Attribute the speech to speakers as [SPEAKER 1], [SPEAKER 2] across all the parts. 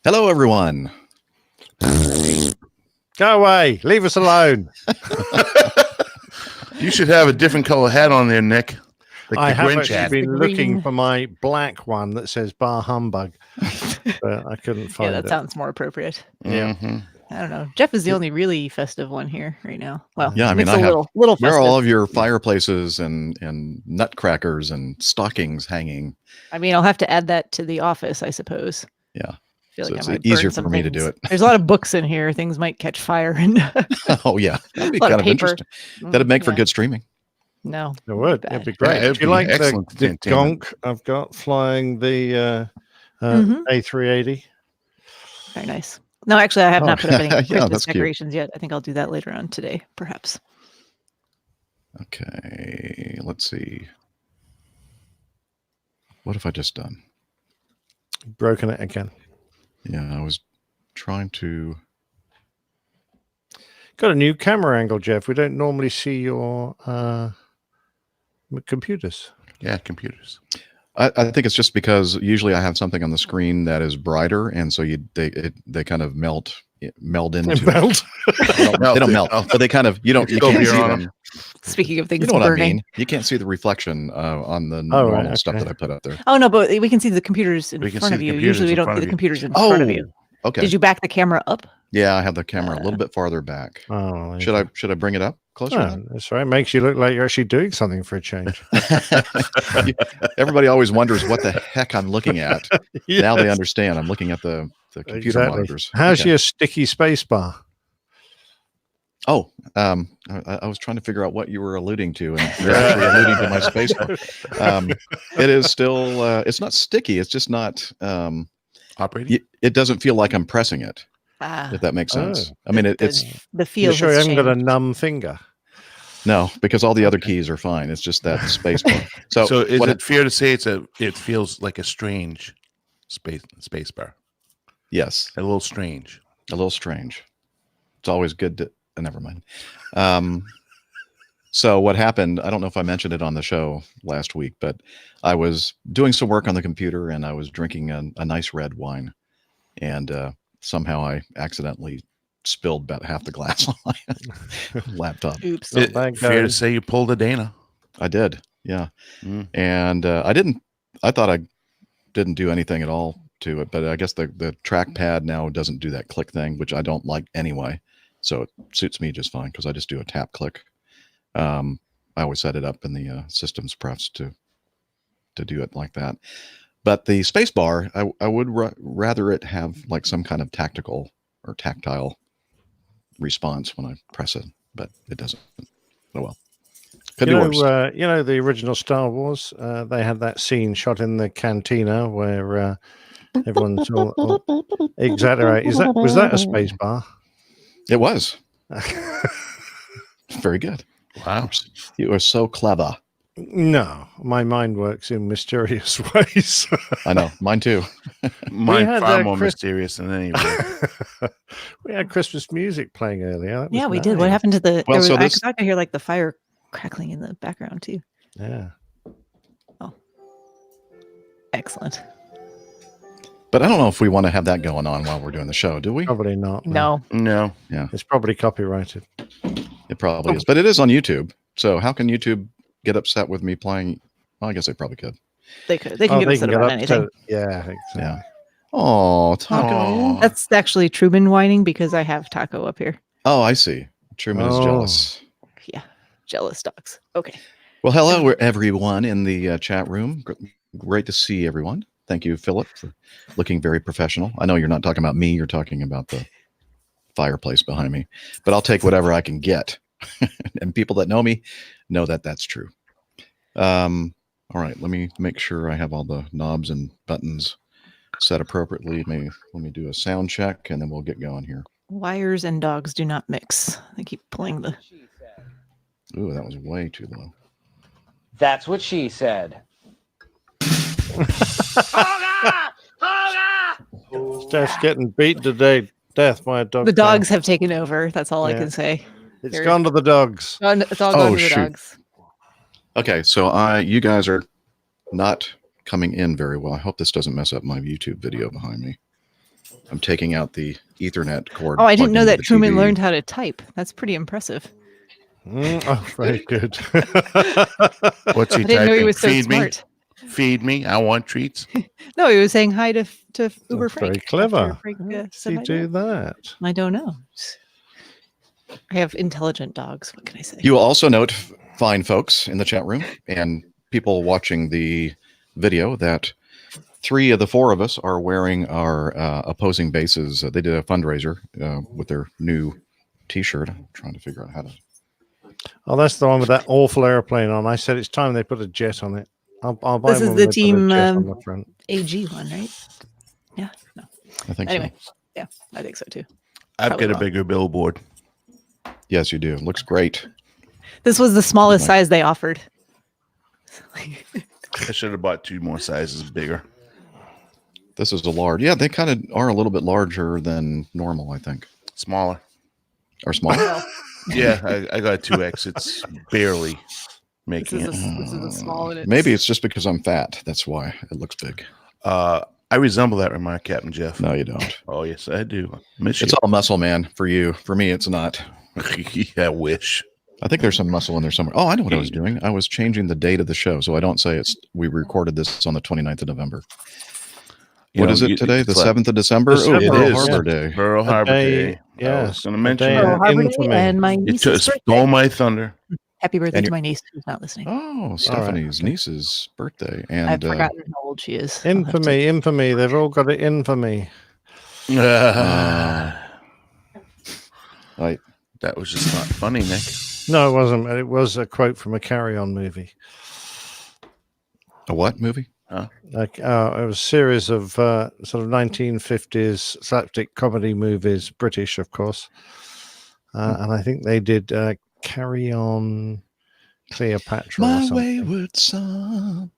[SPEAKER 1] Hello, everyone.
[SPEAKER 2] Go away. Leave us alone.
[SPEAKER 3] You should have a different color hat on there, Nick. Like
[SPEAKER 2] I
[SPEAKER 3] the
[SPEAKER 2] have
[SPEAKER 3] Grinch
[SPEAKER 2] actually
[SPEAKER 3] hat.
[SPEAKER 2] been looking for my black one that says bar humbug, but I couldn't find
[SPEAKER 4] Yeah,
[SPEAKER 2] it.
[SPEAKER 4] that sounds more appropriate.
[SPEAKER 2] Yeah.
[SPEAKER 4] I don't know. Jeff is the only really festive one here right now. Well,
[SPEAKER 1] Yeah, I mean,
[SPEAKER 4] Nick's
[SPEAKER 1] I
[SPEAKER 4] a
[SPEAKER 1] have.
[SPEAKER 4] little
[SPEAKER 1] Where are
[SPEAKER 4] festive.
[SPEAKER 1] all of your fireplaces and nutcrackers and stockings hanging?
[SPEAKER 4] I mean, I'll have to add that to the office, I suppose.
[SPEAKER 1] Yeah.
[SPEAKER 4] I feel
[SPEAKER 1] So
[SPEAKER 4] like
[SPEAKER 1] it's
[SPEAKER 4] I might
[SPEAKER 1] easier
[SPEAKER 4] burn some
[SPEAKER 1] for me to do
[SPEAKER 4] things.
[SPEAKER 1] it.
[SPEAKER 4] There's a lot of books in here. Things might catch fire. And
[SPEAKER 1] Oh, yeah. That'd be
[SPEAKER 4] a lot
[SPEAKER 1] kind
[SPEAKER 4] of
[SPEAKER 1] of
[SPEAKER 4] paper.
[SPEAKER 1] interesting. That'd make for
[SPEAKER 4] Yeah.
[SPEAKER 1] good streaming.
[SPEAKER 4] No,
[SPEAKER 2] It would.
[SPEAKER 4] bad.
[SPEAKER 2] It'd be great.
[SPEAKER 3] it'd
[SPEAKER 2] Do you
[SPEAKER 3] be
[SPEAKER 2] like
[SPEAKER 3] excellent
[SPEAKER 2] the
[SPEAKER 3] entertainment.
[SPEAKER 2] gonk I've got flying the
[SPEAKER 4] Mhm.
[SPEAKER 2] A380?
[SPEAKER 4] Very nice. No, actually, I have not put up any
[SPEAKER 1] Yeah,
[SPEAKER 4] Christmas
[SPEAKER 1] that's cute.
[SPEAKER 4] decorations yet. I think I'll do that later on today, perhaps.
[SPEAKER 1] Okay. Let's see. What have I just done?
[SPEAKER 2] Broken it again.
[SPEAKER 1] Yeah, I was trying to.
[SPEAKER 2] Got a new camera angle, Jeff. We don't normally see your computers.
[SPEAKER 3] Yeah, computers.
[SPEAKER 1] I think it's just because usually I have something on the screen that is brighter, and so they kind of meld into it.
[SPEAKER 2] Melt.
[SPEAKER 1] They don't melt, but they kind of you can't
[SPEAKER 3] Go
[SPEAKER 1] see
[SPEAKER 3] beer on
[SPEAKER 1] them.
[SPEAKER 4] Speaking of things
[SPEAKER 1] You know what
[SPEAKER 4] burning.
[SPEAKER 1] I mean? You can't see the reflection on the
[SPEAKER 2] Oh,
[SPEAKER 1] normal
[SPEAKER 2] right,
[SPEAKER 1] stuff
[SPEAKER 2] okay.
[SPEAKER 1] that I put up there.
[SPEAKER 4] Oh, no, but we can see the computers in
[SPEAKER 3] We can
[SPEAKER 4] front
[SPEAKER 3] see
[SPEAKER 4] of
[SPEAKER 3] the
[SPEAKER 4] you.
[SPEAKER 3] computers
[SPEAKER 4] Usually we
[SPEAKER 3] in
[SPEAKER 4] don't
[SPEAKER 3] front
[SPEAKER 4] see
[SPEAKER 3] of
[SPEAKER 4] the
[SPEAKER 3] you.
[SPEAKER 4] computers in front of you.
[SPEAKER 1] Okay.
[SPEAKER 4] Did you back the camera up?
[SPEAKER 1] Yeah, I have the camera a little bit farther back.
[SPEAKER 2] Oh,
[SPEAKER 1] Should I bring it up closer?
[SPEAKER 2] Oh, that's right. Makes you look like you're actually doing something for a change.
[SPEAKER 1] Everybody always wonders what the heck I'm looking at. Now they
[SPEAKER 2] Yes,
[SPEAKER 1] understand. I'm looking at the computer
[SPEAKER 2] exactly.
[SPEAKER 1] monitors.
[SPEAKER 2] How's
[SPEAKER 1] Okay.
[SPEAKER 2] your sticky space bar?
[SPEAKER 1] Oh, I was trying to figure out what you were alluding to, and you're actually alluding to my space bar. It is still. It's not sticky. It's just not.
[SPEAKER 3] Operating?
[SPEAKER 1] It doesn't feel like I'm pressing it.
[SPEAKER 4] Ah,
[SPEAKER 1] If that makes sense.
[SPEAKER 2] Oh.
[SPEAKER 1] I mean, it's
[SPEAKER 4] the feel
[SPEAKER 2] You sure you
[SPEAKER 4] has
[SPEAKER 2] haven't got a
[SPEAKER 4] changed.
[SPEAKER 2] numb finger?
[SPEAKER 1] no, because all the other keys are fine. It's just that space bar.
[SPEAKER 3] So is
[SPEAKER 1] what
[SPEAKER 3] it fair to say it feels like a strange space bar?
[SPEAKER 1] Yes,
[SPEAKER 3] A little strange.
[SPEAKER 1] a little strange. It's always good to. Never mind. So what happened? I don't know if I mentioned it on the show last week, but I was doing some work on the computer and I was drinking a nice red wine, and somehow I accidentally spilled about half the glass on my laptop.
[SPEAKER 4] Oops.
[SPEAKER 2] Not bad,
[SPEAKER 3] Fair to
[SPEAKER 2] guys.
[SPEAKER 3] say you pulled a Dana.
[SPEAKER 1] I did, yeah.
[SPEAKER 3] Mm.
[SPEAKER 1] And I thought I didn't do anything at all to it, but I guess the trackpad now doesn't do that click thing, which I don't like anyway. So it suits me just fine because I just do a tap click. I always set it up in the systems prefs to do it like that. But the space bar, I would rather it have like some kind of tactical or tactile response when I press it, but it doesn't. Oh well. Could be worse.
[SPEAKER 2] You know the original Star Wars. They had that scene shot in the cantina where everyone's all exactly right. Was that a space bar?
[SPEAKER 1] It was. Very good.
[SPEAKER 3] Wow.
[SPEAKER 1] You are so clever.
[SPEAKER 2] No, my mind works in mysterious ways.
[SPEAKER 1] I know. Mine too.
[SPEAKER 3] Mine
[SPEAKER 2] had,
[SPEAKER 3] far more
[SPEAKER 2] Chris-
[SPEAKER 3] mysterious than anybody.
[SPEAKER 2] We had Christmas music playing earlier. That was
[SPEAKER 4] Yeah, we did. What
[SPEAKER 2] nice.
[SPEAKER 4] happened to the?
[SPEAKER 1] Well,
[SPEAKER 4] I
[SPEAKER 1] this-
[SPEAKER 4] thought I hear like the fire crackling in the background too.
[SPEAKER 2] Yeah.
[SPEAKER 4] Excellent.
[SPEAKER 1] But I don't know if we want to have that going on while we're doing the show, do we?
[SPEAKER 2] Probably not.
[SPEAKER 4] No,
[SPEAKER 3] No.
[SPEAKER 2] It's probably copyrighted.
[SPEAKER 1] It probably is. But it is on YouTube. So how can YouTube get upset with me playing? Well, I guess they probably could.
[SPEAKER 4] they could. They can get upset about anything.
[SPEAKER 2] Yeah, I think so.
[SPEAKER 1] Yeah. Oh, Taco.
[SPEAKER 3] Aw.
[SPEAKER 4] That's actually Truman whining because I have Taco up here.
[SPEAKER 1] Oh, I see. Truman is
[SPEAKER 2] Oh.
[SPEAKER 1] jealous.
[SPEAKER 4] Yeah, jealous dogs. Okay.
[SPEAKER 1] Well, hello, everyone in the chat room. Great to see everyone. Thank you, Philip, for looking very professional. I know you're not talking about me. You're talking about the fireplace behind me. But I'll take whatever I can get. And people that know me know that that's true. All right, let me make sure I have all the knobs and buttons set appropriately. Maybe let me do a sound check, and then we'll get going here.
[SPEAKER 4] Wires and dogs do not mix. They keep pulling the.
[SPEAKER 1] Ooh, that was way too low.
[SPEAKER 5] That's what she said.
[SPEAKER 2] Steph's getting beaten to death by a dog.
[SPEAKER 4] The dogs have taken over. That's all I
[SPEAKER 2] Yeah.
[SPEAKER 4] can say.
[SPEAKER 2] It's gone to the dogs.
[SPEAKER 4] It's all
[SPEAKER 1] Oh,
[SPEAKER 4] gone to the
[SPEAKER 1] shoot.
[SPEAKER 4] dogs.
[SPEAKER 1] Okay, so you guys are not coming in very well. I hope this doesn't mess up my YouTube video behind me. I'm taking out the Ethernet cord.
[SPEAKER 4] Oh, I didn't
[SPEAKER 1] plugged
[SPEAKER 4] know
[SPEAKER 1] into
[SPEAKER 4] that
[SPEAKER 1] the
[SPEAKER 4] Truman
[SPEAKER 1] TV.
[SPEAKER 4] learned how to type. That's pretty impressive.
[SPEAKER 2] Oh, very good.
[SPEAKER 3] What's he
[SPEAKER 4] I didn't know he
[SPEAKER 3] typing?
[SPEAKER 4] was so
[SPEAKER 3] Feed
[SPEAKER 4] smart.
[SPEAKER 3] me. Feed me. I want treats.
[SPEAKER 4] No, he was saying hi to Uber
[SPEAKER 2] That's
[SPEAKER 4] Frank.
[SPEAKER 2] very clever.
[SPEAKER 4] after Frank,
[SPEAKER 2] How does
[SPEAKER 4] said
[SPEAKER 2] he
[SPEAKER 4] hi to
[SPEAKER 2] do
[SPEAKER 4] him.
[SPEAKER 2] that?
[SPEAKER 4] I don't know. I have intelligent dogs. What can I say?
[SPEAKER 1] You will also note, fine folks in the chat room and people watching the video, that 3 of the 4 of us are wearing our opposing bases. They did a fundraiser with their new T-shirt. I'm trying to figure out how to.
[SPEAKER 2] Oh, that's the one with that awful airplane on. I said it's time they put a jet on it. I'll buy
[SPEAKER 4] This
[SPEAKER 2] one
[SPEAKER 4] is
[SPEAKER 2] when
[SPEAKER 4] the
[SPEAKER 2] they put a
[SPEAKER 4] team
[SPEAKER 2] jet on the front.
[SPEAKER 4] AG one, right? Yeah. No.
[SPEAKER 1] I think
[SPEAKER 4] Anyway,
[SPEAKER 1] so.
[SPEAKER 4] yeah, I think so too.
[SPEAKER 3] I've
[SPEAKER 4] Probably
[SPEAKER 3] got a
[SPEAKER 4] wrong.
[SPEAKER 3] bigger billboard.
[SPEAKER 1] Yes, you do. It looks great.
[SPEAKER 4] This was the smallest size they offered.
[SPEAKER 3] I should have bought 2 more sizes bigger.
[SPEAKER 1] This is a large. Yeah, they kind of are a little bit larger than normal, I think.
[SPEAKER 3] Smaller.
[SPEAKER 1] Or smaller.
[SPEAKER 3] Yeah, I got 2X. It's barely making it.
[SPEAKER 4] This is a small one.
[SPEAKER 1] Maybe it's just because I'm fat. That's why it looks big.
[SPEAKER 3] I resemble that remark, Captain Jeff.
[SPEAKER 1] No, you don't.
[SPEAKER 3] Oh, yes, I do. Miss
[SPEAKER 1] It's all muscle, man. For you. For me, it's not.
[SPEAKER 3] you. I wish.
[SPEAKER 1] I think there's some muscle in there somewhere. Oh, I know what I was doing. I was changing the date of the show, so I don't say we recorded this on the 29th of November. What is it today? The 7th of December?
[SPEAKER 2] December,
[SPEAKER 1] Oh, Pearl
[SPEAKER 3] it is.
[SPEAKER 1] Harbor Day.
[SPEAKER 3] Pearl Harbor Day. I
[SPEAKER 2] yes,
[SPEAKER 3] was going to
[SPEAKER 2] a
[SPEAKER 3] mention
[SPEAKER 2] day
[SPEAKER 3] that.
[SPEAKER 2] of
[SPEAKER 4] Harbor Day
[SPEAKER 2] infamy.
[SPEAKER 4] and my
[SPEAKER 3] You
[SPEAKER 4] niece's
[SPEAKER 3] stole
[SPEAKER 4] birthday.
[SPEAKER 3] my thunder.
[SPEAKER 4] Happy birthday
[SPEAKER 1] And
[SPEAKER 4] to my niece who's not listening.
[SPEAKER 1] Oh, Stephanie's niece's birthday.
[SPEAKER 4] I've
[SPEAKER 1] And
[SPEAKER 4] forgotten how old she is. I'll have to-
[SPEAKER 2] Infamy. They've all got it infamy.
[SPEAKER 1] I,
[SPEAKER 3] That was just not funny, Nick.
[SPEAKER 2] No, it wasn't. It was a quote from a Carry On movie.
[SPEAKER 1] a what movie?
[SPEAKER 2] Like, it was a series of sort of 1950s slapstick comedy movies, British, of course. And I think they did Carry On Cleopatra or
[SPEAKER 1] My
[SPEAKER 2] something.
[SPEAKER 1] Wayward Son.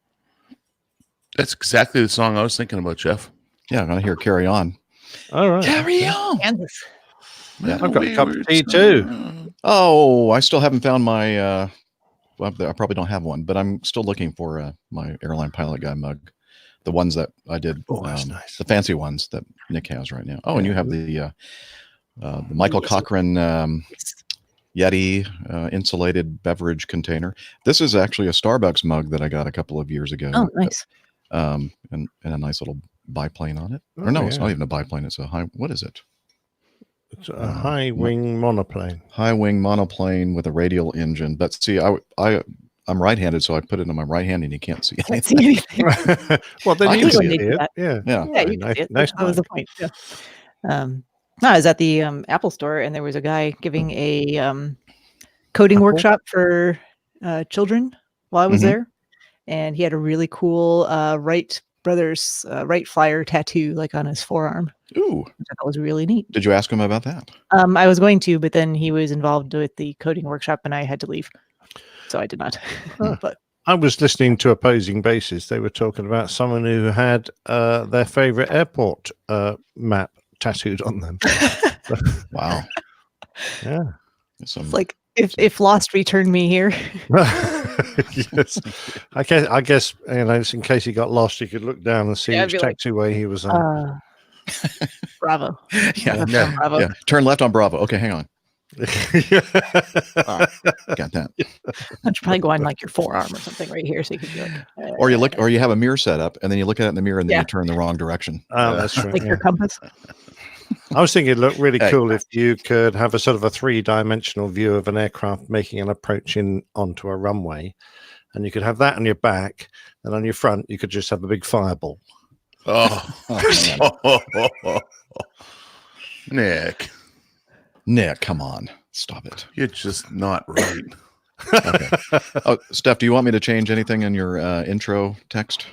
[SPEAKER 3] That's exactly the song I was thinking about, Jeff.
[SPEAKER 1] Yeah, I'm going to hear Carry On.
[SPEAKER 2] All right.
[SPEAKER 1] Carry on.
[SPEAKER 4] Kansas.
[SPEAKER 1] Yeah.
[SPEAKER 2] I've got a cup of tea too.
[SPEAKER 1] Oh, I still haven't found my. Well, I probably don't have one, but I'm still looking for my Airline Pilot Guy mug. The ones that I did.
[SPEAKER 2] Oh, that's nice.
[SPEAKER 1] The fancy ones that Nick has right now. Oh, and you have the Michael Cochran Yeti insulated beverage container. This is actually a Starbucks mug that I got a couple of years ago.
[SPEAKER 4] Oh, nice.
[SPEAKER 1] And a nice little biplane on it. Or no, it's not even a biplane. It's a high. What is it?
[SPEAKER 2] It's a high wing monoplane.
[SPEAKER 1] High wing monoplane with a radial engine. But see, I'm right-handed, so I put it in my right hand, and you can't see
[SPEAKER 4] Can't see
[SPEAKER 1] anything.
[SPEAKER 4] anything.
[SPEAKER 2] Well, then
[SPEAKER 1] I
[SPEAKER 2] you
[SPEAKER 1] can
[SPEAKER 2] can
[SPEAKER 1] see
[SPEAKER 2] see
[SPEAKER 4] it.
[SPEAKER 2] it. Yeah.
[SPEAKER 1] Yeah.
[SPEAKER 4] Yeah, you can
[SPEAKER 2] nice,
[SPEAKER 4] see it.
[SPEAKER 2] nice
[SPEAKER 4] That was the point. Yeah. No, I was at the Apple store, and there was a guy giving a coding
[SPEAKER 2] Apple?
[SPEAKER 4] workshop for children while I was
[SPEAKER 1] Mhm.
[SPEAKER 4] there, and he had a really cool Wright brothers Wright flyer tattoo like on his forearm,
[SPEAKER 1] Ooh.
[SPEAKER 4] which I thought was really neat.
[SPEAKER 1] Did you ask him about that?
[SPEAKER 4] I was going to, but then he was involved with the coding workshop, and I had to leave, so I did not. But
[SPEAKER 2] I was listening to Opposing Bases. They were talking about someone who had their favorite airport map tattooed on them.
[SPEAKER 1] Wow.
[SPEAKER 2] Yeah.
[SPEAKER 1] Some,
[SPEAKER 4] it's like if Lost returned me here.
[SPEAKER 2] Yes. I guess you know, just in case he got lost, you could look down and see
[SPEAKER 4] Yeah, I'd
[SPEAKER 2] which
[SPEAKER 4] be like,
[SPEAKER 2] taxiway he was on.
[SPEAKER 4] Bravo.
[SPEAKER 1] yeah.
[SPEAKER 4] That's from Bravo.
[SPEAKER 1] Yeah. Turn left on Bravo. Okay, hang on. Got that.
[SPEAKER 4] I should probably go on like your forearm or something right here, so you could be like,
[SPEAKER 1] Or you look, or you have a mirror set up, and then you look at it in the mirror, and then
[SPEAKER 4] Yeah.
[SPEAKER 1] you turn the wrong direction.
[SPEAKER 2] Oh, that's true.
[SPEAKER 4] like
[SPEAKER 2] yeah.
[SPEAKER 4] your compass.
[SPEAKER 2] I was thinking it'd look really
[SPEAKER 1] Hey.
[SPEAKER 2] cool if you could have a sort of a 3-dimensional view of an aircraft making an approach onto a runway, and you could have that on your back, and on your front you could just have a big fireball.
[SPEAKER 1] Oh, man.
[SPEAKER 3] Nick,
[SPEAKER 1] Nick, come on. Stop it.
[SPEAKER 3] you're just not right.
[SPEAKER 1] Okay. Oh, Steph, do you want me to change anything in your intro text?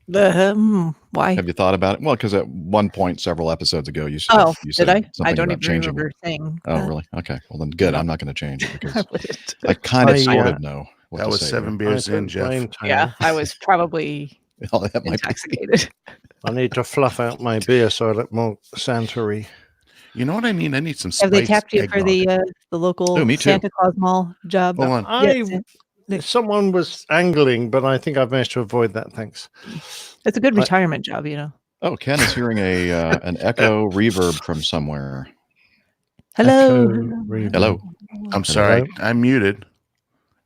[SPEAKER 4] Why?
[SPEAKER 1] Have you thought about it? Well, because at one point several episodes ago, you said,
[SPEAKER 4] Oh,
[SPEAKER 1] you
[SPEAKER 4] did
[SPEAKER 1] said
[SPEAKER 4] I? I
[SPEAKER 1] something
[SPEAKER 4] don't
[SPEAKER 1] about
[SPEAKER 4] even
[SPEAKER 1] changing
[SPEAKER 4] remember
[SPEAKER 1] it.
[SPEAKER 4] saying.
[SPEAKER 1] Oh, really? Okay. Well, then good. I'm not going to change it
[SPEAKER 4] I
[SPEAKER 1] because
[SPEAKER 4] wouldn't.
[SPEAKER 1] I kind of
[SPEAKER 2] I,
[SPEAKER 1] sort
[SPEAKER 2] uh,
[SPEAKER 1] of know what
[SPEAKER 3] That
[SPEAKER 1] to
[SPEAKER 3] was
[SPEAKER 1] say
[SPEAKER 3] 7
[SPEAKER 1] here.
[SPEAKER 3] beers
[SPEAKER 2] I
[SPEAKER 3] in,
[SPEAKER 2] don't
[SPEAKER 3] Jeff.
[SPEAKER 2] blame Tony.
[SPEAKER 4] Yeah, I was probably
[SPEAKER 1] Well, that might be.
[SPEAKER 4] intoxicated.
[SPEAKER 2] I need to fluff out my beer so I look more Santory.
[SPEAKER 3] You know what I mean? I need some
[SPEAKER 4] Have they
[SPEAKER 3] spiced
[SPEAKER 4] tapped you for
[SPEAKER 3] eggnog.
[SPEAKER 4] the local
[SPEAKER 1] Oh, me too.
[SPEAKER 4] Santa Claus Mall job?
[SPEAKER 3] Hold on.
[SPEAKER 2] Someone was angling, but I think I've managed to avoid that. Thanks.
[SPEAKER 4] It's a good
[SPEAKER 2] I-
[SPEAKER 4] retirement job, you know.
[SPEAKER 1] Oh, Ken is hearing an echo reverb from somewhere.
[SPEAKER 4] Hello.
[SPEAKER 2] Echo reverb.
[SPEAKER 1] Hello.
[SPEAKER 3] I'm sorry.
[SPEAKER 2] Hello?
[SPEAKER 3] I'm muted,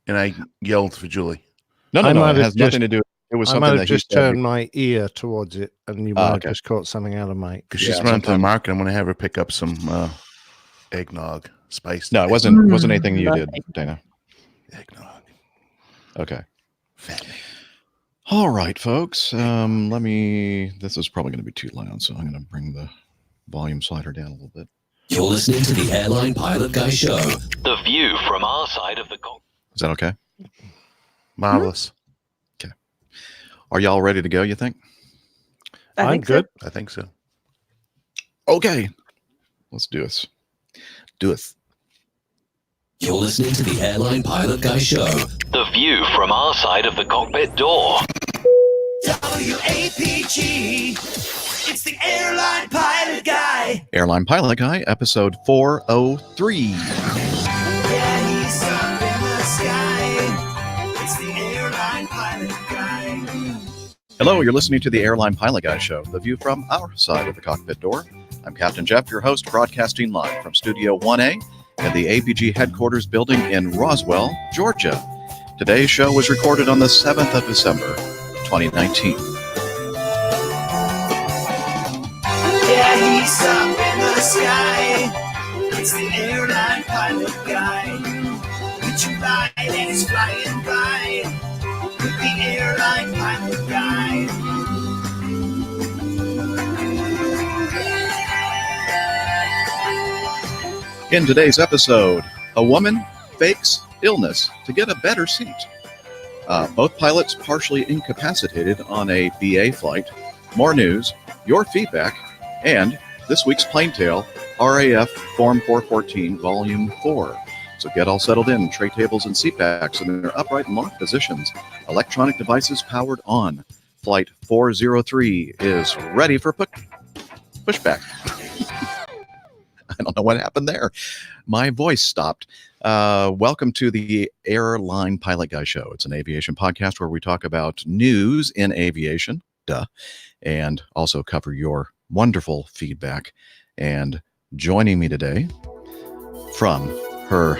[SPEAKER 3] and I yelled for Julie.
[SPEAKER 1] No,
[SPEAKER 2] I
[SPEAKER 1] it
[SPEAKER 2] might have
[SPEAKER 1] has nothing to do. It was
[SPEAKER 2] I
[SPEAKER 1] something
[SPEAKER 2] might
[SPEAKER 1] that
[SPEAKER 2] have
[SPEAKER 1] he
[SPEAKER 2] just
[SPEAKER 1] said.
[SPEAKER 2] turned my ear towards it, and you might have
[SPEAKER 1] okay.
[SPEAKER 2] just caught something out of my.
[SPEAKER 3] Because
[SPEAKER 1] Yeah,
[SPEAKER 3] she's running to the
[SPEAKER 1] sometimes-
[SPEAKER 3] market. I'm going to have her pick up some eggnog, spiced.
[SPEAKER 1] No, it wasn't anything you
[SPEAKER 4] love
[SPEAKER 1] did, Dana.
[SPEAKER 3] Eggnog.
[SPEAKER 1] Okay.
[SPEAKER 3] Fattening.
[SPEAKER 1] All right, folks. This is probably going to be too loud, so I'm going to bring the volume slider down a little bit.
[SPEAKER 6] You're listening to the Airline Pilot Guy Show.
[SPEAKER 7] The view from our side of the cockpit.
[SPEAKER 1] Is that okay?
[SPEAKER 3] Marvelous.
[SPEAKER 1] Are y'all ready to go, you think?
[SPEAKER 4] I
[SPEAKER 2] I'm
[SPEAKER 4] think so.
[SPEAKER 2] good.
[SPEAKER 3] I think so.
[SPEAKER 1] Okay. Let's do this. Do it.
[SPEAKER 6] You're listening to the Airline Pilot Guy Show.
[SPEAKER 7] The view from our side of the cockpit door.
[SPEAKER 8] WAPG. It's the Airline Pilot Guy.
[SPEAKER 1] Airline Pilot Guy, episode 403.
[SPEAKER 8] Yeah, he's up in the sky. It's the Airline Pilot Guy.
[SPEAKER 1] Hello, you're listening to the Airline Pilot Guy Show, the view from our side of the cockpit door. I'm Captain Jeff, your host, broadcasting live from Studio 1A at the APG headquarters building in Roswell, Georgia. Today's show was recorded on the 7th of December, 2019.
[SPEAKER 8] Yeah, he's up in the sky. It's the Airline Pilot Guy. Would you ride and he's flying by with the Airline Pilot Guy.
[SPEAKER 1] In today's episode, a woman fakes illness to get a better seat. Both pilots partially incapacitated on a BA flight. More news, your feedback, and this week's plane tale, RAF Form 414, Volume 4. So get all settled in, tray tables and seat backs in their upright and locked positions. Electronic devices powered on. Flight 403 is ready for pushback. I don't know what happened there. My voice stopped. Welcome to the Airline Pilot Guy Show. It's an aviation podcast where we talk about news in aviation, and also cover your wonderful feedback. And joining me today from her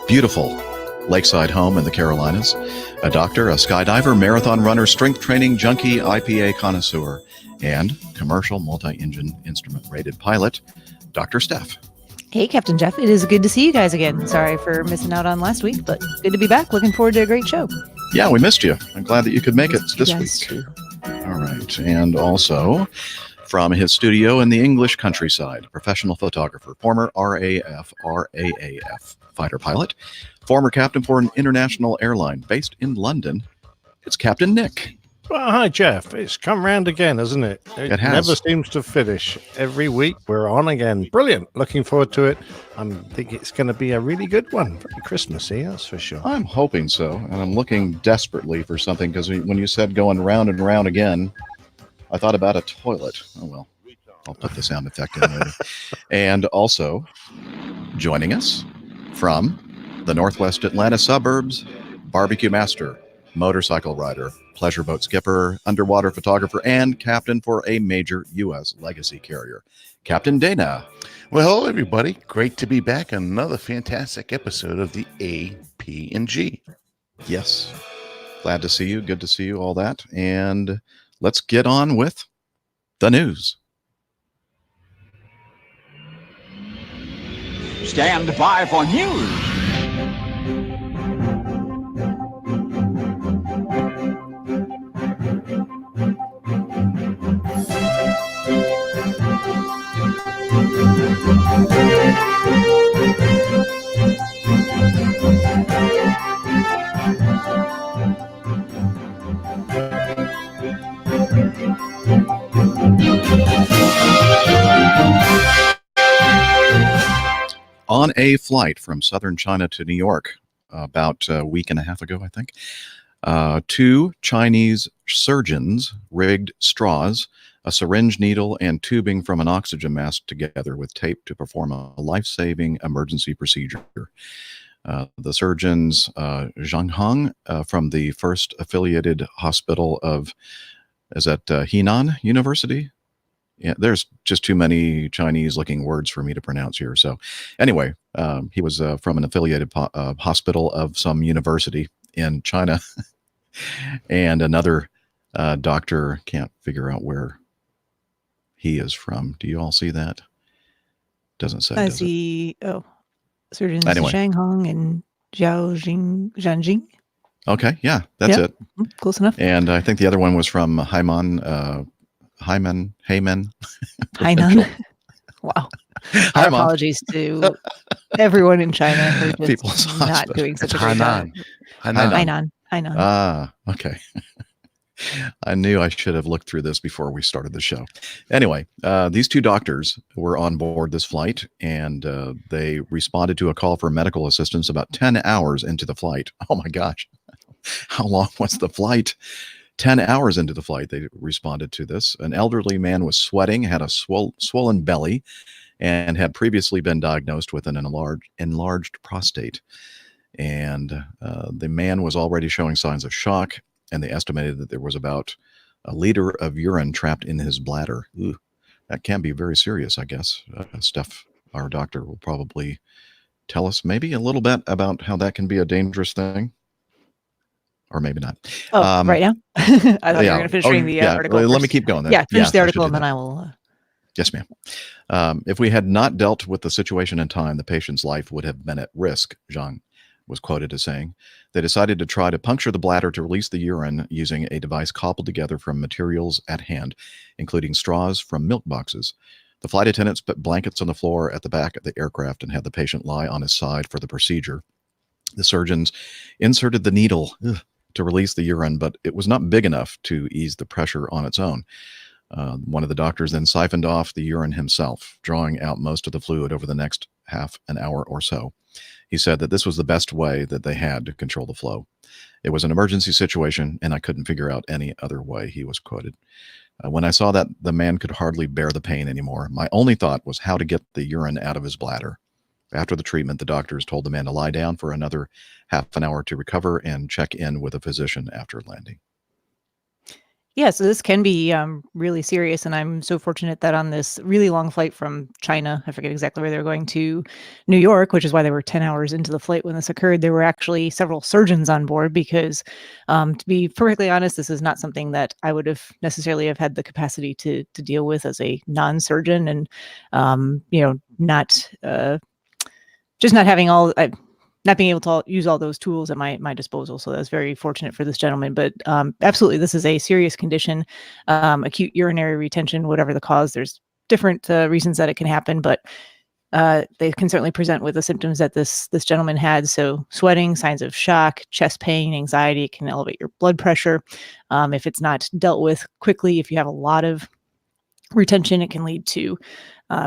[SPEAKER 1] beautiful lakeside home in the Carolinas, a doctor, a skydiver, marathon runner, strength training junkie, IPA connoisseur, and commercial multi-engine instrument rated pilot, Dr. Steph.
[SPEAKER 4] Hey, Captain Jeff. It is good to see you guys again. Sorry for missing out on last week, but good to be back. Looking forward to a great show.
[SPEAKER 1] Yeah, we missed you. I'm glad that you could make it
[SPEAKER 4] Missed you
[SPEAKER 1] this
[SPEAKER 4] guys
[SPEAKER 1] week.
[SPEAKER 4] too.
[SPEAKER 1] All right. And also from his studio in the English countryside, professional photographer, former RAF fighter pilot, former captain for an international airline based in London. It's Captain Nick.
[SPEAKER 2] Well, hi, Jeff. It's come round again, hasn't it?
[SPEAKER 1] It has.
[SPEAKER 2] Never seems to finish. Every week we're on again. Brilliant. Looking forward to it. I think it's going to be a really good one. Very Christmassy, that's for sure.
[SPEAKER 1] I'm hoping so. And I'm looking desperately for something because when you said going round and round again, I thought about a toilet. Oh, well, I'll put the sound effect in later. And also joining us from the Northwest Atlanta suburbs, barbecue master, motorcycle rider, pleasure boat skipper, underwater photographer, and captain for a major U.S. legacy carrier, Captain Dana.
[SPEAKER 3] Well, hello, everybody. Great to be back on another fantastic episode of the APG.
[SPEAKER 1] Yes. Glad to see you. Good to see you, all that. And let's get on with the news.
[SPEAKER 9] Stand by for news.
[SPEAKER 1] On a flight from southern China to New York about a week and a half ago, I think, two Chinese surgeons rigged straws, a syringe needle, and tubing from an oxygen mask together with tape to perform a life-saving emergency procedure. The surgeons, Zhang Hong from the First Affiliated Hospital of is at Henan University. Yeah, there's just too many Chinese-looking words for me to pronounce here. So, anyway, he was from an affiliated hospital of some university in China, and another doctor can't figure out where he is from. Do you all see that? Doesn't say.
[SPEAKER 4] I
[SPEAKER 1] does it?
[SPEAKER 4] see. Oh, surgeons
[SPEAKER 1] Anyway.
[SPEAKER 4] Shanghong and Zhanjing.
[SPEAKER 1] Okay, yeah, that's
[SPEAKER 4] Yeah.
[SPEAKER 1] it.
[SPEAKER 4] Close enough.
[SPEAKER 1] And I think the other one was from Hainan.
[SPEAKER 4] Hainan. Wow. Our apologies to everyone in China for just
[SPEAKER 1] People's
[SPEAKER 4] not
[SPEAKER 1] Hospital.
[SPEAKER 4] doing such
[SPEAKER 3] It's
[SPEAKER 4] a great job.
[SPEAKER 3] Hainan.
[SPEAKER 4] Hainan.
[SPEAKER 1] Ah, okay. I knew I should have looked through this before we started the show. Anyway, these two doctors were on board this flight, and they responded to a call for medical assistance about 10 hours into the flight. Oh my gosh. How long was the flight? 10 hours into the flight, they responded to this. An elderly man was sweating, had a swollen belly, and had previously been diagnosed with an enlarged prostate. And the man was already showing signs of shock, and they estimated that there was about a liter of urine trapped in his bladder. Ooh, that can be very serious, I guess. Steph, our doctor, will probably tell us maybe a little bit about how that can be a dangerous thing. Or maybe not.
[SPEAKER 4] Oh, right now? I thought you were going to finish reading the article.
[SPEAKER 1] Let me
[SPEAKER 4] first.
[SPEAKER 1] keep going then.
[SPEAKER 4] Yeah, finish the
[SPEAKER 1] I
[SPEAKER 4] article
[SPEAKER 1] should
[SPEAKER 4] and
[SPEAKER 1] do
[SPEAKER 4] then
[SPEAKER 1] that.
[SPEAKER 4] I will.
[SPEAKER 1] Yes, ma'am. If we had not dealt with the situation in time, the patient's life would have been at risk, Zhang was quoted as saying. They decided to try to puncture the bladder to release the urine using a device cobbled together from materials at hand, including straws from milk boxes. The flight attendants put blankets on the floor at the back of the aircraft and had the patient lie on his side for the procedure. The surgeons inserted the needle to release the urine, but it was not big enough to ease the pressure on its own. One of the doctors then siphoned off the urine himself, drawing out most of the fluid over the next half an hour or so. He said that this was the best way that they had to control the flow. It was an emergency situation, and I couldn't figure out any other way, he was quoted. When I saw that the man could hardly bear the pain anymore, my only thought was how to get the urine out of his bladder. After the treatment, the doctors told the man to lie down for another half an hour to recover and check in with a physician after landing.
[SPEAKER 4] Yeah, so this can be really serious, and I'm so fortunate that on this really long flight from China, I forget exactly where they were going, to New York, which is why they were 10 hours into the flight when this occurred, there were actually several surgeons on board because, to be perfectly honest, this is not something that I would have necessarily have had the capacity to deal with as a non-surgeon, and not just not having all. Not being able to use all those tools at my disposal. So that's very fortunate for this gentleman. But absolutely, this is a serious condition, acute urinary retention, whatever the cause. There's different reasons that it can happen, but they can certainly present with the symptoms that this gentleman had. So sweating, signs of shock, chest pain, anxiety. It can elevate your blood pressure. If it's not dealt with quickly, if you have a lot of retention, it can lead to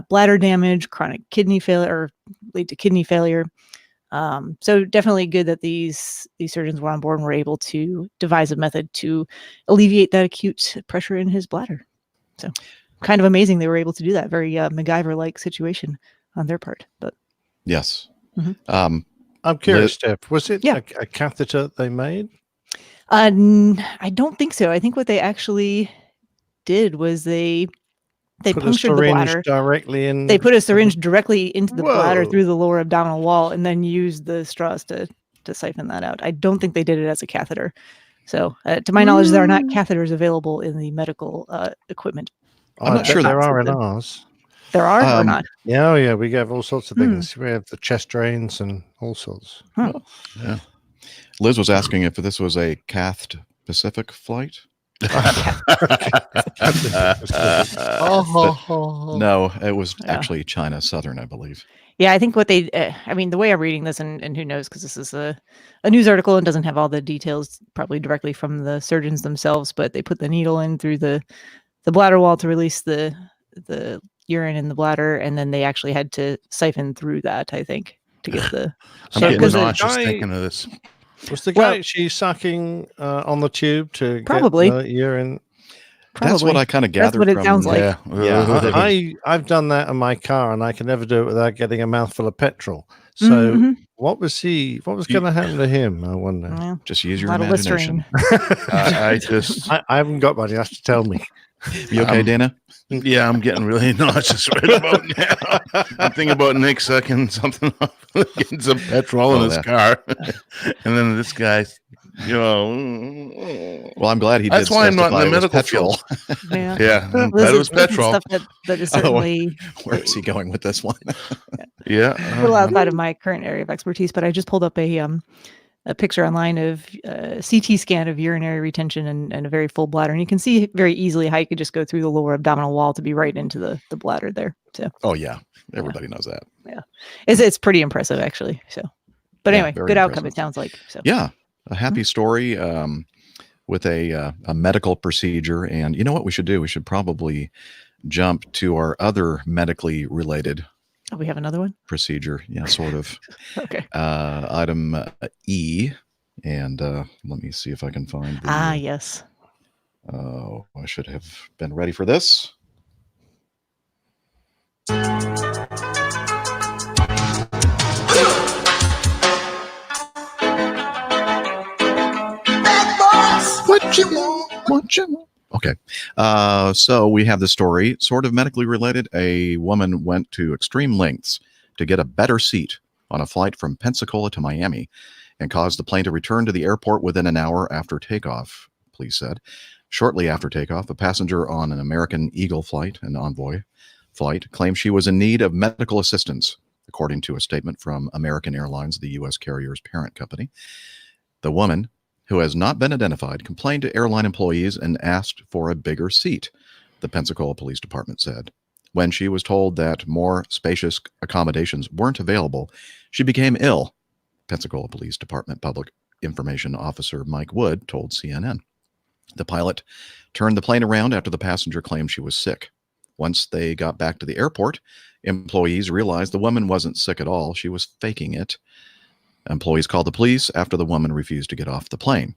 [SPEAKER 4] bladder damage, chronic kidney failure, or lead to kidney failure. So definitely good that these surgeons were on board and were able to devise a method to alleviate that acute pressure in his bladder. So kind of amazing they were able to do that. Very MacGyver-like situation on their part. But
[SPEAKER 1] yes.
[SPEAKER 2] I'm curious, Steph, was it a catheter they made?
[SPEAKER 4] I don't think so. I think what they actually did was they
[SPEAKER 2] put
[SPEAKER 4] punctured
[SPEAKER 2] a
[SPEAKER 4] the
[SPEAKER 2] syringe
[SPEAKER 4] bladder
[SPEAKER 2] directly in.
[SPEAKER 4] They put a syringe directly into the bladder
[SPEAKER 2] Whoa.
[SPEAKER 4] through the lower abdominal wall and then used the straws to siphon that out. I don't think they did it as a catheter. So to my knowledge, there are not catheters available in the medical equipment.
[SPEAKER 1] I'm not sure
[SPEAKER 2] there
[SPEAKER 1] that
[SPEAKER 2] are in ours.
[SPEAKER 4] There are or not?
[SPEAKER 2] Yeah, yeah, we have all sorts of things. We have the chest drains and all sorts.
[SPEAKER 1] Yeah. Liz was asking if this was a Cathed Pacific flight. No, it was actually China Southern, I believe.
[SPEAKER 4] Yeah, I think what they, the way I'm reading this, and who knows, because this is a news article and doesn't have all the details probably directly from the surgeons themselves, but they put the needle in through the bladder wall to release the urine in the bladder, and then they actually had to siphon through that, I think, to get the...
[SPEAKER 3] I'm getting nauseous thinking of this.
[SPEAKER 2] Was the guy actually sucking on the tube to
[SPEAKER 4] probably
[SPEAKER 2] get the urine?
[SPEAKER 1] That's what I kind of gathered.
[SPEAKER 4] That's what it sounds like.
[SPEAKER 2] Yeah, I've done that in my car, and I can never do it without getting a mouthful of petrol. So What was going to happen to him? I wonder.
[SPEAKER 4] Well,
[SPEAKER 1] Just use
[SPEAKER 4] a
[SPEAKER 1] your
[SPEAKER 4] lot of
[SPEAKER 1] imagination.
[SPEAKER 3] I just,
[SPEAKER 2] I haven't got one. You have to tell me.
[SPEAKER 1] You okay, Dana?
[SPEAKER 3] yeah, I'm getting really nauseous right about now. I'm thinking about Nick sucking something up, getting some petrol in his car, and then this guy's,
[SPEAKER 1] Well, I'm glad he
[SPEAKER 3] That's
[SPEAKER 1] did
[SPEAKER 3] why I'm not in
[SPEAKER 1] specify
[SPEAKER 3] the
[SPEAKER 1] it was
[SPEAKER 3] medical
[SPEAKER 1] petrol.
[SPEAKER 3] field.
[SPEAKER 4] Yeah.
[SPEAKER 3] Yeah,
[SPEAKER 4] Well,
[SPEAKER 3] that was
[SPEAKER 4] this is
[SPEAKER 3] petrol.
[SPEAKER 4] stuff that is certainly
[SPEAKER 1] Where is he going with this one?
[SPEAKER 3] Yeah,
[SPEAKER 4] a little outside of my current area of expertise, but I just pulled up a picture online of CT scan of urinary retention and a very full bladder. And you can see very easily how you could just go through the lower abdominal wall to be right into the bladder there. So,
[SPEAKER 1] Oh yeah, everybody knows that.
[SPEAKER 4] yeah, it's pretty impressive actually. So, but
[SPEAKER 1] Yeah,
[SPEAKER 4] anyway,
[SPEAKER 1] very
[SPEAKER 4] good outcome,
[SPEAKER 1] impressive.
[SPEAKER 4] it sounds like. So,
[SPEAKER 1] Yeah, a happy story with a medical procedure. And you know what we should do? We should probably jump to our other medically related
[SPEAKER 4] oh, we have another one.
[SPEAKER 1] procedure. Yeah, sort of.
[SPEAKER 4] Okay.
[SPEAKER 1] Item E. And let me see if I can find the.
[SPEAKER 4] Yes.
[SPEAKER 1] Oh, I should have been ready for this. What you want? Okay. So we have the story, sort of medically related. A woman went to extreme lengths to get a better seat on a flight from Pensacola to Miami and caused the plane to return to the airport within an hour after takeoff, police said. Shortly after takeoff, a passenger on an American Eagle flight, an envoy flight, claimed she was in need of medical assistance, according to a statement from American Airlines, the U.S. carrier's parent company. The woman, who has not been identified, complained to airline employees and asked for a bigger seat, the Pensacola Police Department said. When she was told that more spacious accommodations weren't available, she became ill, Pensacola Police Department Public Information Officer Mike Wood told CNN. The pilot turned the plane around after the passenger claimed she was sick. Once they got back to the airport, employees realized the woman wasn't sick at all. She was faking it. Employees called the police after the woman refused to get off the plane.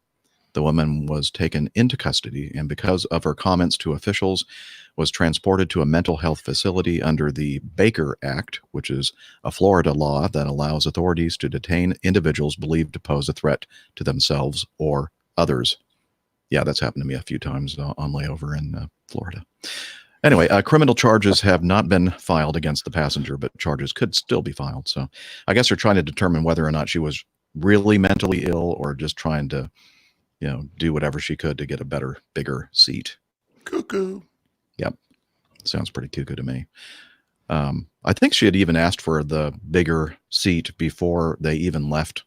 [SPEAKER 1] The woman was taken into custody and, because of her comments to officials, was transported to a mental health facility under the Baker Act, which is a Florida law that allows authorities to detain individuals believed to pose a threat to themselves or others. Yeah, that's happened to me a few times on layover in Florida. Anyway, criminal charges have not been filed against the passenger, but charges could still be filed. So I guess they're trying to determine whether or not she was really mentally ill or just trying to, do whatever she could to get a better, bigger seat.
[SPEAKER 3] Cuckoo.
[SPEAKER 1] Yep. Sounds pretty cuckoo to me. I think she had even asked for the bigger seat before they even left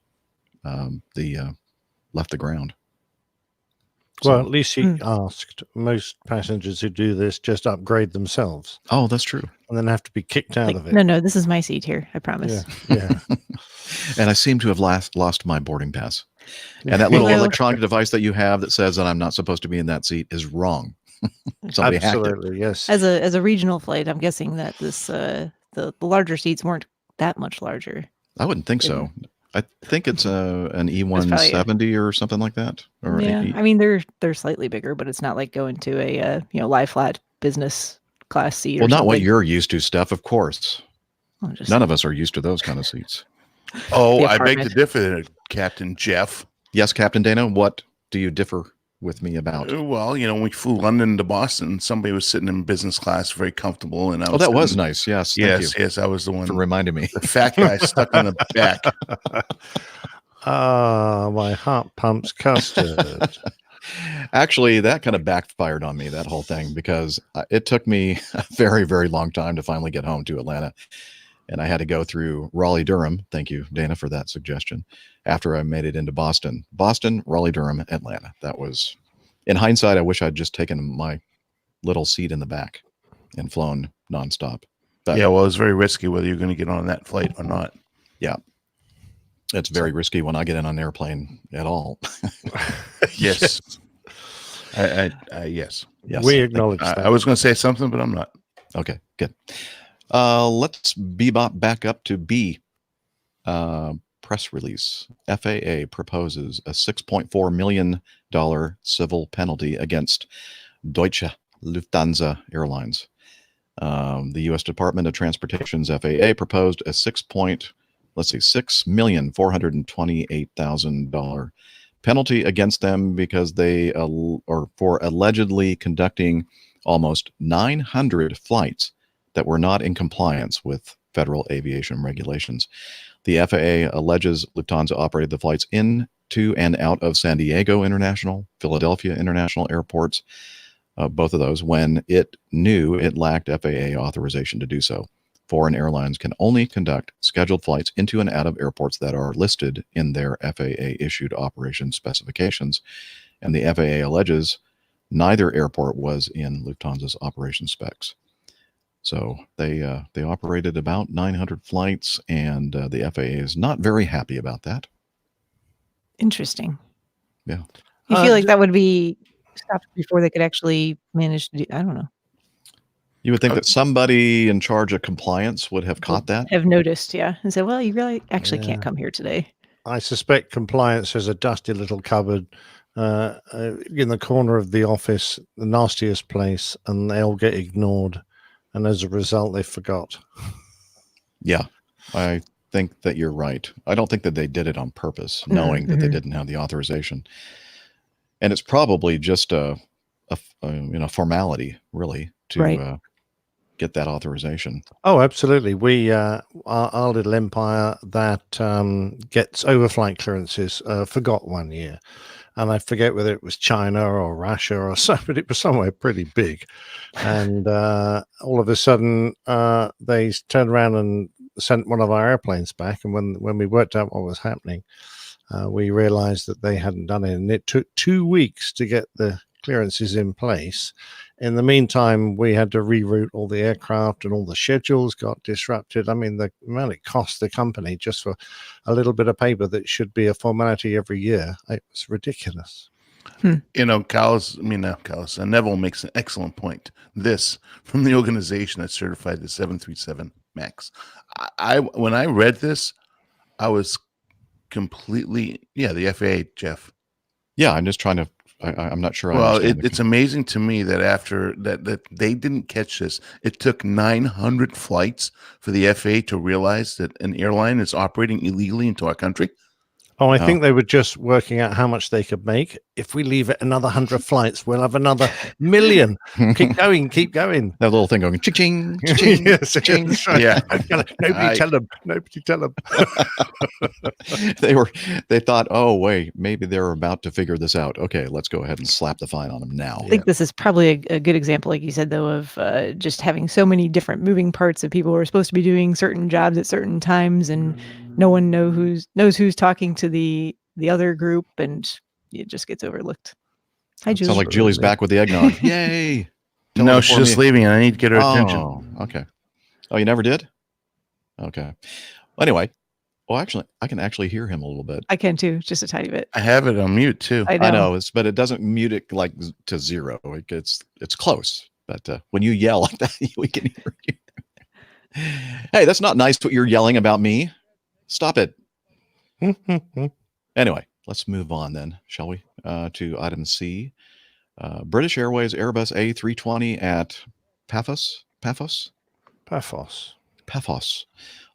[SPEAKER 1] the ground.
[SPEAKER 2] Well, at least he asked. Most passengers who do this just upgrade themselves
[SPEAKER 1] Oh, that's true.
[SPEAKER 2] and then have to be kicked out
[SPEAKER 4] Like,
[SPEAKER 2] of it.
[SPEAKER 4] no, this is my seat here. I promise.
[SPEAKER 2] Yeah.
[SPEAKER 1] And I seem to have lost my boarding pass. And that little
[SPEAKER 4] Well-
[SPEAKER 1] electronic device that you have that says that I'm not supposed to be in that seat is wrong. Somebody hacked it.
[SPEAKER 2] Absolutely, yes.
[SPEAKER 4] As a regional flight, I'm guessing that this the larger seats weren't that much larger.
[SPEAKER 1] I wouldn't think so. I think it's an
[SPEAKER 4] probably
[SPEAKER 1] E170 or something like that. Or
[SPEAKER 4] Yeah,
[SPEAKER 1] a-
[SPEAKER 4] I mean they're slightly bigger, but it's not like going to a lie flat business class seat.
[SPEAKER 1] well,
[SPEAKER 4] or
[SPEAKER 1] not what
[SPEAKER 4] something.
[SPEAKER 1] you're used to, Steph, of course.
[SPEAKER 4] I'm just
[SPEAKER 1] None of us are used to those kind of seats.
[SPEAKER 3] Oh,
[SPEAKER 4] The
[SPEAKER 3] I beg to
[SPEAKER 4] apartment.
[SPEAKER 3] differ there, Captain Jeff.
[SPEAKER 1] Yes, Captain Dana, what do you differ with me about?
[SPEAKER 3] Well, when we flew London to Boston, somebody was sitting in business class, very comfortable, and I
[SPEAKER 1] Oh,
[SPEAKER 3] was
[SPEAKER 1] that was
[SPEAKER 3] sitting-
[SPEAKER 1] nice. Yes, thank
[SPEAKER 3] Yes,
[SPEAKER 1] you
[SPEAKER 3] yes, I was the one.
[SPEAKER 1] for reminding me.
[SPEAKER 3] The fat guy stuck in the back.
[SPEAKER 2] Ah, my heart pumps custard.
[SPEAKER 1] Actually, that kind of backfired on me, that whole thing, because it took me a very, very long time to finally get home to Atlanta. And I had to go through Raleigh, Durham. Thank you, Dana, for that suggestion. After I made it into Boston, Raleigh, Durham, Atlanta. That was, in hindsight, I wish I'd just taken my little seat in the back and flown nonstop. But
[SPEAKER 3] Yeah, well, it was very risky whether you're going to get on that flight or not.
[SPEAKER 1] it's very risky when I get in an airplane at all.
[SPEAKER 3] Yes. I yes.
[SPEAKER 1] Yes.
[SPEAKER 2] We acknowledge that.
[SPEAKER 3] I was going to say something, but I'm not.
[SPEAKER 1] Okay, good. Let's bebop back up to B. Press release. FAA proposes a $6.4 million civil penalty against Deutsche Lufthansa Airlines. The U.S. Department of Transportation's FAA proposed a $6.4 let's see, $6,428,000 penalty against them because they or for allegedly conducting almost 900 flights that were not in compliance with federal aviation regulations. The FAA alleges Lufthansa operated the flights into and out of San Diego International, Philadelphia International airports, both of those, when it knew it lacked FAA authorization to do so. Foreign airlines can only conduct scheduled flights into and out of airports that are listed in their FAA-issued operation specifications, and the FAA alleges neither airport was in Lufthansa's operation specs. So they operated about 900 flights, and the FAA is not very happy about that.
[SPEAKER 4] Interesting.
[SPEAKER 1] Yeah.
[SPEAKER 4] You feel like that would be stopped before they could actually manage to do, I don't know.
[SPEAKER 1] You would think that somebody in charge of compliance would have caught that.
[SPEAKER 4] Have noticed, yeah. And said, well, you really actually can't come here today.
[SPEAKER 2] I suspect compliance has a dusty little cupboard in the corner of the office, the nastiest place, and they'll get ignored. And as a result, they forgot.
[SPEAKER 1] Yeah, I think that you're right. I don't think that they did it on purpose, knowing that they didn't have the authorization. And it's probably just a formality, really, to get that authorization.
[SPEAKER 2] Oh, absolutely. We our little empire that gets overflight clearances forgot one year, and I forget whether it was China or Russia or so, but it was somewhere pretty big. And all of a sudden, they turned around and sent one of our airplanes back. And when we worked out what was happening, we realized that they hadn't done it, and it took 2 weeks to get the clearances in place. In the meantime, we had to reroute all the aircraft, and all the schedules got disrupted. I mean, the amount it cost the company just for a little bit of paper that should be a formality every year, it was ridiculous.
[SPEAKER 3] You know, Neville makes an excellent point. This from the organization that certified the 737 MAX. When I read this, I was completely, the FAA, Jeff.
[SPEAKER 1] Yeah, I'm just trying to. I'm not sure.
[SPEAKER 3] Well, it's amazing to me that after that they didn't catch this. It took 900 flights for the FAA to realize that an airline is operating illegally into our country.
[SPEAKER 2] Oh, I think they were just working out how much they could make. If we leave it another 100 flights, we'll have another million. Keep going, keep going.
[SPEAKER 1] That little thing going, ching, ching,
[SPEAKER 2] yes,
[SPEAKER 1] ching.
[SPEAKER 2] Right.
[SPEAKER 1] Yeah.
[SPEAKER 2] Nobody tell them. Nobody tell them.
[SPEAKER 1] They thought, oh, wait, maybe they're about to figure this out. Okay, let's go ahead and slap the fine on them now.
[SPEAKER 4] I think this is probably a good example, like you said, though, of just having so many different moving parts of people who are supposed to be doing certain jobs at certain times, and no one knows who's talking to the other group, and it just gets overlooked. Hi, Julie.
[SPEAKER 1] Sounds like Julie's back with the eggnog. Yay!
[SPEAKER 3] No, she's just leaving. I need to get her attention.
[SPEAKER 1] Okay. Oh, you never did? Okay. Anyway, actually, I can actually hear him a little bit.
[SPEAKER 4] I can too, just a tiny bit.
[SPEAKER 3] I have it on mute too.
[SPEAKER 1] I know, but it doesn't mute it like to zero. It's close, but when you yell like that, we can hear you. Hey, that's not nice what you're yelling about me. Stop it. Anyway, let's move on then, shall we? To item C. British Airways Airbus A320 at Paphos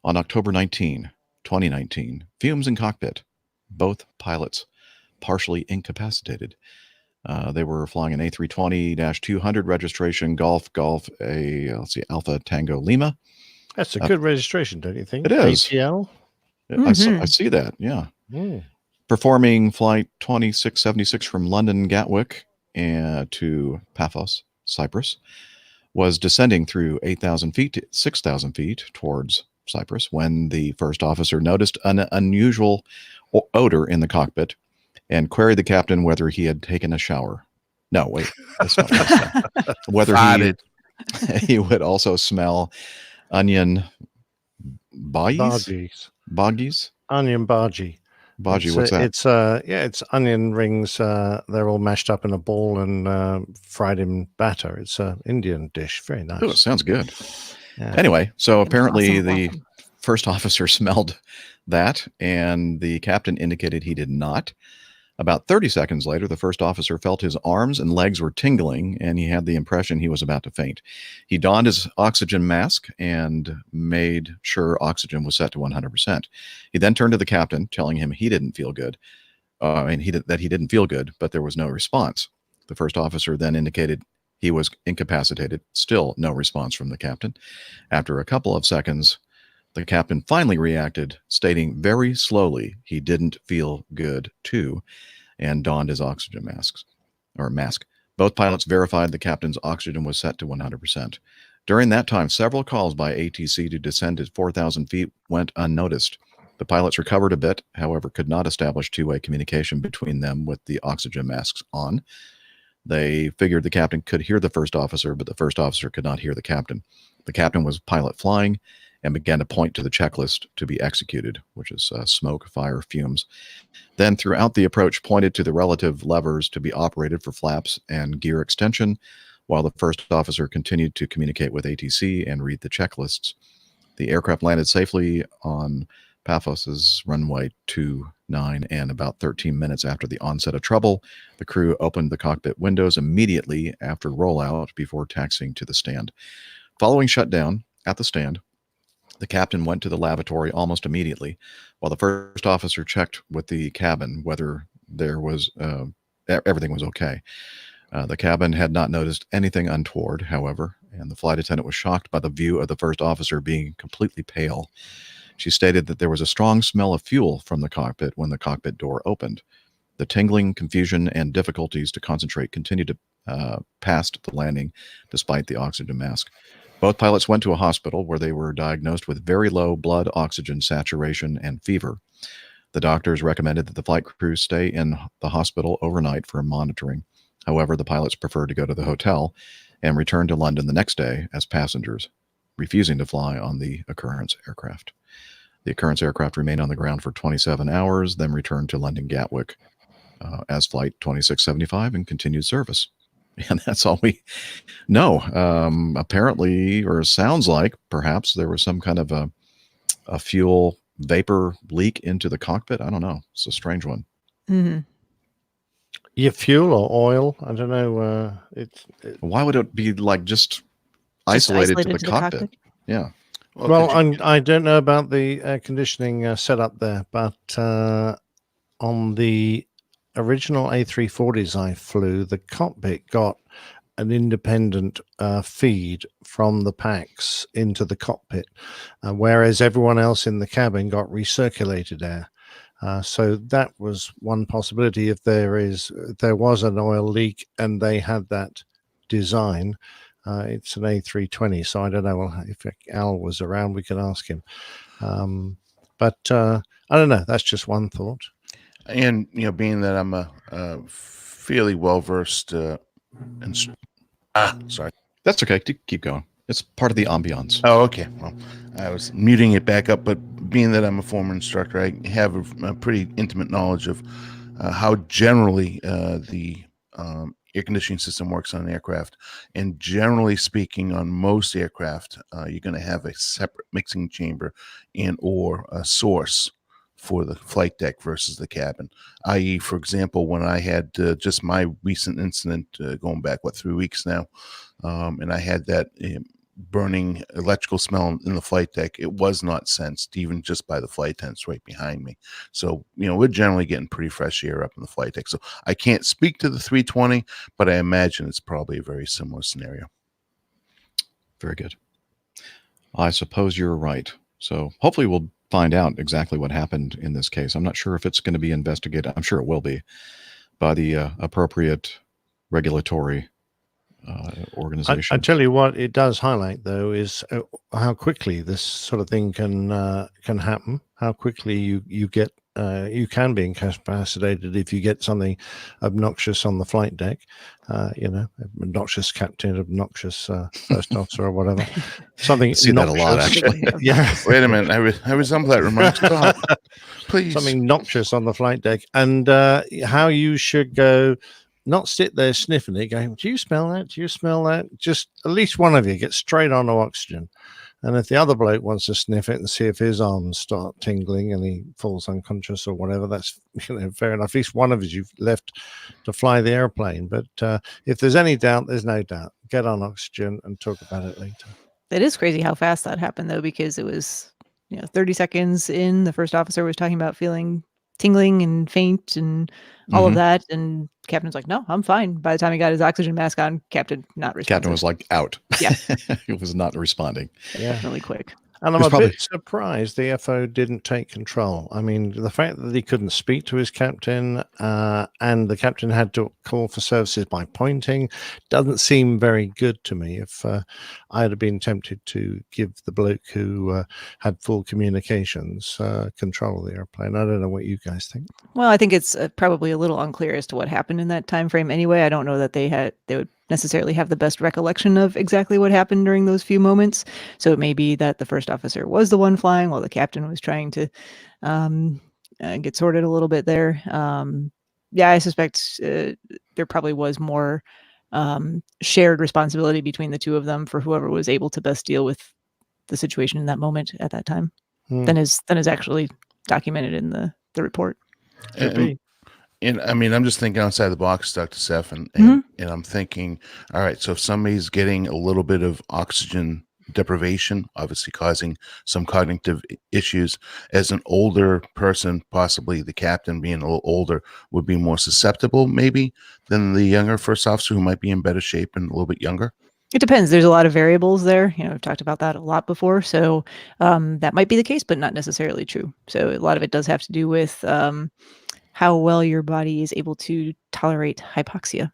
[SPEAKER 1] on October 19, 2019. Fumes in cockpit. Both pilots partially incapacitated. They were flying an A320-200 registration Golf Alpha Tango Lima.
[SPEAKER 2] That's a good registration, don't you think?
[SPEAKER 1] It is.
[SPEAKER 2] ATL?
[SPEAKER 1] I see that, yeah. Performing flight 2676 from London Gatwick to Paphos, Cyprus, was descending through 8,000 feet to 6,000 feet towards Cyprus when the first officer noticed an unusual odor in the cockpit and queried the captain whether he had taken a shower. No, wait. That's not what whether he would also smell onion boggies?
[SPEAKER 2] Onion bhaji.
[SPEAKER 1] Bhaji, what's that?
[SPEAKER 2] It's onion rings. They're all mashed up in a ball and fried in batter. It's an Indian dish. Very nice.
[SPEAKER 1] Oh, it sounds good. Yeah. Anyway, so apparently the first officer smelled that, and the captain indicated he did not. About 30 seconds later, the first officer felt his arms and legs were tingling, and he had the impression he was about to faint. He donned his oxygen mask and made sure oxygen was set to 100%. He then turned to the captain, telling him he didn't feel good. That he didn't feel good, but there was no response. The first officer then indicated he was incapacitated. Still no response from the captain. After a couple of seconds, the captain finally reacted, stating very slowly he didn't feel good too, and donned his oxygen mask. Both pilots verified the captain's oxygen was set to 100%. During that time, several calls by ATC to descend to 4,000 feet went unnoticed. The pilots recovered a bit, however, could not establish two-way communication between them with the oxygen masks on. They figured the captain could hear the first officer, but the first officer could not hear the captain. The captain was pilot flying and began to point to the checklist to be executed, which is smoke, fire, fumes. Then throughout the approach pointed to the relative levers to be operated for flaps and gear extension, while the first officer continued to communicate with ATC and read the checklists. The aircraft landed safely on Paphos's runway 29, and about 13 minutes after the onset of trouble, the crew opened the cockpit windows immediately after rollout before taxiing to the stand. Following shutdown at the stand, the captain went to the lavatory almost immediately, while the first officer checked with the cabin whether there was everything was okay. The cabin had not noticed anything untoward, however, and the flight attendant was shocked by the view of the first officer being completely pale. She stated that there was a strong smell of fuel from the cockpit when the cockpit door opened. The tingling, confusion, and difficulties to concentrate continued to past the landing despite the oxygen mask. Both pilots went to a hospital where they were diagnosed with very low blood oxygen saturation and fever. The doctors recommended that the flight crew stay in the hospital overnight for monitoring. However, the pilots preferred to go to the hotel and return to London the next day as passengers, refusing to fly on the occurrence aircraft. The occurrence aircraft remained on the ground for 27 hours, then returned to London Gatwick as Flight 2675 and continued service. And that's all we know. Apparently, or sounds like, perhaps there was some kind of a fuel vapor leak into the cockpit. I don't know. It's a strange one.
[SPEAKER 4] Mm-hmm.
[SPEAKER 2] Yeah, fuel or oil? I don't know.
[SPEAKER 1] Why would it be like just isolated to the cockpit? Yeah.
[SPEAKER 2] Well, I don't know about the air conditioning setup there, but on the original A340s I flew, the cockpit got an independent feed from the packs into the cockpit, whereas everyone else in the cabin got recirculated air. So that was one possibility. If there was an oil leak and they had that design, it's an A320, so I don't know. Well, if Al was around, we could ask him. But I don't know. That's just one thought.
[SPEAKER 3] And being that I'm a fairly well versed, sorry,
[SPEAKER 1] that's okay. Keep going. It's part of the ambiance.
[SPEAKER 3] Oh, okay. Well, I was muting it back up, but being that I'm a former instructor, I have a pretty intimate knowledge of how generally the air conditioning system works on an aircraft. And generally speaking, on most aircraft, you're going to have a separate mixing chamber and or a source for the flight deck versus the cabin. I.e., for example, when I had just my recent incident going back, 3 weeks now, and I had that burning electrical smell in the flight deck, it was not sensed even just by the flight attendants right behind me. So, we're generally getting pretty fresh air up in the flight deck. So I can't speak to the 320, but I imagine it's probably a very similar scenario.
[SPEAKER 1] Very good. I suppose you're right. So hopefully we'll find out exactly what happened in this case. I'm not sure if it's going to be investigated. I'm sure it will be by the appropriate regulatory organization.
[SPEAKER 2] I tell you what it does highlight, though, is how quickly this sort of thing can happen. How quickly you get you can be incapacitated if you get something obnoxious on the flight deck. Obnoxious captain, obnoxious first officer, or whatever. Something.
[SPEAKER 1] I see that a lot, actually.
[SPEAKER 2] Yeah.
[SPEAKER 3] Wait a minute. I resemble that remark. Stop, please.
[SPEAKER 2] Something noxious on the flight deck, and how you should go. Not sit there sniffing it, going, "Do you smell that? Do you smell that?" Just at least one of you get straight onto oxygen, And if the other bloke wants to sniff it and see if his arms start tingling and he falls unconscious or whatever, that's fair enough. At least one of you've left to fly the airplane. But if there's any doubt, there's no doubt. Get on oxygen and talk about it later.
[SPEAKER 4] It is crazy how fast that happened, though, because it was 30 seconds in. The first officer was talking about feeling tingling and faint and all of that, and captain's like, "No, I'm fine." By the time he got his oxygen mask on, captain not responsive.
[SPEAKER 1] Captain was like out.
[SPEAKER 4] Yeah.
[SPEAKER 1] He was not responding.
[SPEAKER 4] Definitely quick.
[SPEAKER 2] And I'm
[SPEAKER 1] It's
[SPEAKER 2] a bit surprised the FO didn't take control. I mean, the fact that he couldn't speak to his captain and the captain had to call for services by pointing doesn't seem very good to me. If I'd have been tempted to give the bloke who had full communications control of the airplane. I don't know what you guys think.
[SPEAKER 4] Well, I think it's probably a little unclear as to what happened in that time frame anyway. I don't know that they would necessarily have the best recollection of exactly what happened during those few moments. So it may be that the first officer was the one flying while the captain was trying to get sorted a little bit there. I suspect there probably was more shared responsibility between the two of them for whoever was able to best deal with the situation in that moment at that time than is actually documented in the report.
[SPEAKER 3] And I mean, I'm just thinking outside the box, Dr. Seth, and I'm thinking, all right, so if somebody's getting a little bit of oxygen deprivation, obviously causing some cognitive issues, as an older person, possibly the captain being a little older, would be more susceptible maybe than the younger first officer who might be in better shape and a little bit younger.
[SPEAKER 4] It depends. There's a lot of variables there. We've talked about that a lot before. So that might be the case, but not necessarily true. So a lot of it does have to do with how well your body is able to tolerate hypoxia.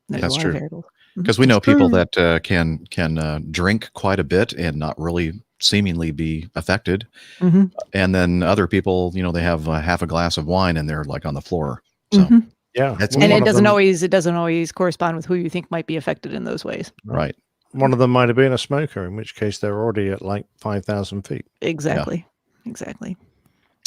[SPEAKER 1] That's true. Because we know people that can drink quite a bit and not really seemingly be affected. And then other people, they have half a glass of wine and they're like on the floor. So
[SPEAKER 2] yeah,
[SPEAKER 4] and it doesn't always correspond with who you think might be affected in those ways.
[SPEAKER 1] Right.
[SPEAKER 2] One of them might have been a smoker, in which case they're already at like 5,000 feet.
[SPEAKER 4] Exactly. Exactly.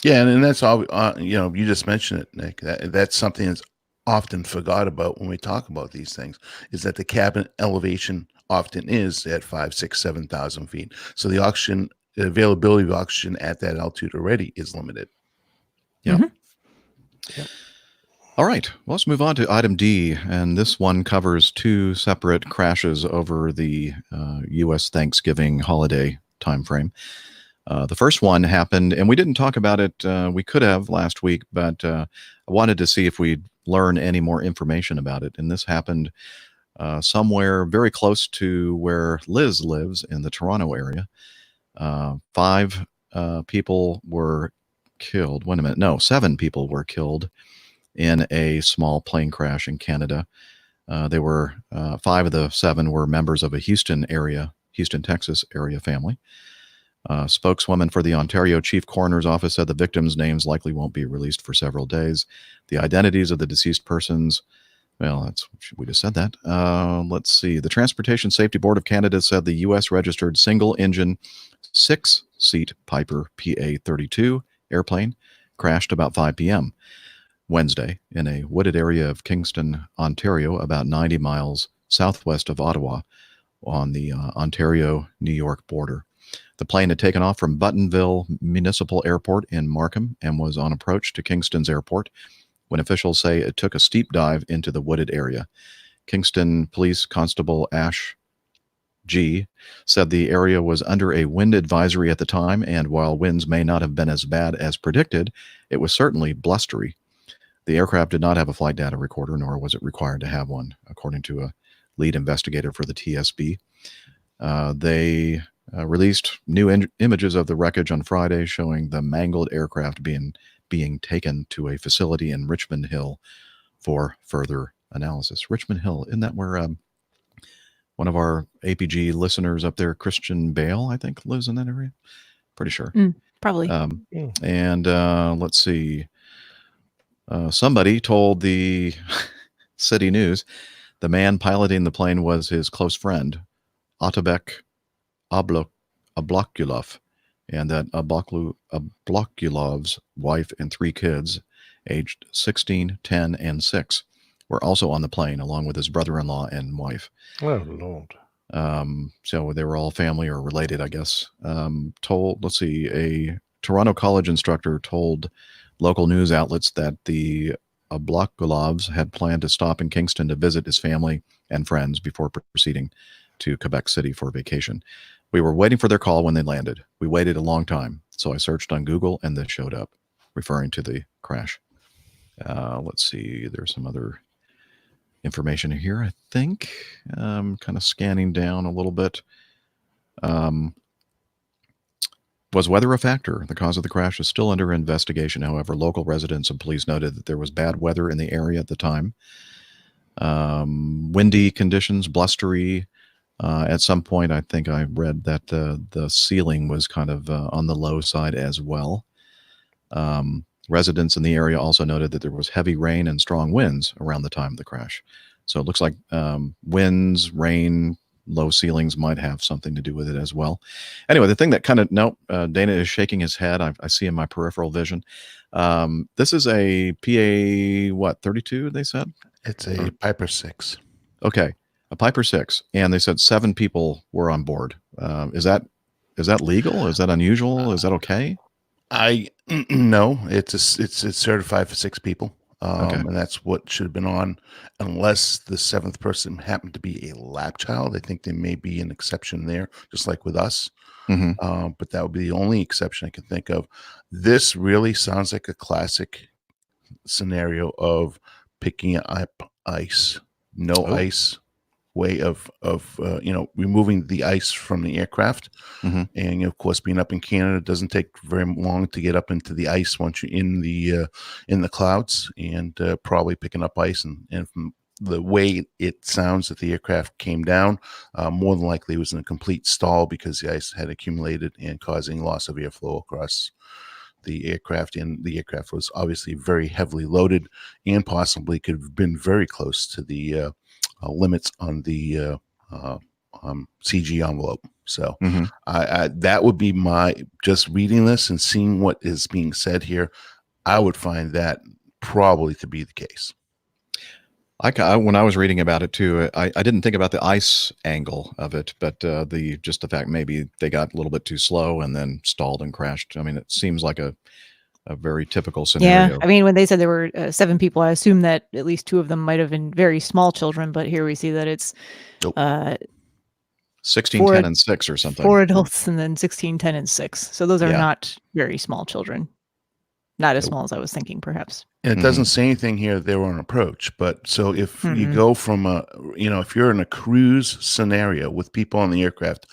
[SPEAKER 3] Yeah, and that's all. You just mentioned it, Nick. That's something that's often forgot about when we talk about these things. Is that the cabin elevation often is at 5,000, 6,000, 7,000 feet. So the availability of oxygen at that altitude already is limited.
[SPEAKER 1] Yeah. Yep. All right. Well, let's move on to item D, and this one covers two separate crashes over the U.S. Thanksgiving holiday timeframe. The first one happened, and we didn't talk about it. We could have last week, but I wanted to see if we'd learn any more information about it. And this happened somewhere very close to where Liz lives in the Toronto area. 5 people were killed. Wait a minute. No, 7 people were killed in a small plane crash in Canada. They were 5 of the 7 were members of a Houston, Texas area family. Spokeswoman for the Ontario Chief Coroner's Office said the victims' names likely won't be released for several days. The identities of the deceased persons, we just said that. Let's see. The Transportation Safety Board of Canada said the U.S. registered single-engine 6-seat Piper PA-32 airplane crashed about 5 p.m. Wednesday in a wooded area of Kingston, Ontario, about 90 miles southwest of Ottawa on the Ontario-New York border. The plane had taken off from Buttonville Municipal Airport in Markham and was on approach to Kingston's airport when officials say it took a steep dive into the wooded area. Kingston Police Constable Ash G said the area was under a wind advisory at the time, and while winds may not have been as bad as predicted, it was certainly blustery. The aircraft did not have a flight data recorder, nor was it required to have one, according to a lead investigator for the TSB. They released new images of the wreckage on Friday, showing the mangled aircraft being taken to a facility in Richmond Hill for further analysis. Richmond Hill, isn't that where one of our APG listeners up there, Christian Bale, I think, lives in that area? Pretty sure.
[SPEAKER 4] Probably.
[SPEAKER 1] And let's see. Somebody told the City News the man piloting the plane was his close friend, Otabek Ablokulov, and that Ablokulov's wife and 3 kids, aged 16, 10, and 6, were also on the plane, along with his brother-in-law and wife.
[SPEAKER 2] Oh, Lord.
[SPEAKER 1] So they were all family or related, I guess. Let's see, a Toronto college instructor told local news outlets that the Ablokulovs had planned to stop in Kingston to visit his family and friends before proceeding to Quebec City for vacation. We were waiting for their call when they landed. We waited a long time, so I searched on Google and this showed up, referring to the crash. Let's see, there's some other information here, I think. Kind of scanning down a little bit. Was weather a factor? The cause of the crash is still under investigation. However, local residents and police noted that there was bad weather in the area at the time. Windy conditions, blustery. At some point, I think I read that the ceiling was kind of on the low side as well. Residents in the area also noted that there was heavy rain and strong winds around the time of the crash. So it looks like winds, rain, low ceilings might have something to do with it as well. Anyway, the thing that kind of, Dana is shaking his head. I see in my peripheral vision. This is a PA, 32, they said?
[SPEAKER 3] It's a Piper 6.
[SPEAKER 1] Okay, a Piper 6. And they said 7 people were on board. Is that legal? Is that unusual? Is that okay?
[SPEAKER 3] No, it's certified for 6 people.
[SPEAKER 1] Okay.
[SPEAKER 3] And that's what should have been on, unless the 7th person happened to be a lap child. I think there may be an exception there, just like with us.
[SPEAKER 1] Mm-hmm.
[SPEAKER 3] But that would be the only exception I can think of. This really sounds like a classic scenario of picking up ice, ice way of removing the ice from the aircraft.
[SPEAKER 1] Mm-hmm.
[SPEAKER 3] And of course, being up in Canada, it doesn't take very long to get up into the ice once you're in the clouds, and probably picking up ice. And from the way it sounds that the aircraft came down, more than likely it was in a complete stall because the ice had accumulated and causing loss of airflow across the aircraft. And the aircraft was obviously very heavily loaded and possibly could have been very close to the limits on the CG envelope. So
[SPEAKER 1] Mm-hmm.
[SPEAKER 3] I that would be my, just reading this and seeing what is being said here, I would find that probably to be the case.
[SPEAKER 1] When I was reading about it too, I didn't think about the ice angle of it, but the fact maybe they got a little bit too slow and then stalled and crashed. I mean, it seems like a very typical scenario.
[SPEAKER 4] Yeah, I mean, when they said there were 7 people, I assume that at least 2 of them might have been very small children. But here we see that it's
[SPEAKER 1] 16, 10, and 6 or something.
[SPEAKER 4] 4 adults and then 16, 10, and 6. So those are not very small children. Not as small as I was thinking, perhaps.
[SPEAKER 3] And it doesn't say anything here they were on approach. But so if you go from if you're in a cruise scenario with people on the aircraft,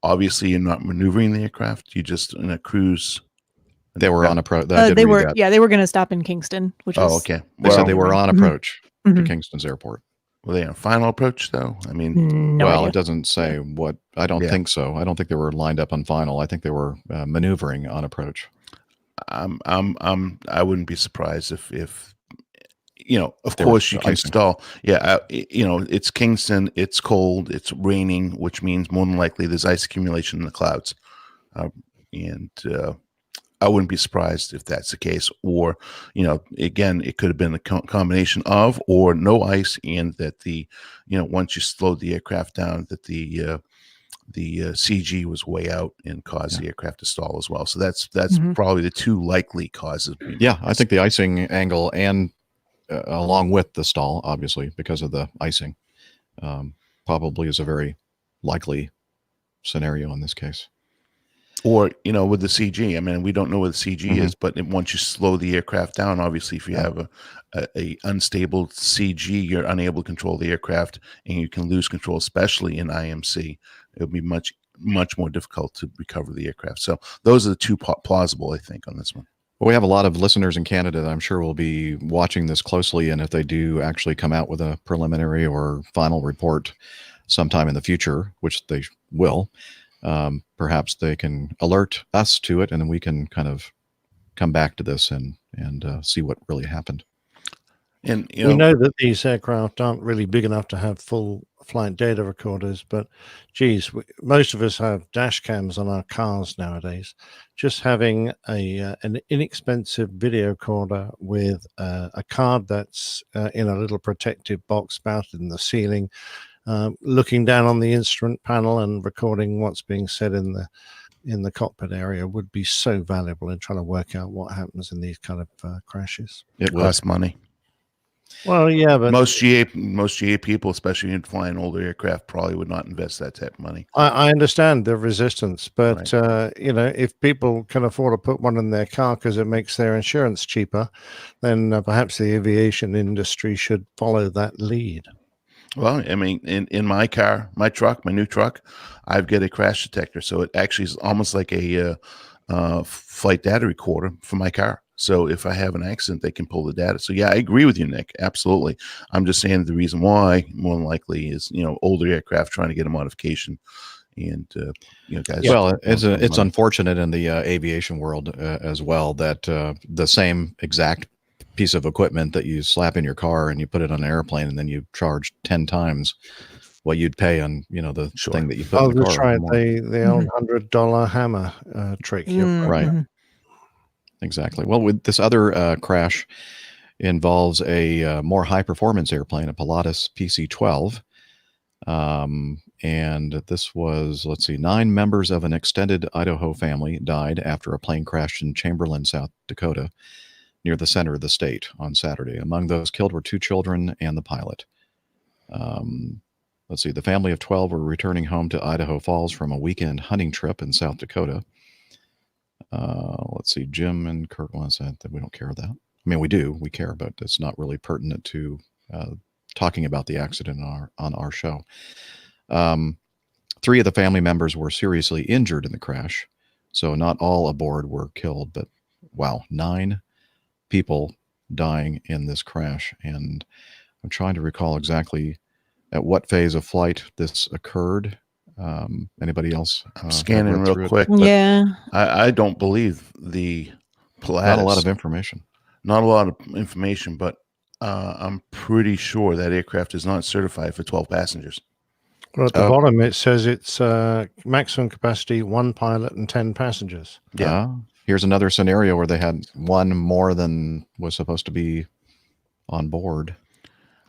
[SPEAKER 3] obviously you're not maneuvering the aircraft. You're just in a cruise.
[SPEAKER 1] They were on approach.
[SPEAKER 4] They were going to stop in Kingston, which is
[SPEAKER 3] okay.
[SPEAKER 1] They said they were on approach to Kingston's airport.
[SPEAKER 3] Were they on final approach though? I mean,
[SPEAKER 4] no idea.
[SPEAKER 1] It doesn't say what. I don't think so. I don't think they were lined up on final. I think they were maneuvering on approach.
[SPEAKER 3] I wouldn't be surprised if of course you can stall. Yeah, it's Kingston. It's cold. It's raining, which means more than likely there's ice accumulation in the clouds, and I wouldn't be surprised if that's the case. Or, again, it could have been a combination of or no ice, and that once you slowed the aircraft down, that the CG was way out and caused the aircraft to stall as well. So that's probably the 2 likely causes.
[SPEAKER 1] Yeah, I think the icing angle and along with the stall, obviously, because of the icing, probably is a very likely scenario in this case.
[SPEAKER 3] Or, with the CG, I mean, we don't know what the CG is, but once you slow the aircraft down, obviously, if you have a unstable CG, you're unable to control the aircraft, and you can lose control, especially in IMC. It would be much, much more difficult to recover the aircraft. So those are the 2 plausible, I think, on this one.
[SPEAKER 1] Well, we have a lot of listeners in Canada that I'm sure will be watching this closely, and if they do actually come out with a preliminary or final report sometime in the future, which they will, perhaps they can alert us to it, and then we can kind of come back to this and see what really happened.
[SPEAKER 3] And
[SPEAKER 2] we know that these aircraft aren't really big enough to have full flight data recorders, but geez, most of us have dash cams on our cars nowadays. Just having an inexpensive video recorder with a card that's in a little protective box mounted in the ceiling, looking down on the instrument panel and recording what's being said in the cockpit area would be so valuable in trying to work out what happens in these kind of crashes.
[SPEAKER 1] It would.
[SPEAKER 3] Costs money.
[SPEAKER 2] Well, yeah, but
[SPEAKER 3] Most GA people, especially in flying older aircraft, probably would not invest that type of money.
[SPEAKER 2] I understand the resistance, but
[SPEAKER 3] Right.
[SPEAKER 2] if people can afford to put one in their car because it makes their insurance cheaper, then perhaps the aviation industry should follow that lead.
[SPEAKER 3] Well, I mean, in my car, my new truck, I've got a crash detector, so it actually is almost like a flight data recorder for my car. So if I have an accident, they can pull the data. So yeah, I agree with you, Nick. Absolutely. I'm just saying the reason why more than likely is older aircraft trying to get a modification, and guys.
[SPEAKER 1] Well, it's unfortunate in the aviation world as well that the same exact piece of equipment that you slap in your car and you put it on an airplane and then you charge 10 times what you'd pay on the thing that you put in the
[SPEAKER 2] That's
[SPEAKER 1] car.
[SPEAKER 2] right. The old $100 hammer trick.
[SPEAKER 1] Right. Exactly. Well, with this other crash involves a more high performance airplane, a Pilatus PC-12. And this was, 9 members of an extended Idaho family died after a plane crashed in Chamberlain, South Dakota, near the center of the state on Saturday. Among those killed were 2 children and the pilot. The family of 12 were returning home to Idaho Falls from a weekend hunting trip in South Dakota. Jim and Kurt said that we don't care that. I mean, we do, we care, but it's not really pertinent to talking about the accident on our show. 3 of the family members were seriously injured in the crash. So not all aboard were killed, but wow, 9 people dying in this crash. And I'm trying to recall exactly at what phase of flight this occurred. Anybody else?
[SPEAKER 3] I'm scanning real quick.
[SPEAKER 4] Yeah.
[SPEAKER 3] I don't believe the Pilatus.
[SPEAKER 1] Not a lot of information.
[SPEAKER 3] Not a lot of information, but I'm pretty sure that aircraft is not certified for 12 passengers.
[SPEAKER 2] Well, at the bottom, it says it's maximum capacity 1 pilot and 10 passengers.
[SPEAKER 3] Yeah.
[SPEAKER 1] Here's another scenario where they had 1 more than was supposed to be on board.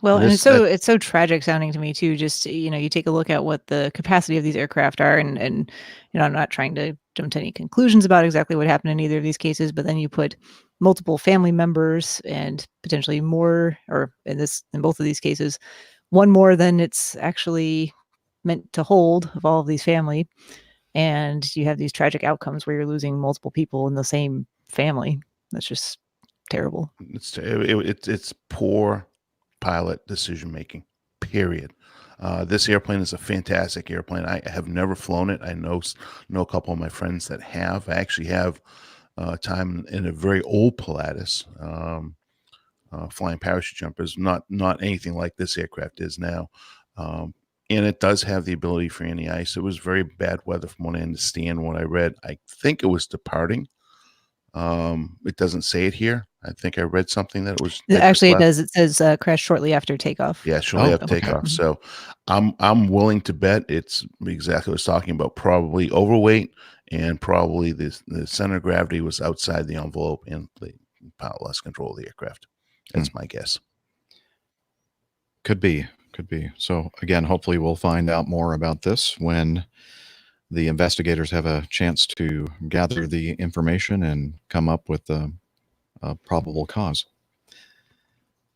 [SPEAKER 4] Well, and it's so tragic sounding to me too. Just you take a look at what the capacity of these aircraft are, and I'm not trying to jump to any conclusions about exactly what happened in either of these cases, but then you put multiple family members and potentially more, or in both of these cases, 1 more than it's actually meant to hold of all of these family, and you have these tragic outcomes where you're losing multiple people in the same family. That's just terrible.
[SPEAKER 3] It's poor pilot decision making, period. This airplane is a fantastic airplane. I have never flown it. I know a couple of my friends that have. I actually have time in a very old Pilatus, flying parachute jumpers, not anything like this aircraft is now. And it does have the ability for anti-ice. It was very bad weather from what I understand, what I read. I think it was departing. It doesn't say it here. I think I read something that it was.
[SPEAKER 4] Actually, it does. It says crash shortly after takeoff.
[SPEAKER 3] Yeah, shortly after takeoff.
[SPEAKER 4] Okay.
[SPEAKER 3] So I'm willing to bet it's exactly what I was talking about. Probably overweight, and probably the center of gravity was outside the envelope, and the pilot lost control of the aircraft. That's my guess.
[SPEAKER 1] Could be. So again, hopefully we'll find out more about this when the investigators have a chance to gather the information and come up with a probable cause.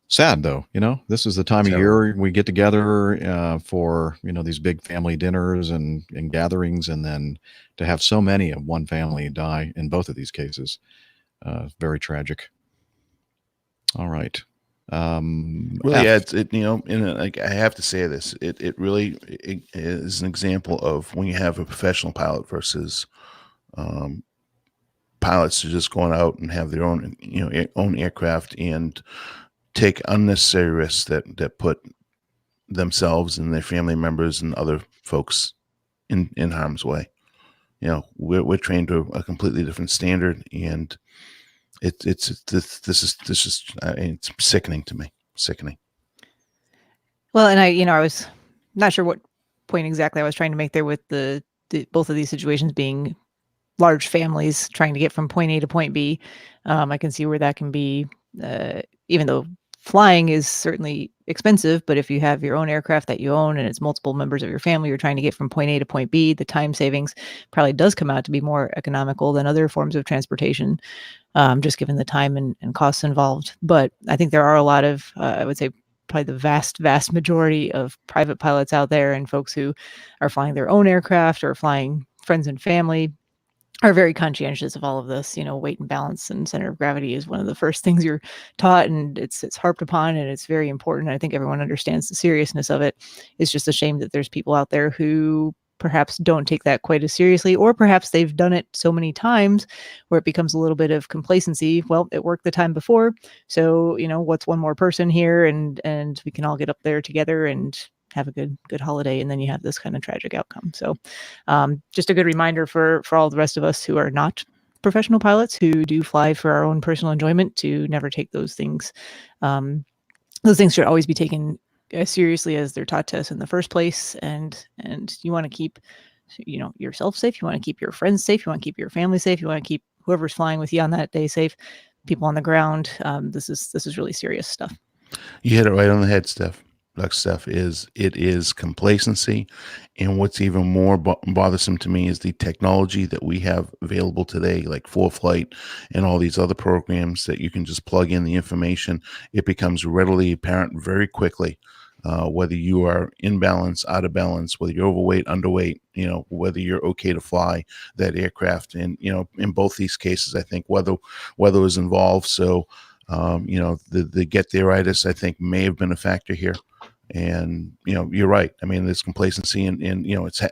[SPEAKER 1] Sad though, this is the time of year we get together for, these big family dinners and gatherings, and then to have so many of one family die in both of these cases. Very tragic. All right.
[SPEAKER 3] Really, I have to say this. It really is an example of when you have a professional pilot versus pilots who just going out and have their own, own aircraft and take unnecessary risks that put themselves and their family members and other folks in harm's way. We're trained to a completely different standard, and it's sickening to me. Sickening.
[SPEAKER 4] Well, and I was not sure what point exactly I was trying to make there with the both of these situations being large families trying to get from point A to point B. I can see where that can be, even though flying is certainly expensive, but if you have your own aircraft that you own and it's multiple members of your family you're trying to get from point A to point B, the time savings probably does come out to be more economical than other forms of transportation, just given the time and costs involved. But I think there are a lot of, I would say, probably the vast majority of private pilots out there and folks who are flying their own aircraft or flying friends and family are very conscientious of all of this. Weight and balance and center of gravity is one of the first things you're taught, and it's harped upon, and it's very important. I think everyone understands the seriousness of it. It's just a shame that there's people out there who perhaps don't take that quite as seriously, or perhaps they've done it so many times where it becomes a little bit of complacency. Well, it worked the time before, so what's one more person here, and we can all get up there together and have a good holiday, and then you have this kind of tragic outcome. So just a good reminder for all the rest of us who are not professional pilots, who do fly for our own personal enjoyment, to never take those things. Those things should always be taken as seriously as they're taught to us in the first place. And you want to keep yourself safe, you want to keep your friends safe, you want to keep your family safe, you want to keep whoever's flying with you on that day safe, people on the ground. This is really serious stuff.
[SPEAKER 3] You hit it right on the head, Steph. Steph, it is complacency, and what's even more bothersome to me is the technology that we have available today, like ForeFlight and all these other programs that you can just plug in the information. It becomes readily apparent very quickly whether you are in balance, out of balance, whether you're overweight, underweight, whether you're okay to fly that aircraft. And in both these cases, I think weather is involved. So the get thereitis, I think, may have been a factor here. And you're right. I mean, there's complacency, and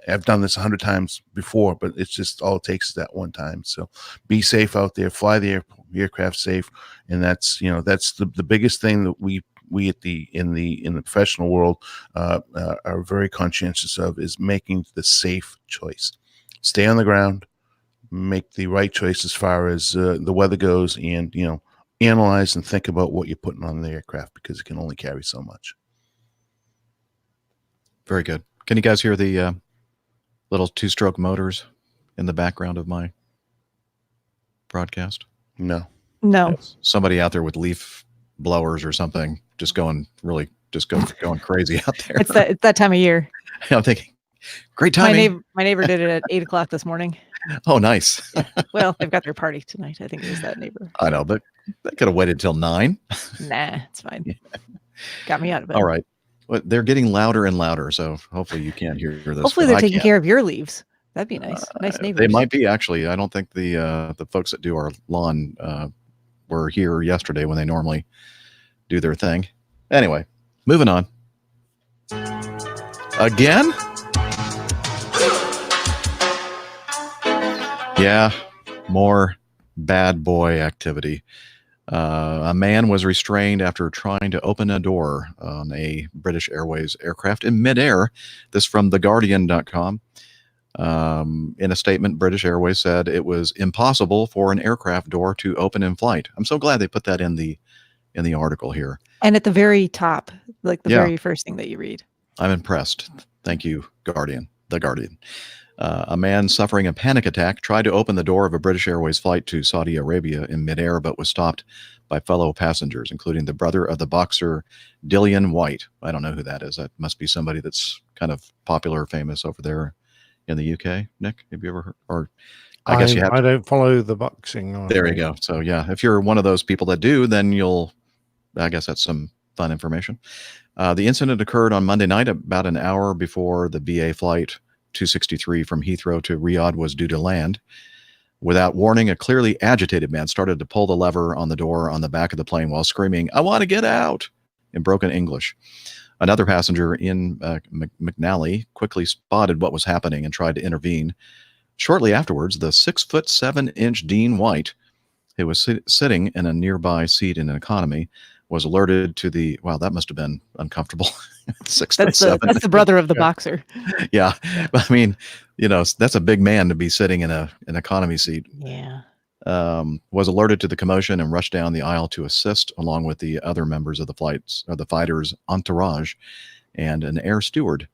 [SPEAKER 3] I've done this 100 times before, but it's just all it takes is that one time. So be safe out there, fly the aircraft safe, and that's the biggest thing that we in the professional world are very conscientious of, is making the safe choice. Stay on the ground, make the right choice as far as the weather goes, and analyze and think about what you're putting on the aircraft, because it can only carry so much.
[SPEAKER 1] Very good. Can you guys hear the little two-stroke motors in the background of my broadcast?
[SPEAKER 3] No.
[SPEAKER 1] Somebody out there with leaf blowers or something, just going crazy out there.
[SPEAKER 4] It's that time of year.
[SPEAKER 1] I'm thinking, great timing.
[SPEAKER 4] My neighbor did it at 8:00 this morning.
[SPEAKER 1] Oh, nice.
[SPEAKER 4] Well, they've got their party tonight. I think it was that neighbor.
[SPEAKER 1] I know, but they could have waited till 9.
[SPEAKER 4] Nah, it's fine. Got me out of bed.
[SPEAKER 1] All right. Well, they're getting louder and louder, so hopefully you can't hear this.
[SPEAKER 4] Hopefully they're taking care of your leaves. That'd be nice. Nice neighbors.
[SPEAKER 1] They might be, actually. I don't think the folks that do our lawn were here yesterday when they normally do their thing. Anyway, moving on. Again? Yeah, more bad boy activity. A man was restrained after trying to open a door on a British Airways aircraft in midair. This from theguardian.com. In a statement, British Airways said it was impossible for an aircraft door to open in flight. I'm so glad they put that in the article here.
[SPEAKER 4] And at the very top, like the very first thing that you read.
[SPEAKER 1] I'm impressed. Thank you, Guardian. The Guardian. A man suffering a panic attack tried to open the door of a British Airways flight to Saudi Arabia in midair, but was stopped by fellow passengers, including the brother of the boxer Dillian Whyte. I don't know who that is. That must be somebody that's kind of popular, famous over there in the UK. Nick, have you ever heard? Or I guess you have.
[SPEAKER 2] I don't follow the boxing.
[SPEAKER 1] There you go. So yeah, if you're one of those people that do, then I guess that's some fun information. The incident occurred on Monday night, about an hour before the BA flight 263 from Heathrow to Riyadh was due to land. Without warning, a clearly agitated man started to pull the lever on the door on the back of the plane while screaming, "I want to get out," in broken English. Another passenger in McNally quickly spotted what was happening and tried to intervene. Shortly afterwards, the 6'7" Dean White, who was sitting in a nearby seat in an economy, was alerted to the, wow, that must have been uncomfortable. 6'7".
[SPEAKER 4] That's the brother of the boxer.
[SPEAKER 1] Yeah. I mean, that's a big man to be sitting in an economy seat.
[SPEAKER 4] Yeah.
[SPEAKER 1] Was alerted to the commotion and rushed down the aisle to assist, along with the other members of the fighter's entourage and an air steward.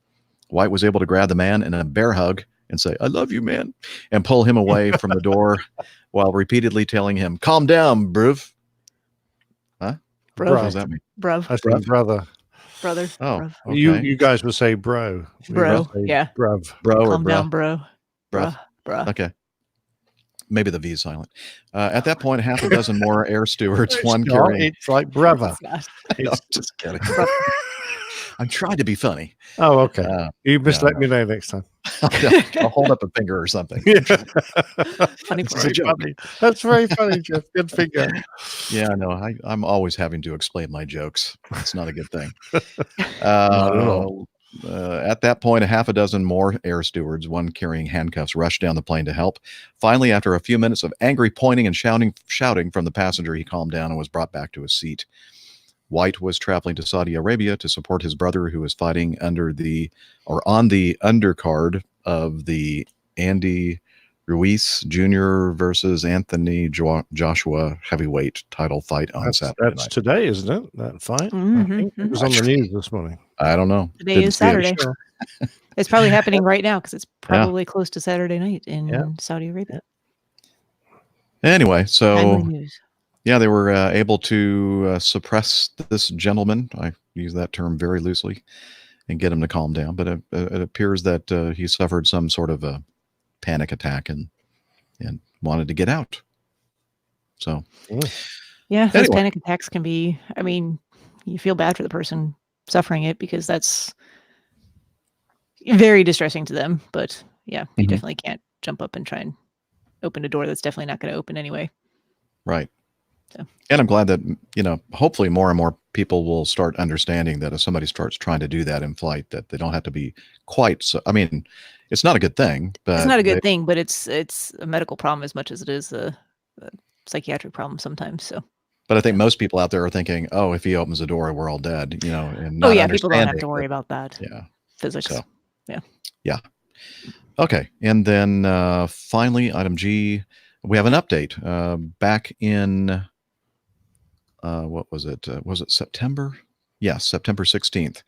[SPEAKER 1] White was able to grab the man in a bear hug and say, "I love you, man," and pull him away from the door while repeatedly telling him, "Calm down, bruv." Huh?
[SPEAKER 4] Bro.
[SPEAKER 1] What does that mean?
[SPEAKER 4] Bruv.
[SPEAKER 2] I think brother.
[SPEAKER 4] Brother.
[SPEAKER 1] Oh,
[SPEAKER 4] Bruv.
[SPEAKER 1] okay.
[SPEAKER 2] You guys would say bro. We would
[SPEAKER 4] Bro.
[SPEAKER 2] say
[SPEAKER 4] Yeah.
[SPEAKER 2] bruv.
[SPEAKER 1] Bro or
[SPEAKER 4] Calm down,
[SPEAKER 1] bruh?
[SPEAKER 4] bro.
[SPEAKER 1] Bruh.
[SPEAKER 4] Bruh.
[SPEAKER 1] Okay. Maybe the V is silent. At that point, half a dozen more air stewards,
[SPEAKER 2] It's
[SPEAKER 1] one
[SPEAKER 2] not,
[SPEAKER 1] carrying.
[SPEAKER 2] it's like brother.
[SPEAKER 4] It's not.
[SPEAKER 1] No,
[SPEAKER 2] It's
[SPEAKER 1] just kidding.
[SPEAKER 4] Bruv.
[SPEAKER 1] I'm trying to be funny.
[SPEAKER 2] Oh, okay. You must
[SPEAKER 1] yeah,
[SPEAKER 2] let me know next time.
[SPEAKER 1] I'll hold up a finger or something.
[SPEAKER 4] Funny
[SPEAKER 1] This is
[SPEAKER 4] part.
[SPEAKER 1] a joke.
[SPEAKER 2] Funny. That's very funny, Jeff. Good figure.
[SPEAKER 1] Yeah, no, I'm always having to explain my jokes. It's not a good thing.
[SPEAKER 2] Not at all.
[SPEAKER 1] At that point, a half a dozen more air stewards, one carrying handcuffs, rushed down the plane to help. Finally, after a few minutes of angry pointing and shouting from the passenger, he calmed down and was brought back to his seat. Wright was traveling to Saudi Arabia to support his brother, who was fighting on the undercard of the Andy Ruiz Jr. versus Anthony Joshua heavyweight title fight on Saturday
[SPEAKER 2] That's
[SPEAKER 1] night.
[SPEAKER 2] today, isn't it? That fight.
[SPEAKER 4] Mhm,
[SPEAKER 2] I think it was on the news this morning.
[SPEAKER 1] I don't know.
[SPEAKER 4] Today
[SPEAKER 1] Didn't
[SPEAKER 4] is
[SPEAKER 1] see it.
[SPEAKER 4] Saturday.
[SPEAKER 2] Sure.
[SPEAKER 4] It's probably happening right now because it's probably close to Saturday night in
[SPEAKER 2] Yeah.
[SPEAKER 4] Saudi Arabia.
[SPEAKER 1] Anyway,
[SPEAKER 4] Timely
[SPEAKER 1] so
[SPEAKER 4] news.
[SPEAKER 1] yeah, they were able to suppress this gentleman. I use that term very loosely, and get him to calm down. But it appears that he suffered some sort of a panic attack and wanted to get out. So
[SPEAKER 4] Yeah, those
[SPEAKER 1] Anyway.
[SPEAKER 4] panic attacks can be, I mean, you feel bad for the person suffering it because that's very distressing to them. But yeah, you
[SPEAKER 1] Mhm.
[SPEAKER 4] definitely can't jump up and try and open a door that's definitely not going to open anyway.
[SPEAKER 1] right.
[SPEAKER 4] So.
[SPEAKER 1] And I'm glad that, hopefully more and more people will start understanding that if somebody starts trying to do that in flight, that they don't have to be quite so. I mean, it's not a good thing, but
[SPEAKER 4] It's not a good thing, but it's a medical problem as much as it is a psychiatric problem sometimes. So.
[SPEAKER 1] But I think most people out there are thinking, oh, if he opens the door, we're all dead, and
[SPEAKER 4] Oh
[SPEAKER 1] not
[SPEAKER 4] yeah, people don't have
[SPEAKER 1] understanding
[SPEAKER 4] to worry
[SPEAKER 1] that-
[SPEAKER 4] about that.
[SPEAKER 1] Yeah.
[SPEAKER 4] Physics.
[SPEAKER 1] So.
[SPEAKER 4] Yeah.
[SPEAKER 1] Okay. And then finally, item G, we have an update. Back in, what was it? Was it September? Yes, September 16th.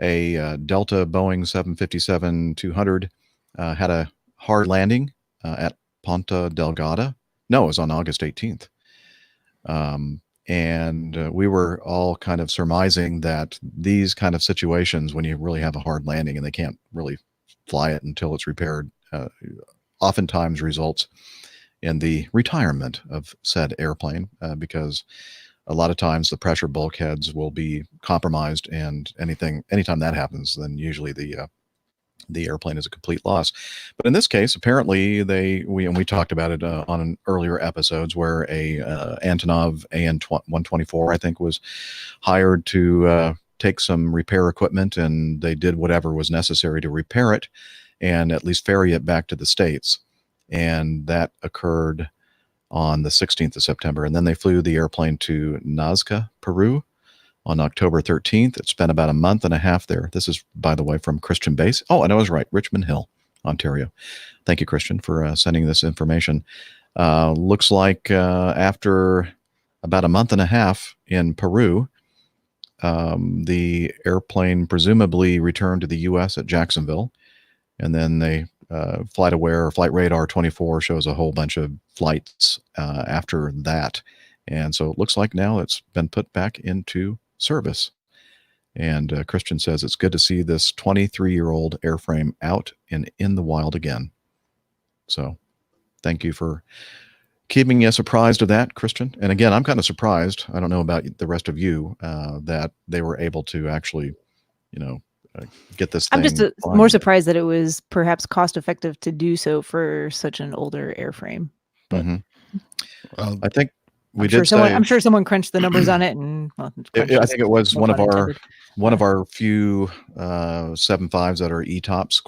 [SPEAKER 1] A Delta Boeing 757-200 had a hard landing at Ponta Delgada. No, it was on August 18th. And we were all kind of surmising that these kind of situations, when you really have a hard landing and they can't really fly it until it's repaired, oftentimes results in the retirement of said airplane because a lot of times the pressure bulkheads will be compromised, and anytime that happens, then usually the airplane is a complete loss. But in this case, apparently we talked about it on earlier episodes where a Antonov AN-124, I think, was hired to take some repair equipment, and they did whatever was necessary to repair it and at least ferry it back to the States. And that occurred on the 16th of September. And then they flew the airplane to Nazca, Peru on October 13th. It spent about a month and a half there. This is, by the way, from Christian Base. Oh, and I was right, Richmond Hill, Ontario. Thank you, Christian, for sending this information. Looks like after about a month and a half in Peru, the airplane presumably returned to the U.S. at Jacksonville, and then they FlightAware or Flight Radar 24 shows a whole bunch of flights after that. And so it looks like now it's been put back into service. And Christian says it's good to see this 23-year-old airframe out and in the wild again. So thank you for keeping us apprised of that, Christian. And again, I'm kind of surprised. I don't know about the rest of you, that they were able to actually, get this thing.
[SPEAKER 4] I'm just
[SPEAKER 1] flying.
[SPEAKER 4] more surprised that it was perhaps cost effective to do so for such an older airframe. But
[SPEAKER 1] Mhm.
[SPEAKER 3] Well,
[SPEAKER 1] I think we
[SPEAKER 4] I'm sure
[SPEAKER 1] did
[SPEAKER 4] someone,
[SPEAKER 1] say,
[SPEAKER 4] I'm sure someone crunched the numbers on it, and well,
[SPEAKER 1] I think it was
[SPEAKER 4] no
[SPEAKER 1] one of
[SPEAKER 4] pun
[SPEAKER 1] our
[SPEAKER 4] intended.
[SPEAKER 1] few 7.5s that are ETOPS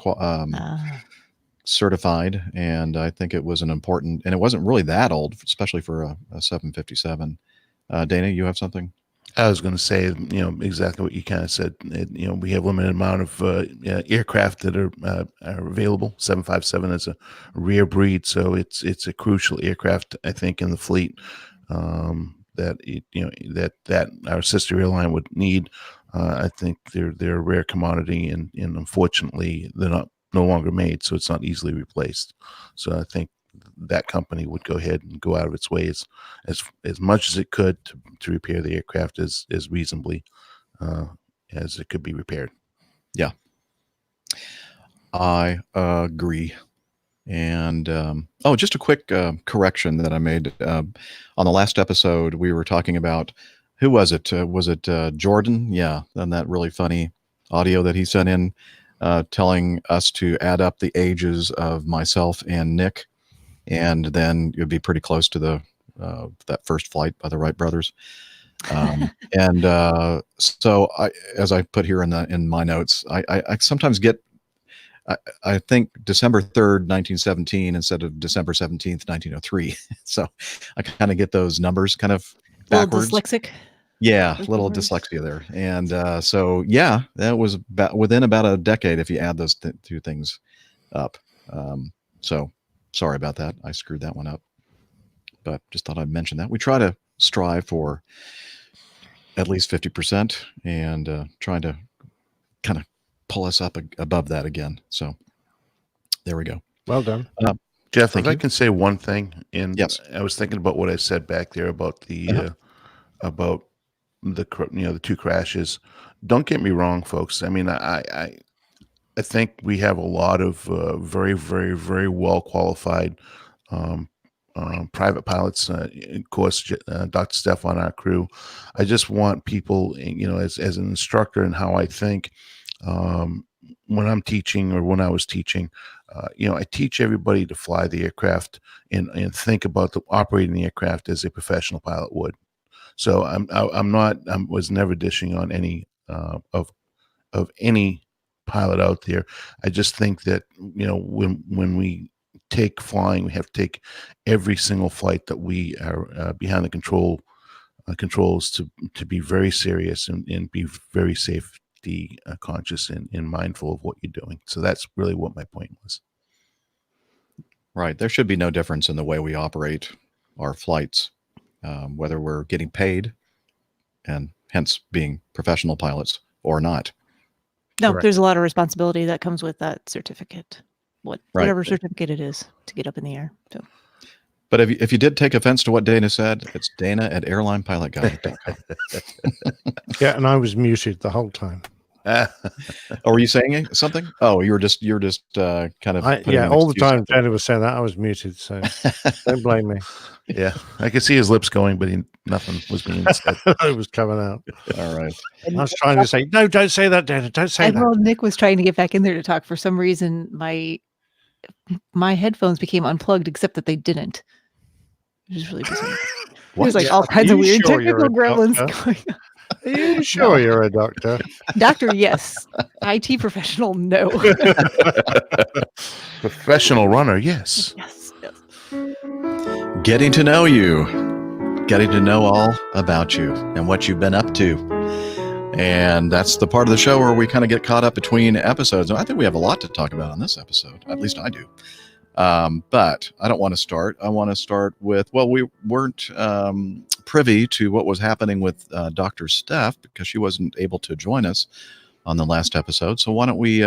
[SPEAKER 1] certified, and I think it was an important, and it wasn't really that old, especially for a 757. Dana, you have something?
[SPEAKER 3] I was going to say, exactly what you kind of said. We have limited amount of aircraft that are available. 757 is a rare breed, so it's a crucial aircraft, I think, in the fleet that our sister airline would need. I think they're a rare commodity, and unfortunately, they're no longer made, so it's not easily replaced. So I think that company would go ahead and go out of its way as much as it could to repair the aircraft as reasonably as it could be repaired.
[SPEAKER 1] Yeah, I agree. And just a quick correction that I made on the last episode. We were talking about, who was it? Was it Jordan? Yeah, and that really funny audio that he sent in, telling us to add up the ages of myself and Nick, and then you'd be pretty close to the that first flight by the Wright brothers. And so as I put here in my notes, I sometimes get, I think December 3rd, 1917 instead of December 17th, 1903. So I kind of get those numbers kind of backwards.
[SPEAKER 4] Little dyslexic.
[SPEAKER 1] Yeah, little dyslexia there. And so, yeah, that was within about a decade if you add those two things up. So sorry about that. I screwed that one up. But just thought I'd mention that. We try to strive for at least 50% and trying to kind of pull us up above that again. So there we go.
[SPEAKER 2] Well done.
[SPEAKER 3] Jeff,
[SPEAKER 1] Thank
[SPEAKER 3] if I
[SPEAKER 1] you.
[SPEAKER 3] can say one thing, and
[SPEAKER 1] Yes.
[SPEAKER 3] I was thinking about what I said back there about the about the two crashes. Don't get me wrong, folks. I mean, I think we have a lot of very, very, very well qualified private pilots. Of course, Dr. Steph on our crew. I just want people, as an instructor and how I think. When I'm teaching or when I was teaching, I teach everybody to fly the aircraft and think about operating the aircraft as a professional pilot would. So I was never dishing on any of any pilot out there. I just think that when we take flying, we have to take every single flight that we are behind the controls to be very serious and be very safe. Conscious and mindful of what you're doing. So that's really what my point was.
[SPEAKER 1] Right. There should be no difference in the way we operate our flights, whether we're getting paid and hence being professional pilots or not.
[SPEAKER 4] No,
[SPEAKER 2] Correct.
[SPEAKER 4] there's a lot of responsibility that comes with that certificate,
[SPEAKER 1] Right.
[SPEAKER 4] whatever certificate it is to get up in the air. So,
[SPEAKER 1] But if you did take offense to what Dana said, it's Dana at airlinepilotguide.com.
[SPEAKER 2] Yeah, and I was muted the whole time.
[SPEAKER 1] Oh, were you saying something? Oh, you're just kind of putting an
[SPEAKER 2] all the
[SPEAKER 1] excuse
[SPEAKER 2] time
[SPEAKER 1] out there.
[SPEAKER 2] Jenny was saying that, I was muted, so don't blame me.
[SPEAKER 3] Yeah, I could see his lips going, but nothing was being said.
[SPEAKER 2] It was coming out.
[SPEAKER 1] All right.
[SPEAKER 2] I was trying to say, no, don't say that, Dana. Don't say
[SPEAKER 4] Admiral
[SPEAKER 2] that.
[SPEAKER 4] Nick was trying to get back in there to talk. For some reason, my headphones became unplugged, except that they didn't. It was really bizarre. There's like all kinds of
[SPEAKER 2] Are you
[SPEAKER 4] weird
[SPEAKER 2] sure you're
[SPEAKER 4] technical
[SPEAKER 2] a
[SPEAKER 4] gremlins
[SPEAKER 2] doctor?
[SPEAKER 4] going on.
[SPEAKER 2] Are you sure you're a doctor?
[SPEAKER 4] Doctor, yes. IT professional, no.
[SPEAKER 3] Professional runner, yes.
[SPEAKER 4] Yes.
[SPEAKER 1] Getting to know you, getting to know all about you and what you've been up to. And that's the part of the show where we kind of get caught up between episodes. And I think we have a lot to talk about on this episode. At least I do. But I don't want to start. I want to start with, we weren't privy to what was happening with Dr. Steph because she wasn't able to join us on the last episode. So why don't we,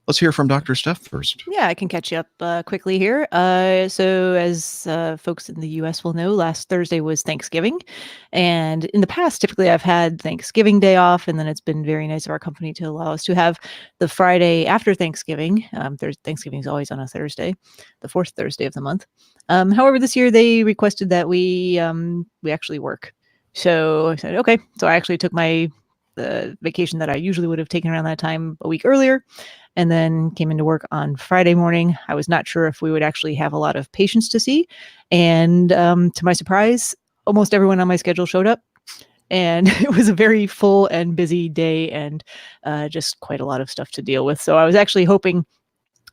[SPEAKER 1] let's hear from Dr. Steph first.
[SPEAKER 4] Yeah, I can catch you up quickly here. So as folks in the U.S. will know, last Thursday was Thanksgiving. And in the past, typically I've had Thanksgiving Day off, and then it's been very nice of our company to allow us to have the Friday after Thanksgiving. Thanksgiving is always on a Thursday, the fourth Thursday of the month. However, this year they requested that we actually work. So I said, okay. So I actually took the vacation that I usually would have taken around that time a week earlier, and then came into work on Friday morning. I was not sure if we would actually have a lot of patients to see. And to my surprise, almost everyone on my schedule showed up. And it was a very full and busy day and just quite a lot of stuff to deal with. So I was actually hoping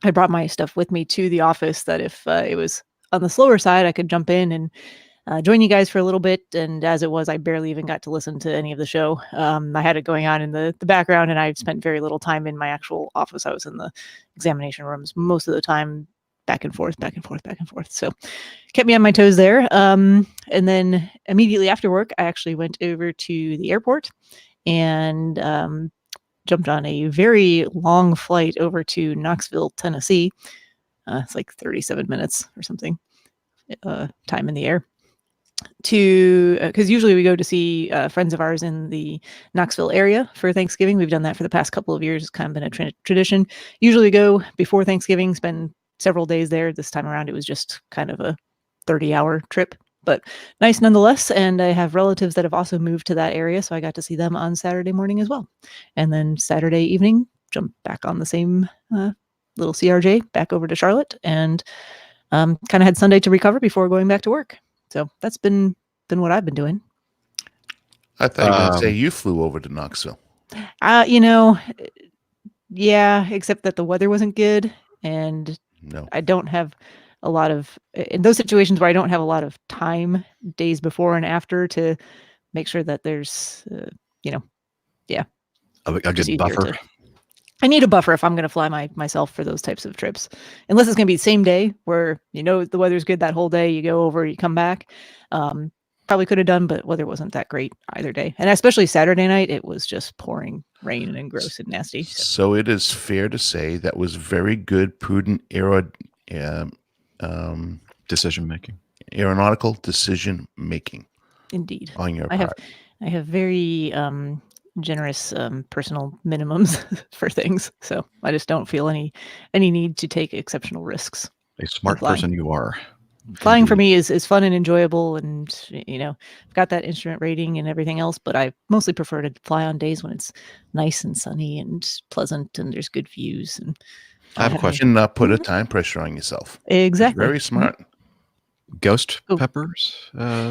[SPEAKER 4] I brought my stuff with me to the office, that if it was on the slower side, I could jump in and join you guys for a little bit. And as it was, I barely even got to listen to any of the show. I had it going on in the background, and I spent very little time in my actual office. I was in the examination rooms most of the time, back and forth. So kept me on my toes there. And then immediately after work, I actually went over to the airport and jumped on a very long flight over to Knoxville, Tennessee. It's like 37 minutes or something time in the air. Because usually we go to see friends of ours in the Knoxville area for Thanksgiving. We've done that for the past couple of years. It's kind of been a tradition. Usually we go before Thanksgiving, spend several days there. This time around, it was just kind of a 30-hour trip, but nice nonetheless. And I have relatives that have also moved to that area, so I got to see them on Saturday morning as well. And then Saturday evening, jump back on the same little CRJ back over to Charlotte, and kind of had Sunday to recover before going back to work. So that's been what I've been doing.
[SPEAKER 3] I thought you were going to say you flew over to Knoxville.
[SPEAKER 4] Yeah, except that the weather wasn't good, and I don't have a lot of, in those situations where I don't have a lot of time days before and after to make sure that there's,
[SPEAKER 1] a good buffer.
[SPEAKER 4] I need a buffer if I'm going to fly myself for those types of trips, unless it's going to be the same day where, the weather's good that whole day, you go over, you come back. Probably could have done, but weather wasn't that great either day. And especially Saturday night, it was just pouring rain and gross and nasty.
[SPEAKER 3] So it is fair to say that was very good, prudent
[SPEAKER 1] decision making.
[SPEAKER 3] Aeronautical decision making.
[SPEAKER 4] Indeed.
[SPEAKER 3] On your part.
[SPEAKER 4] I have very generous personal minimums for things, so I just don't feel any need to take exceptional risks.
[SPEAKER 1] A smart person you are.
[SPEAKER 4] Flying for me is fun and enjoyable, and I've got that instrument rating and everything else, but I mostly prefer to fly on days when it's nice and sunny and pleasant and there's good views. And
[SPEAKER 3] I have a question. Not put a time pressure on yourself.
[SPEAKER 4] Exactly.
[SPEAKER 3] Very smart.
[SPEAKER 1] Ghost peppers,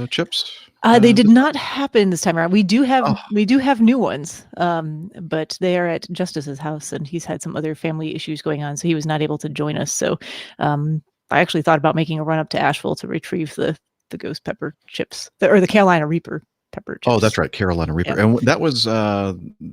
[SPEAKER 1] chips.
[SPEAKER 4] They did not happen this time around. We do have new ones, but they are at Justice's house, and he's had some other family issues going on, so he was not able to join us. So I actually thought about making a run up to Asheville to retrieve the ghost pepper chips, or the Carolina Reaper pepper chips.
[SPEAKER 1] Oh, that's right, Carolina Reaper. Yeah. And that was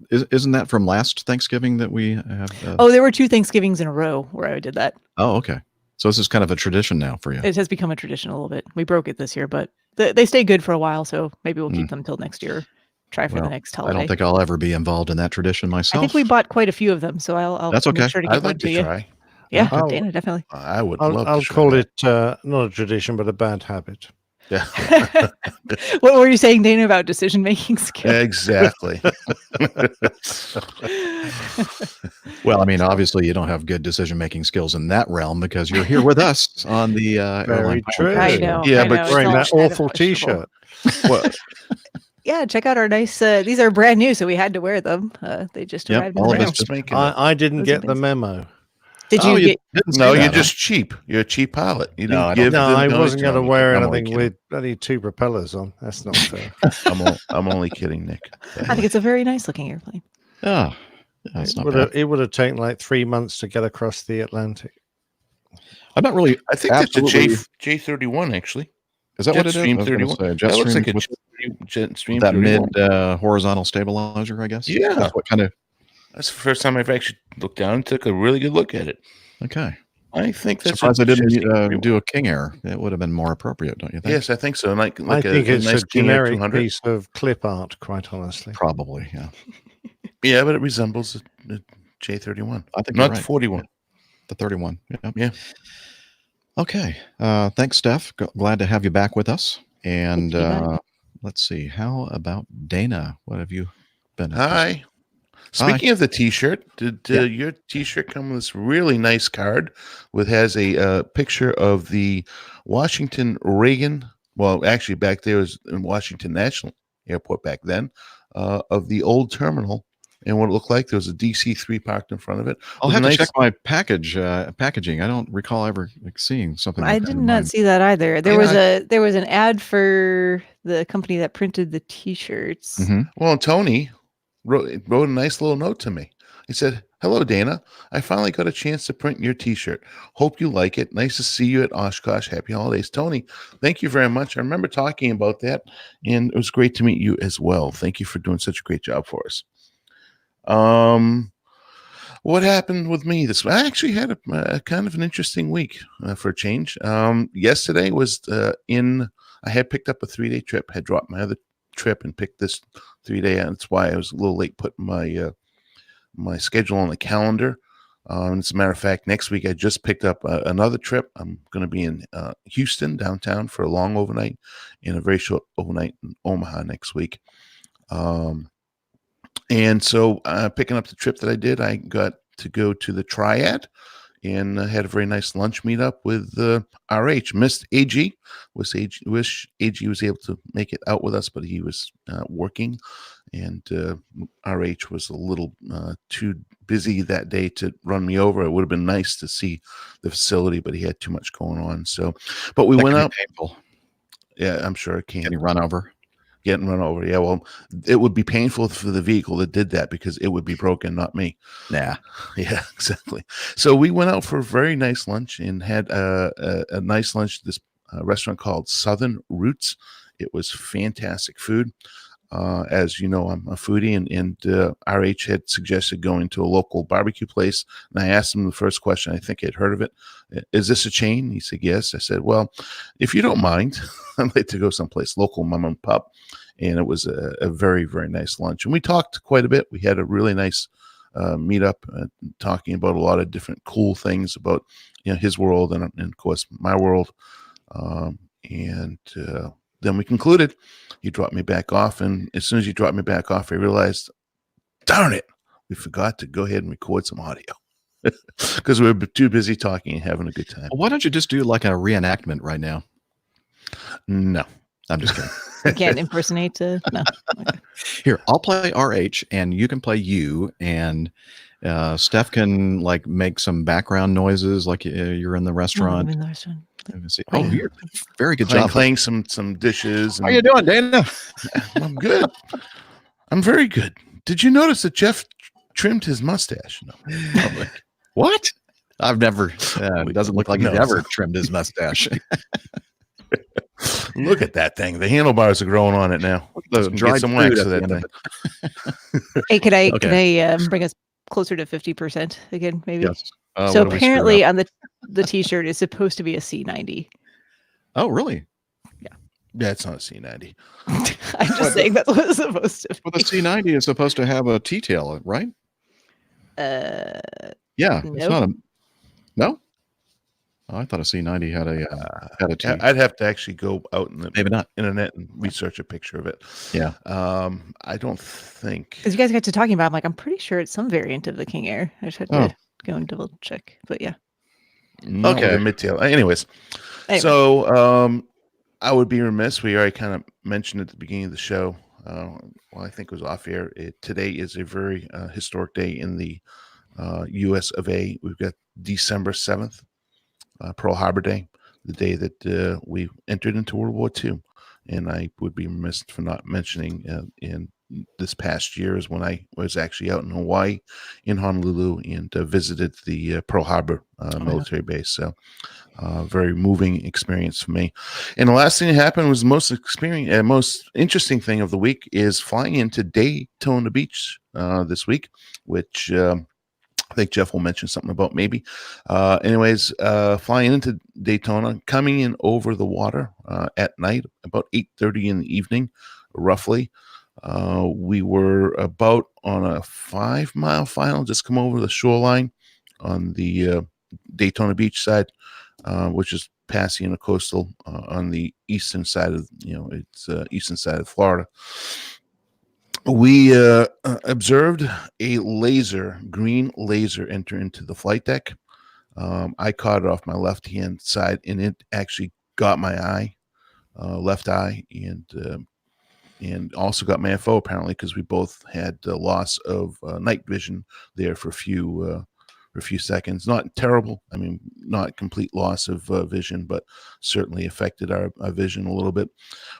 [SPEAKER 1] isn't that from last Thanksgiving that we have?
[SPEAKER 4] There were 2 Thanksgivings in a row where I did that.
[SPEAKER 1] Oh, okay. So this is kind of a tradition now for you.
[SPEAKER 4] It has become a tradition a little bit. We broke it this year, but they stay good for a while, so maybe we'll keep them till next year. Try for the next holiday.
[SPEAKER 1] I don't think I'll ever be involved in that tradition myself.
[SPEAKER 4] I think we bought quite a few of them, so I'll
[SPEAKER 1] that's okay.
[SPEAKER 4] Make sure to give
[SPEAKER 3] I'd like to try.
[SPEAKER 4] Yeah, Dana, definitely.
[SPEAKER 3] I would love to.
[SPEAKER 2] I'll call it not a tradition, but a bad habit.
[SPEAKER 3] Yeah.
[SPEAKER 4] What were you saying, Dana, about decision-making skills?
[SPEAKER 3] Exactly.
[SPEAKER 1] Well, I mean, obviously you don't have good decision-making skills in that realm because you're here with us on the Airline.
[SPEAKER 2] True.
[SPEAKER 4] I know.
[SPEAKER 3] Yeah,
[SPEAKER 4] I
[SPEAKER 3] but
[SPEAKER 4] know,
[SPEAKER 2] wearing that awful T-shirt.
[SPEAKER 3] Well,
[SPEAKER 4] yeah, check out our nice. These are brand new, so we had to wear them. They just arrived in the mail.
[SPEAKER 2] I didn't get the memo.
[SPEAKER 4] Did you get?
[SPEAKER 3] No, you're just cheap. You're a cheap pilot. You didn't give.
[SPEAKER 2] No, I wasn't going to wear
[SPEAKER 3] I'm
[SPEAKER 2] anything with bloody 2 propellers on. That's not fair.
[SPEAKER 3] I'm only kidding, Nick.
[SPEAKER 4] I think it's a very nice looking airplane.
[SPEAKER 1] Oh,
[SPEAKER 2] it would have taken like 3 months to get across the Atlantic.
[SPEAKER 1] I'm not really.
[SPEAKER 3] I think that's a J31 actually.
[SPEAKER 1] Is that what it is?
[SPEAKER 3] Jetstream 31. That looks like a Jetstream. That mid
[SPEAKER 1] horizontal stabilizer, I guess.
[SPEAKER 3] Yeah.
[SPEAKER 1] That's what kind of.
[SPEAKER 3] That's the first time I've actually looked down and took a really good look at it.
[SPEAKER 1] Okay.
[SPEAKER 3] I think that's.
[SPEAKER 1] Surprised I didn't do a King Air. It would have been more appropriate, don't you think?
[SPEAKER 3] Yes, I think so. I think
[SPEAKER 2] it's
[SPEAKER 3] nice
[SPEAKER 2] a generic piece of clip art, quite honestly.
[SPEAKER 1] Probably, yeah.
[SPEAKER 3] Yeah, but it resembles a J31.
[SPEAKER 1] I think
[SPEAKER 3] not the 41.
[SPEAKER 1] Yeah. The 31. Yeah.
[SPEAKER 3] Yeah.
[SPEAKER 1] Okay. Thanks, Steph. Glad to have you back with us. And let's see. How about Dana? What have you been?
[SPEAKER 3] Hi. Speaking of the T-shirt, did your T-shirt come with this really nice card has a picture of the Washington Reagan? Well, actually, back there was in Washington National Airport back then, of the old terminal, and what it looked like. There was a DC-3 parked in front of it.
[SPEAKER 1] I'll have to check my packaging. I don't recall ever seeing something.
[SPEAKER 4] I did not see that either. There was an ad for the company that printed the T-shirts.
[SPEAKER 1] Mm-hmm.
[SPEAKER 3] Well, Tony wrote a nice little note to me. He said, "Hello, Dana. I finally got a chance to print your T-shirt. Hope you like it. Nice to see you at Oshkosh. Happy holidays." Tony, thank you very much. I remember talking about that, and it was great to meet you as well. Thank you for doing such a great job for us. What happened with me this week? I actually had a kind of an interesting week for a change. Yesterday was I had picked up a 3-day trip, had dropped my other trip and picked this 3-day, and that's why I was a little late putting my schedule on the calendar. As a matter of fact, next week I just picked up another trip. I'm going to be in Houston downtown for a long overnight and a very short overnight in Omaha next week. And so picking up the trip that I did, I got to go to the Triad and had a very nice lunch meetup with RH. Missed AG. Wish AG was able to make it out with us, but he was working, and RH was a little too busy that day to run me over. It would have been nice to see the facility, but he had too much going on. So, but we went out.
[SPEAKER 1] Painful.
[SPEAKER 3] Yeah, I'm sure it can.
[SPEAKER 1] Getting run over.
[SPEAKER 3] Getting run over. Yeah, well, it would be painful for the vehicle that did that because it would be broken, not me.
[SPEAKER 1] Nah.
[SPEAKER 3] Yeah, exactly. So we went out for a very nice lunch and had a nice lunch at this restaurant called Southern Roots. It was fantastic food. As you know, I'm a foodie, and RH had suggested going to a local barbecue place. And I asked him the first question. I think he'd heard of it. Is this a chain? He said, yes. I said, well, if you don't mind, I'd like to go someplace local, mom and pop. And it was a very, very nice lunch. And we talked quite a bit. We had a really nice meetup, talking about a lot of different cool things about his world and of course my world. Then we concluded. He dropped me back off, and as soon as he dropped me back off, I realized, darn it, we forgot to go ahead and record some audio because we were too busy talking and having a good time.
[SPEAKER 1] Well, why don't you just do like a reenactment right now?
[SPEAKER 3] No,
[SPEAKER 1] I'm just kidding.
[SPEAKER 4] You can't impersonate no. Okay.
[SPEAKER 1] Here, I'll play RH, and you can play you, and Steph can like make some background noises, like you're in the restaurant.
[SPEAKER 4] I'm in the restaurant.
[SPEAKER 1] Oh, you're very good
[SPEAKER 3] job.
[SPEAKER 1] job.
[SPEAKER 3] Playing some dishes.
[SPEAKER 1] How you doing, Dana?
[SPEAKER 3] I'm good. I'm very good. Did you notice that Jeff trimmed his mustache? No.
[SPEAKER 1] What? I've never. It doesn't look like he's ever trimmed his mustache.
[SPEAKER 3] Look at that thing. The handlebars are growing on it now.
[SPEAKER 1] Get some wax to that thing.
[SPEAKER 4] Hey, could I bring us closer to 50% again, maybe?
[SPEAKER 1] Yes.
[SPEAKER 4] So apparently on the T-shirt is supposed to be a C90.
[SPEAKER 1] Oh, really?
[SPEAKER 3] Yeah, it's not a C90.
[SPEAKER 4] I'm just saying that's what it's supposed to be.
[SPEAKER 1] Well, the C90 is supposed to have a T-tail, right?
[SPEAKER 4] Yeah,
[SPEAKER 1] it's not a. No. Oh, I thought a C90 had a T.
[SPEAKER 3] I'd have to actually go out in the
[SPEAKER 1] maybe not
[SPEAKER 3] internet and research a picture of it.
[SPEAKER 1] Yeah.
[SPEAKER 3] I don't think,
[SPEAKER 4] because you guys got to talking about, I'm like, I'm pretty sure it's some variant of the King Air. I just had to go and double check, but yeah.
[SPEAKER 3] No,
[SPEAKER 1] okay.
[SPEAKER 3] The mid-tail. Anyways, so I would be remiss. We already kind of mentioned at the beginning of the show. Well, I think it was off air. Today is a very historic day in the U.S. of A. We've got December 7th, Pearl Harbor Day, the day that we entered into World War II. And I would be remiss for not mentioning in this past year is when I was actually out in Hawaii, in Honolulu, and visited the Pearl Harbor military base. So very moving experience for me. And the last thing that happened was the most interesting thing of the week is flying into Daytona Beach this week, which I think Jeff will mention something about maybe. Anyways, flying into Daytona, coming in over the water at night, about 8:30 in the evening, roughly. We were about on a 5-mile final, just come over the shoreline on the Daytona Beach side, which is Pasadena coastal on the eastern side of, eastern side of Florida. We observed a green laser enter into the flight deck. I caught it off my left-hand side, and it actually got my eye, left eye, and also got my FO apparently, because we both had loss of night vision there for a few seconds. Not terrible. I mean, not complete loss of vision, but certainly affected our vision a little bit.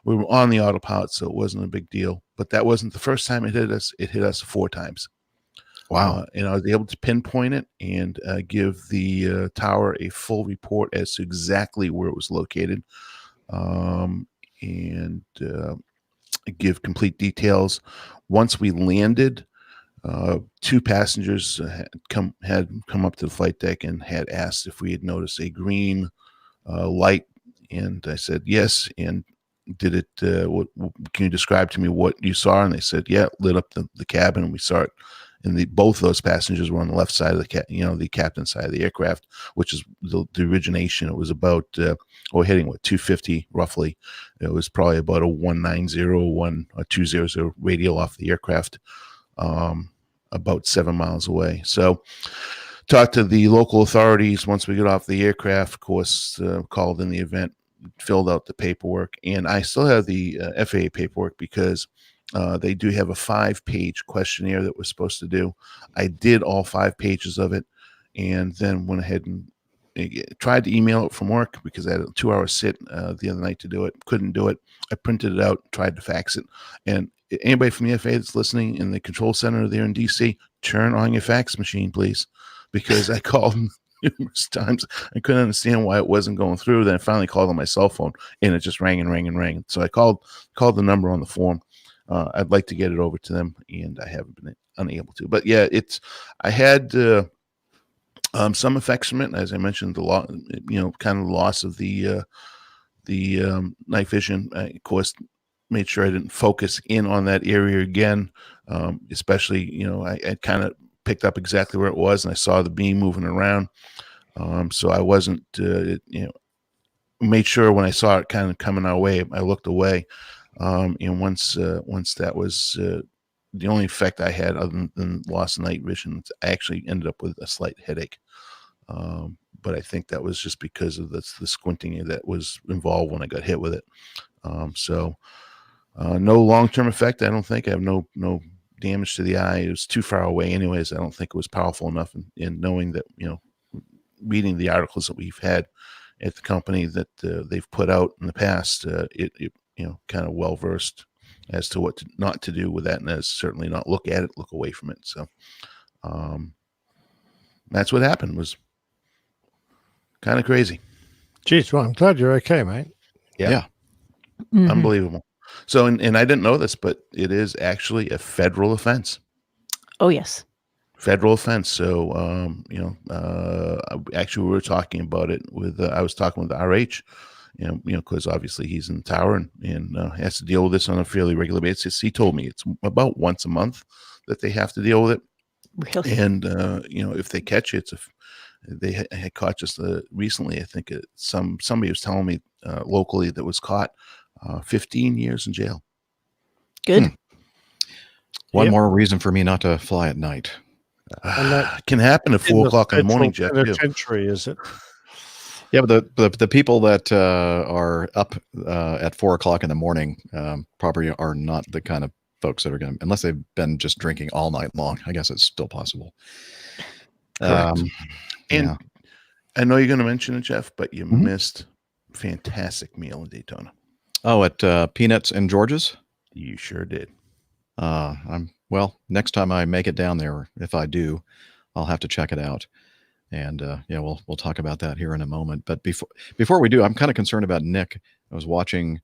[SPEAKER 3] We were on the autopilot, so it wasn't a big deal. But that wasn't the first time it hit us. It hit us 4 times.
[SPEAKER 1] Wow.
[SPEAKER 3] And I was able to pinpoint it and give the tower a full report as to exactly where it was located. And give complete details. Once we landed, 2 passengers had come up to the flight deck and had asked if we had noticed a green light, and I said yes. And did it? What can you describe to me what you saw? And they said, yeah, it lit up the cabin, and we saw it and both of those passengers were on the left side of the captain's side of the aircraft, which is the origination. It was about we're hitting 250 roughly. It was probably about a 190 or 200 radial off the aircraft, about 7 miles away. So talked to the local authorities once we got off the aircraft, of course, called in the event, filled out the paperwork, and I still have the FAA paperwork because they do have a 5-page questionnaire that we're supposed to do. I did all 5 pages of it, and then went ahead and tried to email it from work because I had a 2-hour sit the other night to do it. Couldn't do it. I printed it out, tried to fax it. And anybody from the FAA that's listening in the control center there in DC, turn on your fax machine, please, because I called numerous times. I couldn't understand why it wasn't going through. Then I finally called on my cell phone, and it just rang and rang and rang. So I called the number on the form. I'd like to get it over to them, and I haven't been unable to. But yeah, I had some effects from it, as I mentioned, kind of the loss of the night vision. I, of course, made sure I didn't focus in on that area again, especially I kind of picked up exactly where it was, and I saw the beam moving around. So I wasn't, made sure when I saw it kind of coming our way, I looked away. And once that was the only effect I had other than loss of night vision, I actually ended up with a slight headache. But I think that was just because of the squinting that was involved when I got hit with it. So no long-term effect. I don't think. I have no damage to the eye. It was too far away anyways. I don't think it was powerful enough in knowing that, reading the articles that we've had at the company that they've put out in the past, it kind of well-versed as to what not to do with that, and as certainly not look at it, look away from it. So that's what happened. Was kind of crazy.
[SPEAKER 2] Jeez, well, I'm glad you're okay, mate.
[SPEAKER 3] Yeah.
[SPEAKER 4] Mhm.
[SPEAKER 3] Unbelievable. So, and I didn't know this, but it is actually a federal offense.
[SPEAKER 4] Oh, yes.
[SPEAKER 3] Federal offense. So, actually, we were talking about it with. I was talking with RH, because obviously he's in the tower and has to deal with this on a fairly regular basis. He told me it's about once a month that they have to deal with it.
[SPEAKER 4] Really?
[SPEAKER 3] And if they catch it, they had caught just recently. I think somebody was telling me locally that was caught. 15 years in jail.
[SPEAKER 4] Good.
[SPEAKER 1] One more reason for me not to fly at night.
[SPEAKER 2] And that
[SPEAKER 3] can happen at 4 o'clock in the morning, Jeff.
[SPEAKER 2] Penitentiary, is it?
[SPEAKER 1] Yeah, but the people that are up at 4 o'clock in the morning probably are not the kind of folks that are going to, unless they've been just drinking all night long. I guess it's still possible.
[SPEAKER 3] Correct. And
[SPEAKER 1] yeah.
[SPEAKER 3] I know you're going to mention it, Jeff, but you missed fantastic meal in Daytona.
[SPEAKER 1] Oh, at Peanuts and George's?
[SPEAKER 3] You sure did.
[SPEAKER 1] Next time I make it down there, if I do, I'll have to check it out. And we'll talk about that here in a moment. But before we do, I'm kind of concerned about Nick. I was watching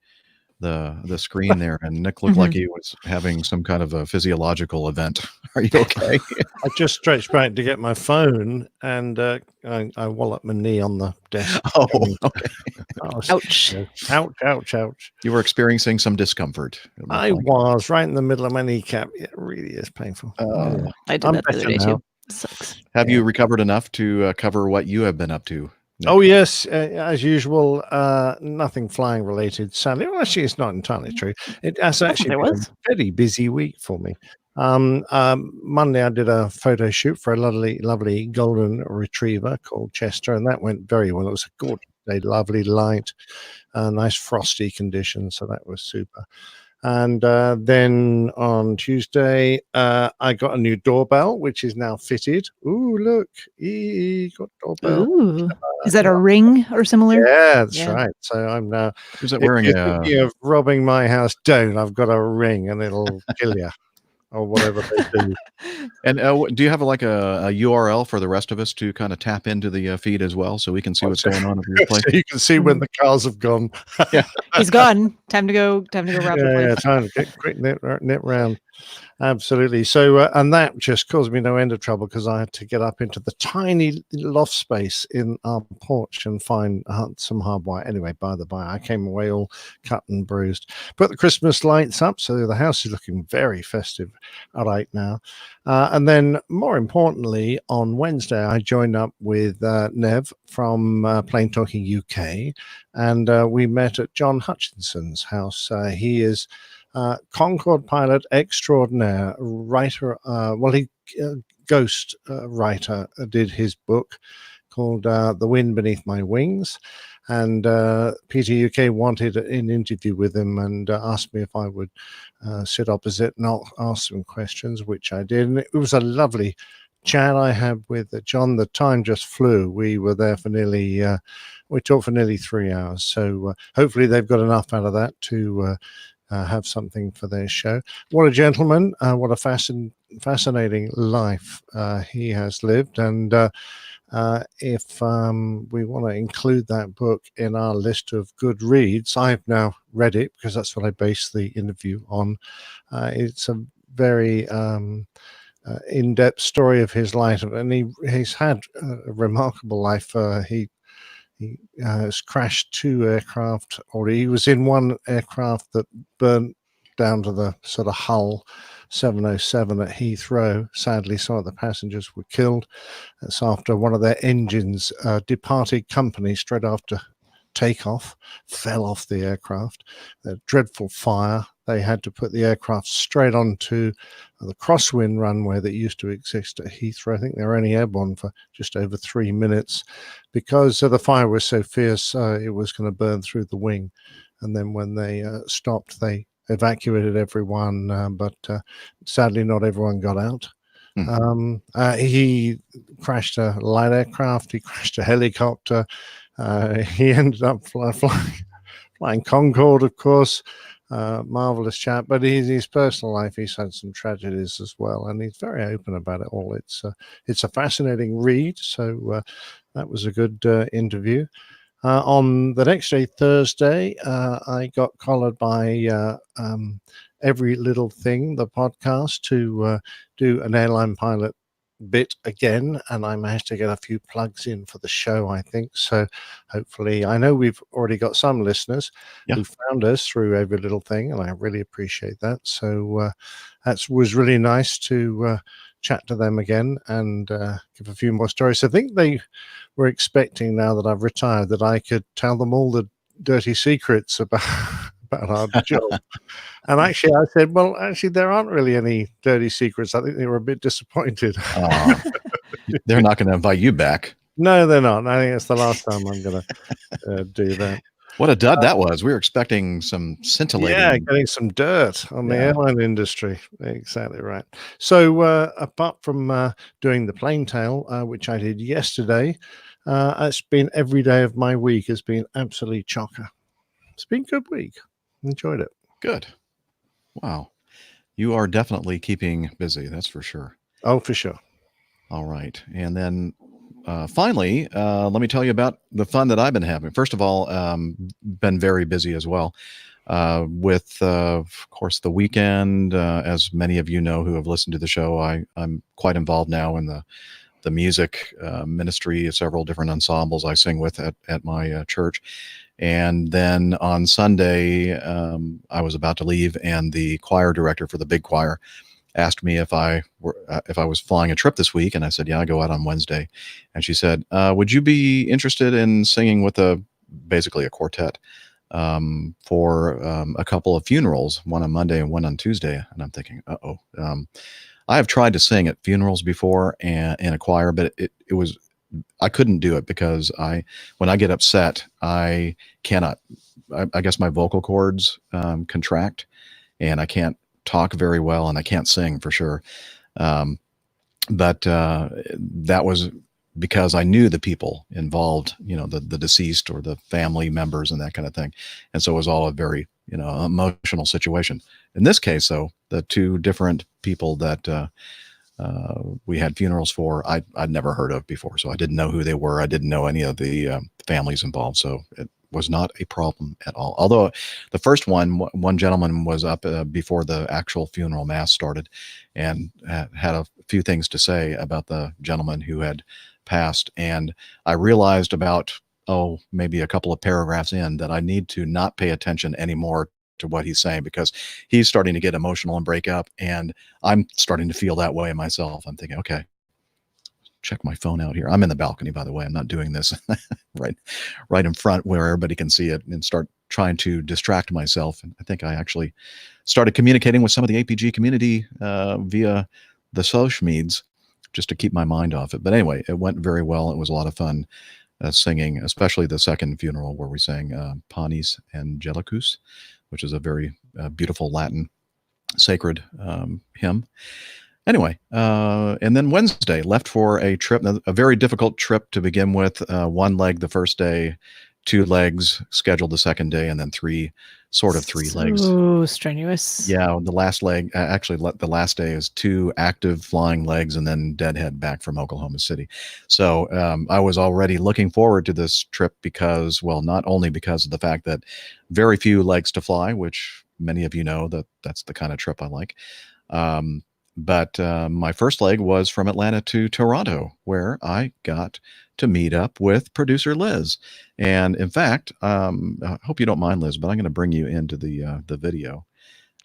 [SPEAKER 1] the screen there, and Nick looked like he was having some kind of a physiological event. Are you okay?
[SPEAKER 2] I just stretched back to get my phone, and I walloped my knee on the desk.
[SPEAKER 1] Oh, okay.
[SPEAKER 4] Ouch.
[SPEAKER 2] Ouch.
[SPEAKER 1] You were experiencing some discomfort.
[SPEAKER 2] I was right in the middle of my kneecap. It really is painful.
[SPEAKER 4] I did
[SPEAKER 2] I'm
[SPEAKER 4] that the other
[SPEAKER 2] better
[SPEAKER 4] day
[SPEAKER 2] now.
[SPEAKER 4] too. Sucks.
[SPEAKER 1] Have you recovered enough to cover what you have been up to, Nick?
[SPEAKER 2] Oh, yes. As usual, nothing flying related. Sadly, well, actually, it's not entirely true. It has actually
[SPEAKER 4] there
[SPEAKER 2] been
[SPEAKER 4] was.
[SPEAKER 2] a very busy week for me. Monday, I did a photo shoot for a lovely golden retriever called Chester, and that went very well. It was a gorgeous day, lovely light, nice frosty conditions, so that was super. And then on Tuesday, I got a new doorbell, which is now fitted. Ooh, look, got doorbell.
[SPEAKER 4] Ooh. Is that a ring or similar?
[SPEAKER 2] Yeah, that's
[SPEAKER 4] Yeah.
[SPEAKER 2] right. So I'm now.
[SPEAKER 1] Is it
[SPEAKER 2] If
[SPEAKER 1] wearing
[SPEAKER 2] you're
[SPEAKER 1] a?
[SPEAKER 2] thinking of robbing my house, don't. I've got a ring, and it'll kill you, or whatever they do.
[SPEAKER 1] And do you have a URL for the rest of us to kind of tap into the feed as well, so we can see what's going on at your place?
[SPEAKER 2] So you can see when the cars have gone.
[SPEAKER 4] He's gone. Time to go wrap the
[SPEAKER 2] Yeah,
[SPEAKER 4] place.
[SPEAKER 2] time to get quick nip round. Absolutely. So, and that just caused me no end of trouble because I had to get up into the tiny loft space in our porch and find some hardwire. Anyway, by the by, I came away all cut and bruised. Put the Christmas lights up, so the house is looking very festive right now. And then, more importantly, on Wednesday, I joined up with Nev from Plain Talking UK, and we met at John Hutchinson's house. He is Concorde pilot extraordinaire, writer. Ghost writer did his book called The Wind Beneath My Wings. And PTUK wanted an interview with him and asked me if I would sit opposite and ask some questions, which I did. And it was a lovely chat I had with John. The time just flew. We were there for we talked for nearly 3 hours. So hopefully they've got enough out of that to have something for their show. What a gentleman. What a fascinating life he has lived. And if we want to include that book in our list of good reads, I've now read it because that's what I based the interview on. It's a very in-depth story of his life, and he's had a remarkable life. He has crashed 2 aircraft, or he was in one aircraft that burnt down to the sort of hull, 707 at Heathrow. Sadly, some of the passengers were killed. That's after one of their engines departed company straight after takeoff, fell off the aircraft. A dreadful fire. They had to put the aircraft straight onto the crosswind runway that used to exist at Heathrow. I think they were only airborne for just over 3 minutes because the fire was so fierce, it was going to burn through the wing. And then when they stopped, they evacuated everyone, but sadly not everyone got out. He crashed a light aircraft, he crashed a helicopter, he ended up flying Concorde, of course. Marvelous chap, but his personal life, he's had some tragedies as well, and he's very open about it all. It's a fascinating read, so that was a good interview. On the next day, Thursday, I got collared by Every Little Thing, the podcast, to do an airline pilot bit again, and I managed to get a few plugs in for the show, I think. So hopefully, I know we've already got some listeners who found us through Every Little Thing, and I really appreciate that. So that was really nice to chat to them again and give a few more stories. I think they were expecting, now that I've retired, that I could tell them all the dirty secrets about our job. And actually, I said, well, actually, there aren't really any dirty secrets. I think they were a bit disappointed.
[SPEAKER 1] They're not going to invite you back.
[SPEAKER 2] No, they're not. I think it's the last time I'm going to do that.
[SPEAKER 1] What a dud that was. We were expecting some scintillating.
[SPEAKER 2] Yeah, getting some dirt on the airline industry. Exactly right. So apart from doing the plain tale, which I did yesterday, it's been every day of my week has been absolutely chocker. It's been a good week. Enjoyed it.
[SPEAKER 1] Good. Wow. You are definitely keeping busy. That's for sure.
[SPEAKER 2] Oh, for sure.
[SPEAKER 1] All right. And then finally, let me tell you about the fun that I've been having. First of all, been very busy as well with, of course, the weekend. As many of you know who have listened to the show, I'm quite involved now in the music ministry, several different ensembles I sing with at my church. And then on Sunday, I was about to leave, and the choir director for the big choir asked me if I was flying a trip this week, and I said, yeah, I go out on Wednesday. And she said, would you be interested in singing with basically a quartet for a couple of funerals, one on Monday and one on Tuesday? And I'm thinking, I have tried to sing at funerals before and in a choir, but I couldn't do it because when I get upset, I cannot. I guess my vocal cords contract, and I can't talk very well, and I can't sing for sure. But that was because I knew the people involved, the deceased or the family members and that kind of thing, and so it was all a very emotional situation. In this case, though, the two different people that we had funerals for, I'd never heard of before, so I didn't know who they were. I didn't know any of the families involved, so was not a problem at all. Although the first one gentleman was up before the actual funeral mass started, and had a few things to say about the gentleman who had passed. And I realized about maybe a couple of paragraphs in that I need to not pay attention anymore to what he's saying, because he's starting to get emotional and break up, and I'm starting to feel that way myself. I'm thinking, okay, check my phone out here. I'm in the balcony, by the way. I'm not doing this right in front where everybody can see it, and start trying to distract myself. And I think I actually started communicating with some of the APG community via the social medias, just to keep my mind off it. But anyway, it went very well. It was a lot of fun singing, especially the second funeral where we sang Panis Angelicus, which is a very beautiful Latin sacred hymn. Anyway, and then Wednesday left for a trip, a very difficult trip to begin with. One leg the first day, 2 legs scheduled the second day, and then 3 legs.
[SPEAKER 4] So strenuous.
[SPEAKER 1] Yeah, the last leg, actually the last day is 2 active flying legs, and then deadhead back from Oklahoma City. So I was already looking forward to this trip because, well, not only because of the fact that very few legs to fly, which many of you know that's the kind of trip I like. But my first leg was from Atlanta to Toronto, where I got to meet up with producer Liz. And in fact, I hope you don't mind, Liz, but I'm going to bring you into the video.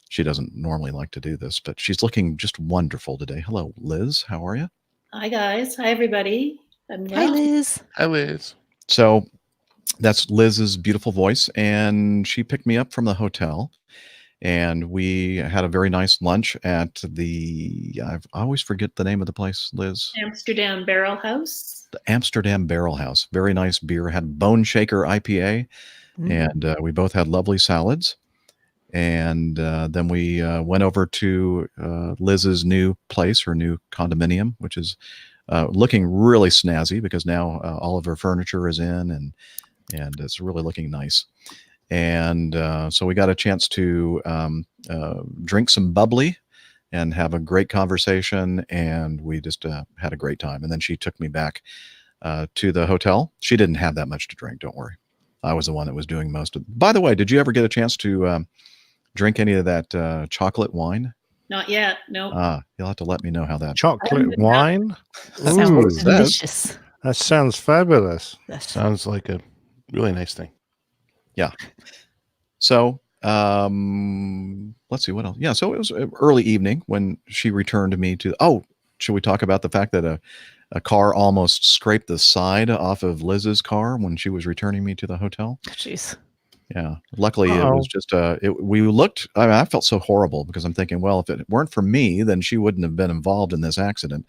[SPEAKER 1] She doesn't normally like to do this, but she's looking just wonderful today. Hello, Liz. How are you?
[SPEAKER 10] Hi, guys. Hi, everybody.
[SPEAKER 4] Hi, Liz.
[SPEAKER 3] Hi, Liz.
[SPEAKER 1] So that's Liz's beautiful voice, and she picked me up from the hotel. And we had a very nice lunch at I always forget the name of the place, Liz.
[SPEAKER 10] Amsterdam Barrel House.
[SPEAKER 1] The Amsterdam Barrel House. Very nice beer. Had Bone Shaker IPA. And we both had lovely salads. And then we went over to Liz's new place, her new condominium, which is looking really snazzy because now all of her furniture is in, and it's really looking nice. And so we got a chance to drink some bubbly and have a great conversation, and we just had a great time. And then she took me back to the hotel. She didn't have that much to drink, don't worry. I was the one that was doing most of it. By the way, did you ever get a chance to drink any of that chocolate wine?
[SPEAKER 10] Not yet. No.
[SPEAKER 1] You'll have to let me know how that.
[SPEAKER 2] Chocolate wine?
[SPEAKER 4] Sounds delicious.
[SPEAKER 2] That sounds fabulous.
[SPEAKER 3] Sounds like a really nice thing.
[SPEAKER 1] Yeah. So let's see what else. Yeah. So it was early evening when she returned me to. Oh, should we talk about the fact that a car almost scraped the side off of Liz's car when she was returning me to the hotel?
[SPEAKER 4] Jeez.
[SPEAKER 1] Yeah. Luckily, it was just we looked. I mean, I felt so horrible because I'm thinking, well, if it weren't for me, then she wouldn't have been involved in this accident.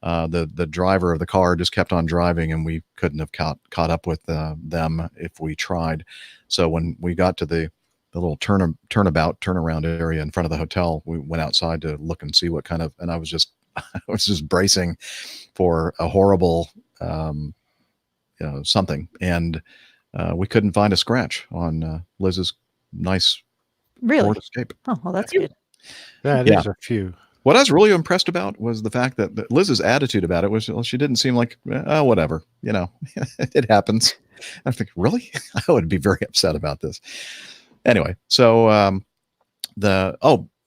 [SPEAKER 1] The driver of the car just kept on driving, and we couldn't have caught up with them if we tried. So when we got to the little turnaround area in front of the hotel, we went outside to look and see what kind of. And I was just bracing for a horrible something, and we couldn't find a scratch on Liz's nice Ford Escape.
[SPEAKER 4] Oh, well, that's good.
[SPEAKER 2] Yeah, there's a few.
[SPEAKER 1] What I was really impressed about was the fact that Liz's attitude about it was, well, she didn't seem like, whatever, it happens. I think, really? I would be very upset about this. Anyway, so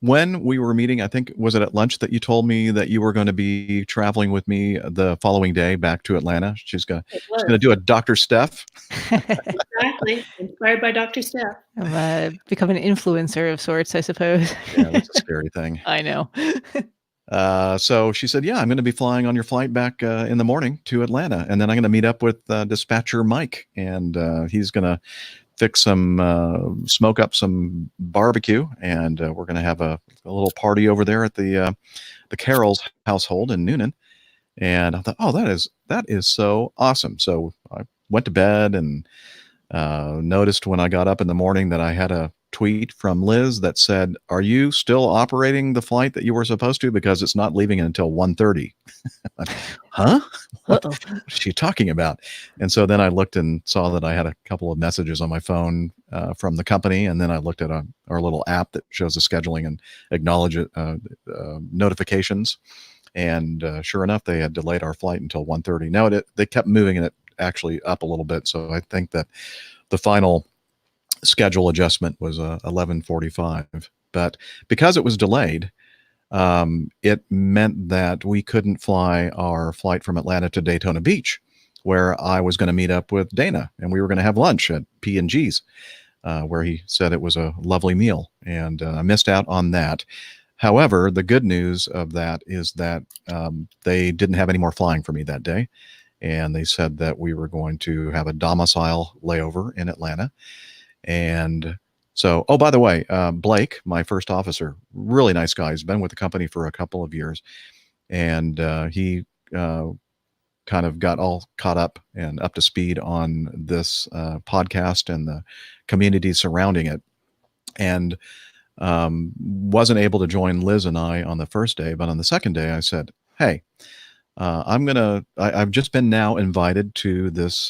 [SPEAKER 1] when we were meeting, I think, was it at lunch that you told me that you were going to be traveling with me the following day back to Atlanta? She's going to do a Dr. Steph.
[SPEAKER 10] Exactly. Inspired by Dr. Steph.
[SPEAKER 4] Become an influencer of sorts, I suppose.
[SPEAKER 1] Yeah, that's a scary thing.
[SPEAKER 4] I know.
[SPEAKER 1] So she said, yeah, I'm going to be flying on your flight back in the morning to Atlanta. And then I'm going to meet up with dispatcher Mike, and he's going to smoke up some barbecue, and we're going to have a little party over there at the Carroll's household in Noonan. And I thought, oh, that is so awesome. So I went to bed and noticed when I got up in the morning that I had a tweet from Liz that said, are you still operating the flight that you were supposed to, because it's not leaving until 1:30? Huh? What is she talking about? And so then I looked and saw that I had a couple of messages on my phone from the company, and then I looked at our little app that shows the scheduling and acknowledge notifications, and sure enough, they had delayed our flight until 1:30. Now they kept moving it actually up a little bit, so I think that the final schedule adjustment was 11:45. But because it was delayed, it meant that we couldn't fly our flight from Atlanta to Daytona Beach, where I was going to meet up with Dana, and we were going to have lunch at P&G's, where he said it was a lovely meal, and I missed out on that. However, the good news of that is that they didn't have any more flying for me that day, and they said that we were going to have a domicile layover in Atlanta. And so, oh, by the way, Blake, my first officer, really nice guy. He's been with the company for a couple of years, and he kind of got all caught up and up to speed on this podcast and the community surrounding it, and wasn't able to join Liz and I on the first day. But on the second day, I said, hey, I've just been now invited to this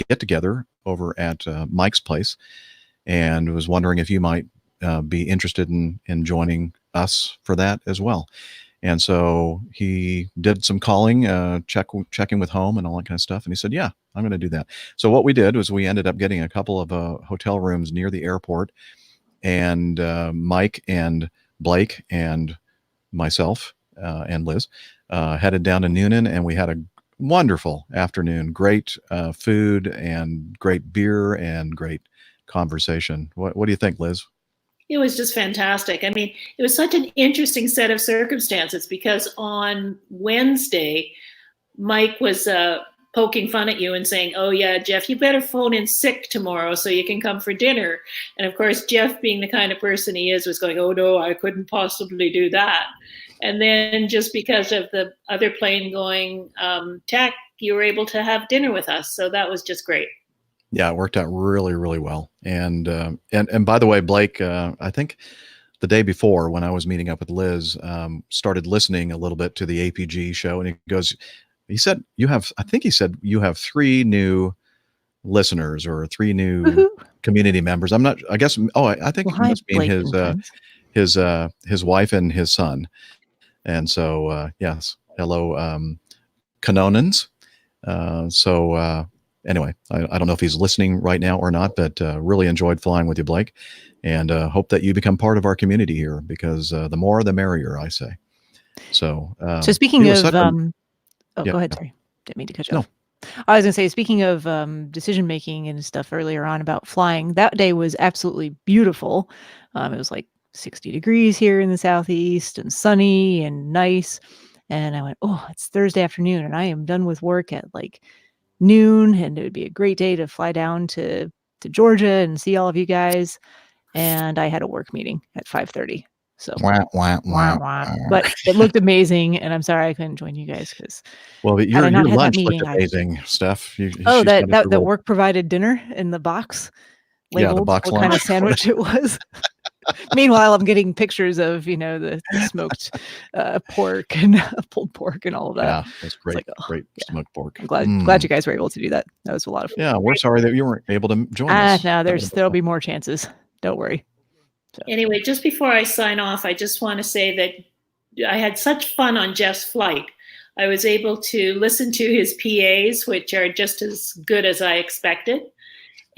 [SPEAKER 1] get together over at Mike's place, and was wondering if you might be interested in joining us for that as well. And so he did some calling, checking with home and all that kind of stuff. And he said, yeah, I'm going to do that. So what we did was we ended up getting a couple of hotel rooms near the airport, and Mike and Blake and myself and Liz headed down to Noonan, and we had a wonderful afternoon. Great food and great beer and great conversation. What do you think, Liz?
[SPEAKER 10] It was just fantastic. I mean, it was such an interesting set of circumstances because on Wednesday, Mike was poking fun at you and saying, oh yeah, Jeff, you better phone in sick tomorrow so you can come for dinner. And of course, Jeff, being the kind of person he is, was going, oh no, I couldn't possibly do that. And then just because of the other plane going tech, you were able to have dinner with us. So that was just great.
[SPEAKER 1] Yeah, it worked out really, really well. And by the way, Blake, I think the day before when I was meeting up with Liz, started listening a little bit to the APG show, and he said you have 3 new listeners or 3 new community members. I think it must be his wife and his son. And so, yes, hello, Canonans. Anyway, I don't know if he's listening right now or not, but really enjoyed flying with you, Blake, and hope that you become part of our community here, because the more the merrier, I say. So
[SPEAKER 4] speaking of,
[SPEAKER 1] yeah.
[SPEAKER 4] Go ahead. Sorry, didn't mean to cut you off. I was going to say, speaking of decision making and stuff earlier on about flying, that day was absolutely beautiful. It was like 60 degrees here in the Southeast and sunny and nice. And I went, oh, it's Thursday afternoon and I am done with work at like noon, and it would be a great day to fly down to Georgia and see all of you guys. And I had a work meeting at 5:30. So, but it looked amazing, and I'm sorry I couldn't join you guys because
[SPEAKER 1] your lunch looked amazing, Steph.
[SPEAKER 4] That work provided dinner in the box labeled
[SPEAKER 1] the box
[SPEAKER 4] what kind of sandwich it was. Meanwhile, I'm getting pictures of the smoked pork and pulled pork and all of that.
[SPEAKER 1] Yeah, that's great. Great smoked pork.
[SPEAKER 4] I'm glad you guys were able to do that. That was a lot of fun.
[SPEAKER 1] Yeah, we're sorry that you weren't able to join us.
[SPEAKER 4] No, there'll be more chances. Don't worry. So.
[SPEAKER 10] Anyway, just before I sign off, I just want to say that I had such fun on Jeff's flight. I was able to listen to his PAs, which are just as good as I expected.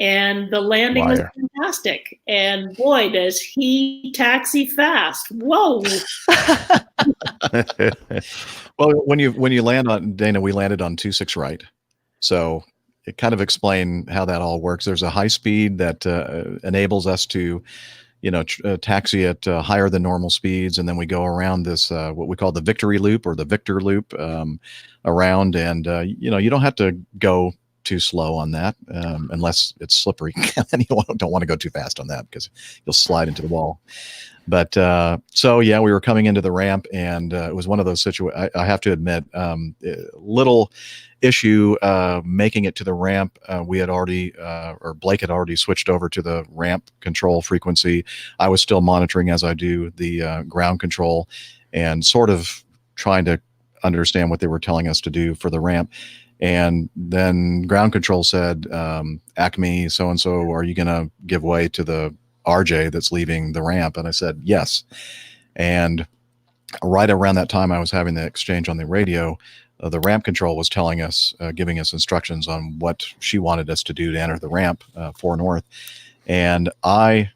[SPEAKER 10] And the landing was fantastic. And boy, does he taxi fast. Whoa.
[SPEAKER 1] Well, when you land on Dana, we landed on 26 Wright. So it kind of explained how that all works. There's a high speed that enables us to, taxi at higher than normal speeds. And then we go around this, what we call the Victory Loop or the Victor Loop around. And, you don't have to go too slow on that unless it's slippery. And you don't want to go too fast on that because you'll slide into the wall. But we were coming into the ramp, and it was one of those situations. I have to admit, little issue making it to the ramp. We had already, or Blake had already switched over to the ramp control frequency. I was still monitoring, as I do, the ground control and sort of trying to understand what they were telling us to do for the ramp. And then ground control said, Acme, so-and-so, are you going to give way to the RJ that's leaving the ramp? And I said, yes. And right around that time I was having the exchange on the radio, the ramp control was telling us, giving us instructions on what she wanted us to do to enter the ramp 4 north. And I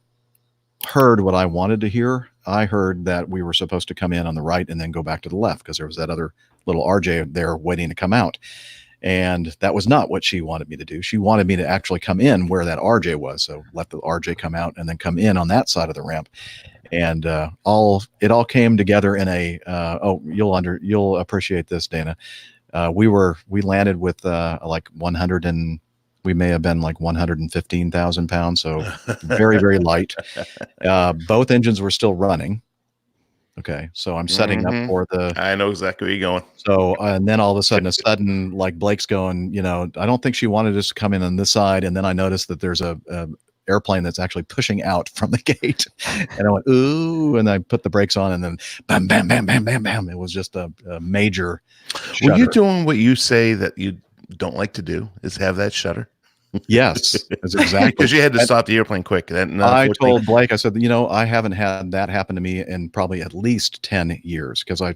[SPEAKER 1] heard what I wanted to hear. I heard that we were supposed to come in on the right and then go back to the left because there was that other little RJ there waiting to come out. And that was not what she wanted me to do. She wanted me to actually come in where that RJ was. So let the RJ come out and then come in on that side of the ramp. And it all came together in a you'll appreciate this, Dana. We landed with like 100 and we may have been like 115,000 pounds, so very, very light. Both engines were still running. Okay, so I'm setting up for the.
[SPEAKER 3] I know exactly where you're going.
[SPEAKER 1] So and then all of a sudden, like Blake's going, I don't think she wanted us to come in on this side, and then I noticed that there's a airplane that's actually pushing out from the gate, and I went ooh, and I put the brakes on, and then bam, bam, bam, bam, bam, bam. It was just a major. Shudder.
[SPEAKER 3] Were you doing what you say that you don't like to do? Is have that shudder?
[SPEAKER 1] Yes, that's exactly
[SPEAKER 3] because you had to stop the airplane quick.
[SPEAKER 1] I told Blake, I said, I haven't had that happen to me in probably at least 10 years because I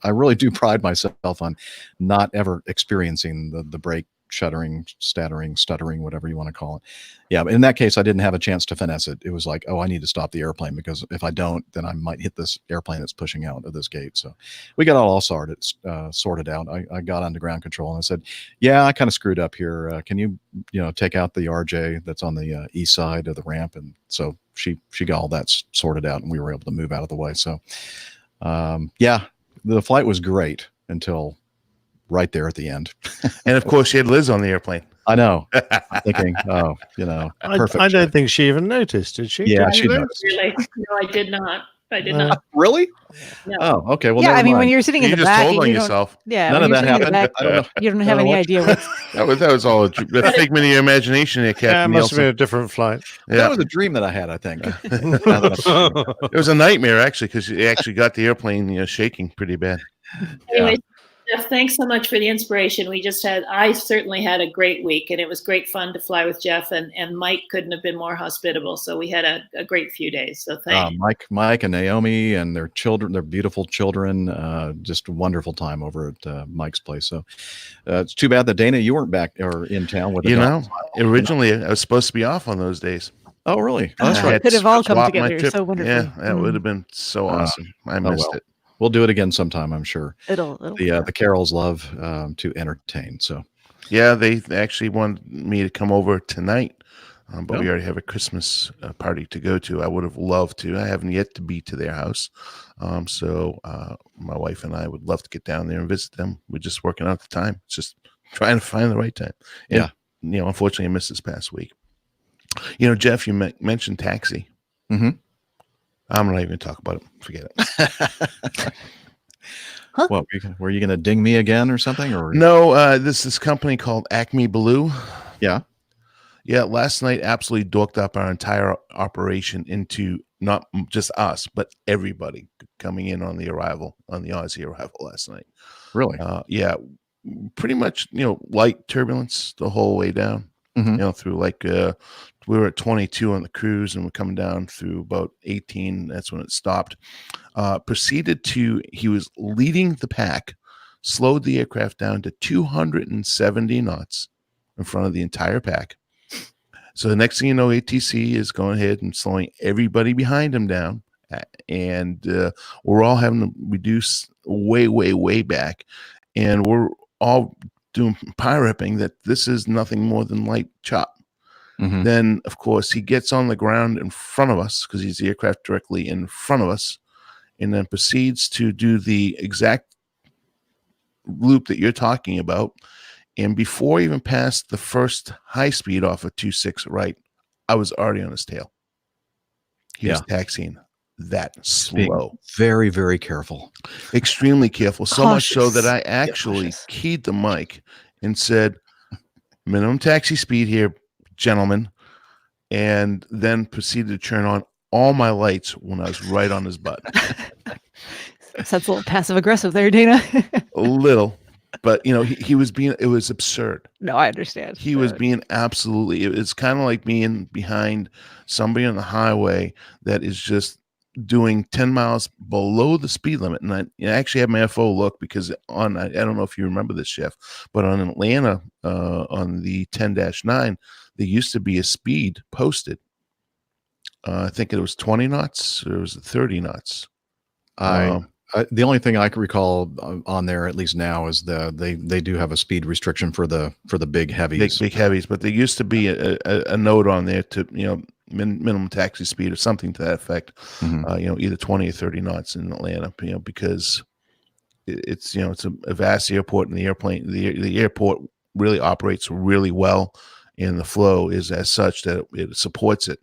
[SPEAKER 1] really do pride myself on not ever experiencing the brake shuddering, stuttering, whatever you want to call it. Yeah, but in that case, I didn't have a chance to finesse it. It was like, I need to stop the airplane because if I don't, then I might hit this airplane that's pushing out of this gate. So we got all sorted out. I got onto ground control and I said, yeah, I kind of screwed up here. Can you take out the RJ that's on the east side of the ramp? And so she got all that sorted out and we were able to move out of the way. So yeah, the flight was great until right there at the end.
[SPEAKER 3] And of course, she had Liz on the airplane.
[SPEAKER 1] I know. I'm thinking, perfect.
[SPEAKER 2] I don't think she even noticed, did she?
[SPEAKER 1] Yeah, she noticed.
[SPEAKER 10] Really? No, I did not.
[SPEAKER 1] Really?
[SPEAKER 10] No.
[SPEAKER 1] Oh, okay. Well,
[SPEAKER 4] yeah,
[SPEAKER 1] never mind.
[SPEAKER 4] when you're sitting in
[SPEAKER 3] You
[SPEAKER 4] the
[SPEAKER 3] just
[SPEAKER 4] back,
[SPEAKER 3] told on
[SPEAKER 4] you don't-
[SPEAKER 3] yourself.
[SPEAKER 4] Yeah,
[SPEAKER 1] None
[SPEAKER 4] when
[SPEAKER 1] of
[SPEAKER 4] you're
[SPEAKER 1] that
[SPEAKER 4] sitting in the
[SPEAKER 1] happened.
[SPEAKER 4] back,
[SPEAKER 1] I don't know.
[SPEAKER 4] you don't have any idea what's.
[SPEAKER 3] that was all a figment of your imagination, there,
[SPEAKER 2] Yeah, it
[SPEAKER 3] Captain
[SPEAKER 2] must have been
[SPEAKER 3] Nielsen.
[SPEAKER 2] a different flight.
[SPEAKER 3] Yeah.
[SPEAKER 1] That was a dream that I had, I think.
[SPEAKER 3] It was a nightmare actually because you actually got the airplane shaking pretty bad.
[SPEAKER 10] Anyway, Jeff, thanks so much for the inspiration. I certainly had a great week, and it was great fun to fly with Jeff, and Mike couldn't have been more hospitable. So we had a great few days. So thanks.
[SPEAKER 1] Mike and Naomi and their children, their beautiful children, just a wonderful time over at Mike's place. So it's too bad that Dana, you weren't back or in town with
[SPEAKER 3] originally I was supposed to be off on those days.
[SPEAKER 1] Oh, really? Oh, that's
[SPEAKER 3] I
[SPEAKER 1] right.
[SPEAKER 3] had
[SPEAKER 4] Could have all come
[SPEAKER 3] swapped my
[SPEAKER 4] together.
[SPEAKER 3] trip.
[SPEAKER 4] So wonderful.
[SPEAKER 3] Yeah, that would have been so awesome. I missed it.
[SPEAKER 1] We'll do it again sometime, I'm sure.
[SPEAKER 4] It'll
[SPEAKER 1] The Carols love to entertain. So
[SPEAKER 3] yeah, they actually wanted me to come over tonight, but we already have a Christmas party to go to. I would have loved to. I haven't yet to be to their house, so my wife and I would love to get down there and visit them. We're just working out the time. It's just trying to find the right time. And, unfortunately, I missed this past week. Jeff, you mentioned taxi.
[SPEAKER 1] Mm-hmm.
[SPEAKER 3] I'm not even going to talk about it. Forget it.
[SPEAKER 4] Huh?
[SPEAKER 1] What, were you going to ding me again or something? Or
[SPEAKER 3] no, this company called Acme Blue.
[SPEAKER 1] Yeah.
[SPEAKER 3] Yeah, last night absolutely dorked up our entire operation into not just us, but everybody coming in on the Aussie arrival last night.
[SPEAKER 1] Really?
[SPEAKER 3] Yeah, pretty much, light turbulence the whole way down.
[SPEAKER 1] Mm-hmm.
[SPEAKER 3] Through we were at 22 on the cruise and we're coming down through about 18. That's when it stopped. He was leading the pack, slowed the aircraft down to 270 knots in front of the entire pack. So the next thing you know, ATC is going ahead and slowing everybody behind him down. And we're all having to reduce way, way, way back. And we're all doing pie-ripping that this is nothing more than light chop.
[SPEAKER 1] Mm-hmm.
[SPEAKER 3] Then, of course, he gets on the ground in front of us because he's the aircraft directly in front of us, and then proceeds to do the exact loop that you're talking about. And before he even passed the first high speed off of 26 Wright, I was already on his tail. He was taxiing that slow.
[SPEAKER 1] Being very, very careful.
[SPEAKER 3] Extremely careful. So much so that I actually
[SPEAKER 4] cautious.
[SPEAKER 3] keyed the mic and said, minimum taxi speed here, gentlemen, and then proceeded to turn on all my lights when I was right on his butt.
[SPEAKER 4] Sounds a little passive aggressive there, Dana.
[SPEAKER 3] A little, but he was being, it was absurd.
[SPEAKER 4] No, I understand.
[SPEAKER 3] He was being absolutely, it's kind of like being behind somebody on the highway that is just doing 10 miles below the speed limit. And I actually had my FO look because I don't know if you remember this, Chef, but on Atlanta, on the 10-9, there used to be a speed posted. I think it was 20 knots or it was 30 knots.
[SPEAKER 1] The only thing I can recall on there, at least now, is they do have a speed restriction for the big heavies.
[SPEAKER 3] Big heavies, but there used to be a note on there to minimum taxi speed or something to that effect. Either 20 or 30 knots in Atlanta. Because it's a vast airport, and the airport really operates really well, and the flow is as such that it supports it.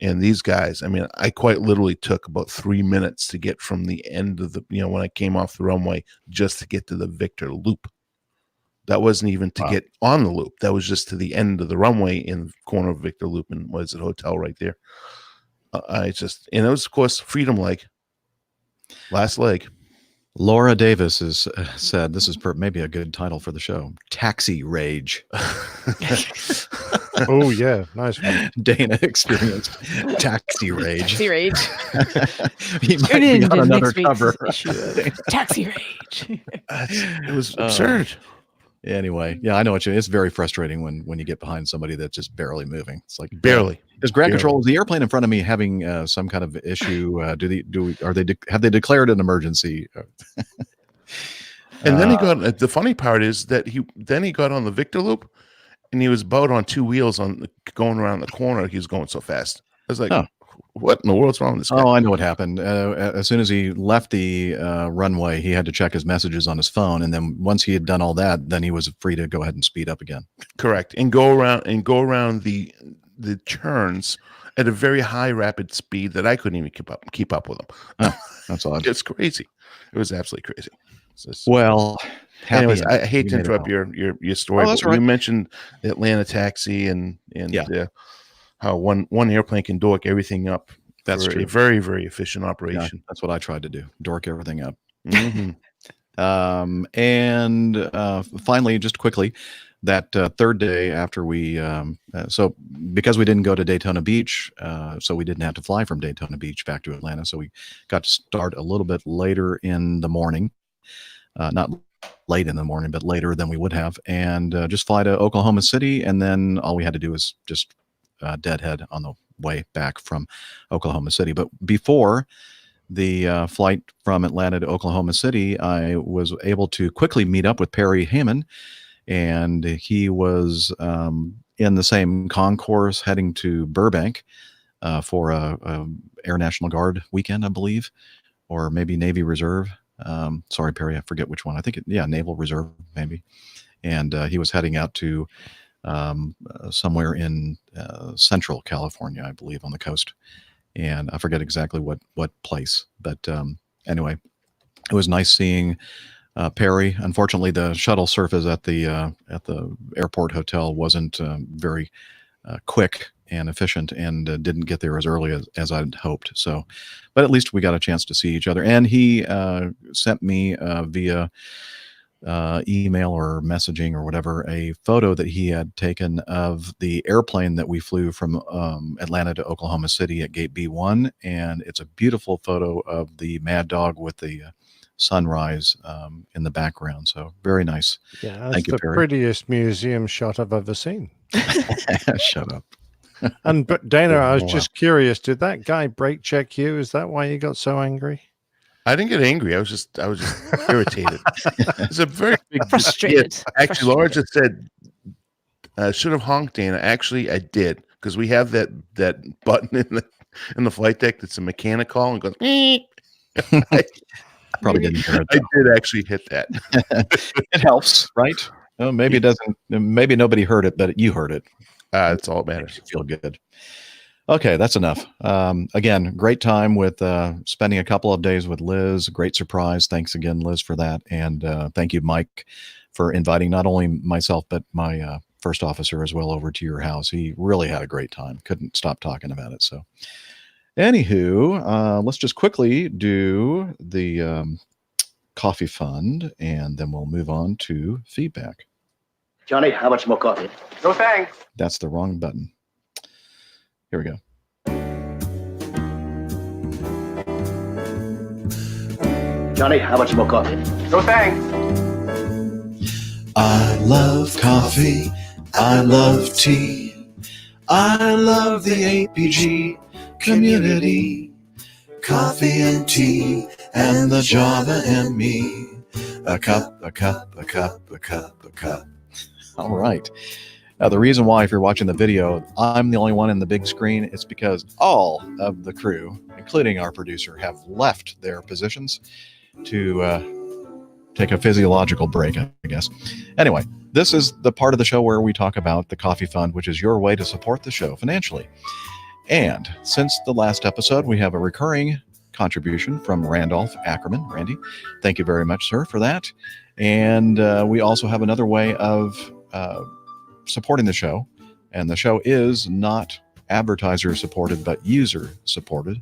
[SPEAKER 3] And these guys, I mean, I quite literally took about 3 minutes to get from the end of when I came off the runway just to get to the Victor Loop. That wasn't even to get on the loop. That was just to the end of the runway in the corner of Victor Loop and was it hotel right there. And it was, of course, Freedom Leg. Last leg.
[SPEAKER 1] Laura Davis has said, this is maybe a good title for the show, Taxi Rage.
[SPEAKER 2] Oh, yeah. Nice one.
[SPEAKER 1] Dana experienced Taxi Rage.
[SPEAKER 4] Taxi Rage.
[SPEAKER 1] He might be on another cover.
[SPEAKER 4] Taxi Rage.
[SPEAKER 3] It was absurd.
[SPEAKER 1] Anyway, yeah, I know what you mean. It's very frustrating when you get behind somebody that's just barely moving. It's like
[SPEAKER 3] barely.
[SPEAKER 1] Is ground control? Is the airplane in front of me having some kind of issue? Have they declared an emergency?
[SPEAKER 3] And then he got. The funny part is that he got on the Victor Loop, and he was about on two wheels going around the corner. He was going so fast. I was like, what in the world's wrong with this guy?
[SPEAKER 1] Oh, I know what happened. As soon as he left the runway, he had to check his messages on his phone, and then once he had done all that, then he was free to go ahead and speed up again.
[SPEAKER 3] Correct, and go around the turns at a very high rapid speed that I couldn't even keep up with him.
[SPEAKER 1] Oh, that's odd.
[SPEAKER 3] It's crazy. It was absolutely crazy.
[SPEAKER 1] Well,
[SPEAKER 3] anyways, I hate to interrupt your story, but
[SPEAKER 1] right.
[SPEAKER 3] you mentioned the Atlanta taxi and how one airplane can dork everything up.
[SPEAKER 1] That's true.
[SPEAKER 3] A very, very efficient operation.
[SPEAKER 1] Yeah, that's what I tried to do. Dork everything up.
[SPEAKER 3] Mm-hmm.
[SPEAKER 1] And finally, just quickly, that third day after we, so because we didn't go to Daytona Beach, so we didn't have to fly from Daytona Beach back to Atlanta. So we got to start a little bit later in the morning, not late in the morning, but later than we would have, and just fly to Oklahoma City. And then all we had to do was just deadhead on the way back from Oklahoma City. But before the flight from Atlanta to Oklahoma City, I was able to quickly meet up with Perry Heyman, and he was in the same concourse heading to Burbank for a Air National Guard weekend, I believe, or maybe Navy Reserve. Sorry, Perry, I forget which one. I think Naval Reserve, maybe. And he was heading out to somewhere in Central California, I believe, on the coast. And I forget exactly what place. But anyway, it was nice seeing Perry. Unfortunately, the shuttle service at the airport hotel wasn't very quick and efficient, and didn't get there as early as I'd hoped. So, but at least we got a chance to see each other. And he sent me via email or messaging or whatever a photo that he had taken of the airplane that we flew from Atlanta to Oklahoma City at Gate B1, and it's a beautiful photo of the Mad Dog with the sunrise in the background. So very nice.
[SPEAKER 2] Yeah,
[SPEAKER 1] Thank you,
[SPEAKER 2] the
[SPEAKER 1] Perry.
[SPEAKER 2] prettiest museum shot I've ever seen.
[SPEAKER 1] Shut up.
[SPEAKER 2] And but Dana, I was just curious, did that guy brake check you? Is that why you got so angry?
[SPEAKER 3] I didn't get angry. I was just irritated. It's a very big
[SPEAKER 4] frustrated.
[SPEAKER 3] Actually, Laura just said should have honked, Dana. Actually, I did, because we have that button in the flight deck that's a mechanic call and goes.
[SPEAKER 1] Probably didn't hear it.
[SPEAKER 3] I did actually hit that.
[SPEAKER 1] It helps, right? Well, maybe it doesn't. Maybe nobody heard it, but you heard it.
[SPEAKER 3] It's all that matters.
[SPEAKER 1] You feel good. Okay, that's enough. Again, great time with spending a couple of days with Liz. Great surprise. Thanks again, Liz, for that. And thank you, Mike, for inviting not only myself, but my first officer as well over to your house. He really had a great time. Couldn't stop talking about it. So anywho, let's just quickly do the coffee fund, and then we'll move on to feedback.
[SPEAKER 11] Johnny, how much more coffee? No thanks.
[SPEAKER 1] That's the wrong button. Here we go.
[SPEAKER 11] Johnny, how much more coffee? No thanks.
[SPEAKER 1] I love coffee. I love tea. I love the APG community. Coffee and tea and the Java and me. A cup, a cup, a cup, a cup, a cup. All right. The reason why, if you're watching the video, I'm the only one in the big screen, it's because all of the crew, including our producer, have left their positions to take a physiological break, I guess. Anyway, this is the part of the show where we talk about the Coffee Fund, which is your way to support the show financially. And since the last episode, we have a recurring contribution from Randolph Ackerman. Randy, thank you very much, sir, for that. And we also have another way of supporting the show, and the show is not advertiser supported but user supported,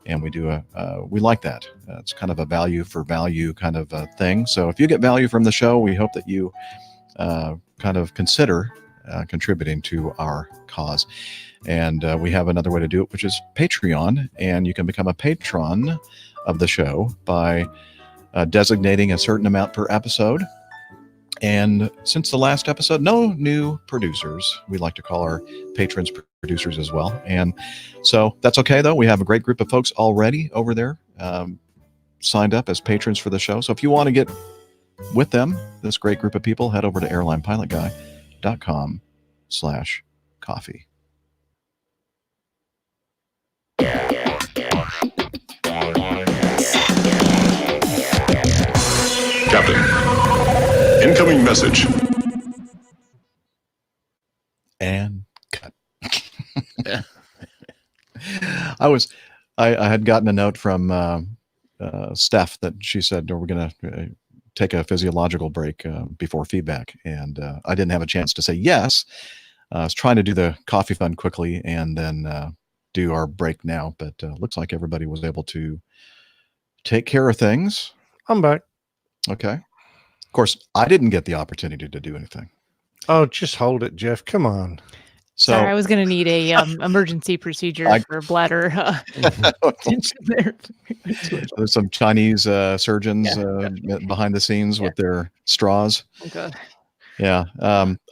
[SPEAKER 1] and we do we like that. It's kind of a value for value kind of a thing. So if you get value from the show, we hope that you kind of consider contributing to our cause. And we have another way to do it, which is Patreon, and you can become a patron of the show by designating a certain amount per episode. And since the last episode, no new producers. We like to call our patrons producers as well. And so that's okay, though. We have a great group of folks already over there signed up as patrons for the show. So if you want to get with them, this great group of people, head over to airlinepilotguy.com/coffee.
[SPEAKER 12] Captain, incoming message.
[SPEAKER 1] And cut. I had gotten a note from Steph that she said, we're going to take a physiological break before feedback. And I didn't have a chance to say yes. I was trying to do the Coffee Fund quickly and then do our break now. But looks like everybody was able to take care of things.
[SPEAKER 2] I'm back.
[SPEAKER 1] Okay. Of course, I didn't get the opportunity to do anything.
[SPEAKER 2] Oh, just hold it, Jeff. Come on.
[SPEAKER 1] So
[SPEAKER 4] Sorry, I was going to need a emergency procedure for bladder.
[SPEAKER 1] There's some Chinese surgeons behind the scenes with their straws.
[SPEAKER 4] Oh, God.
[SPEAKER 1] Yeah.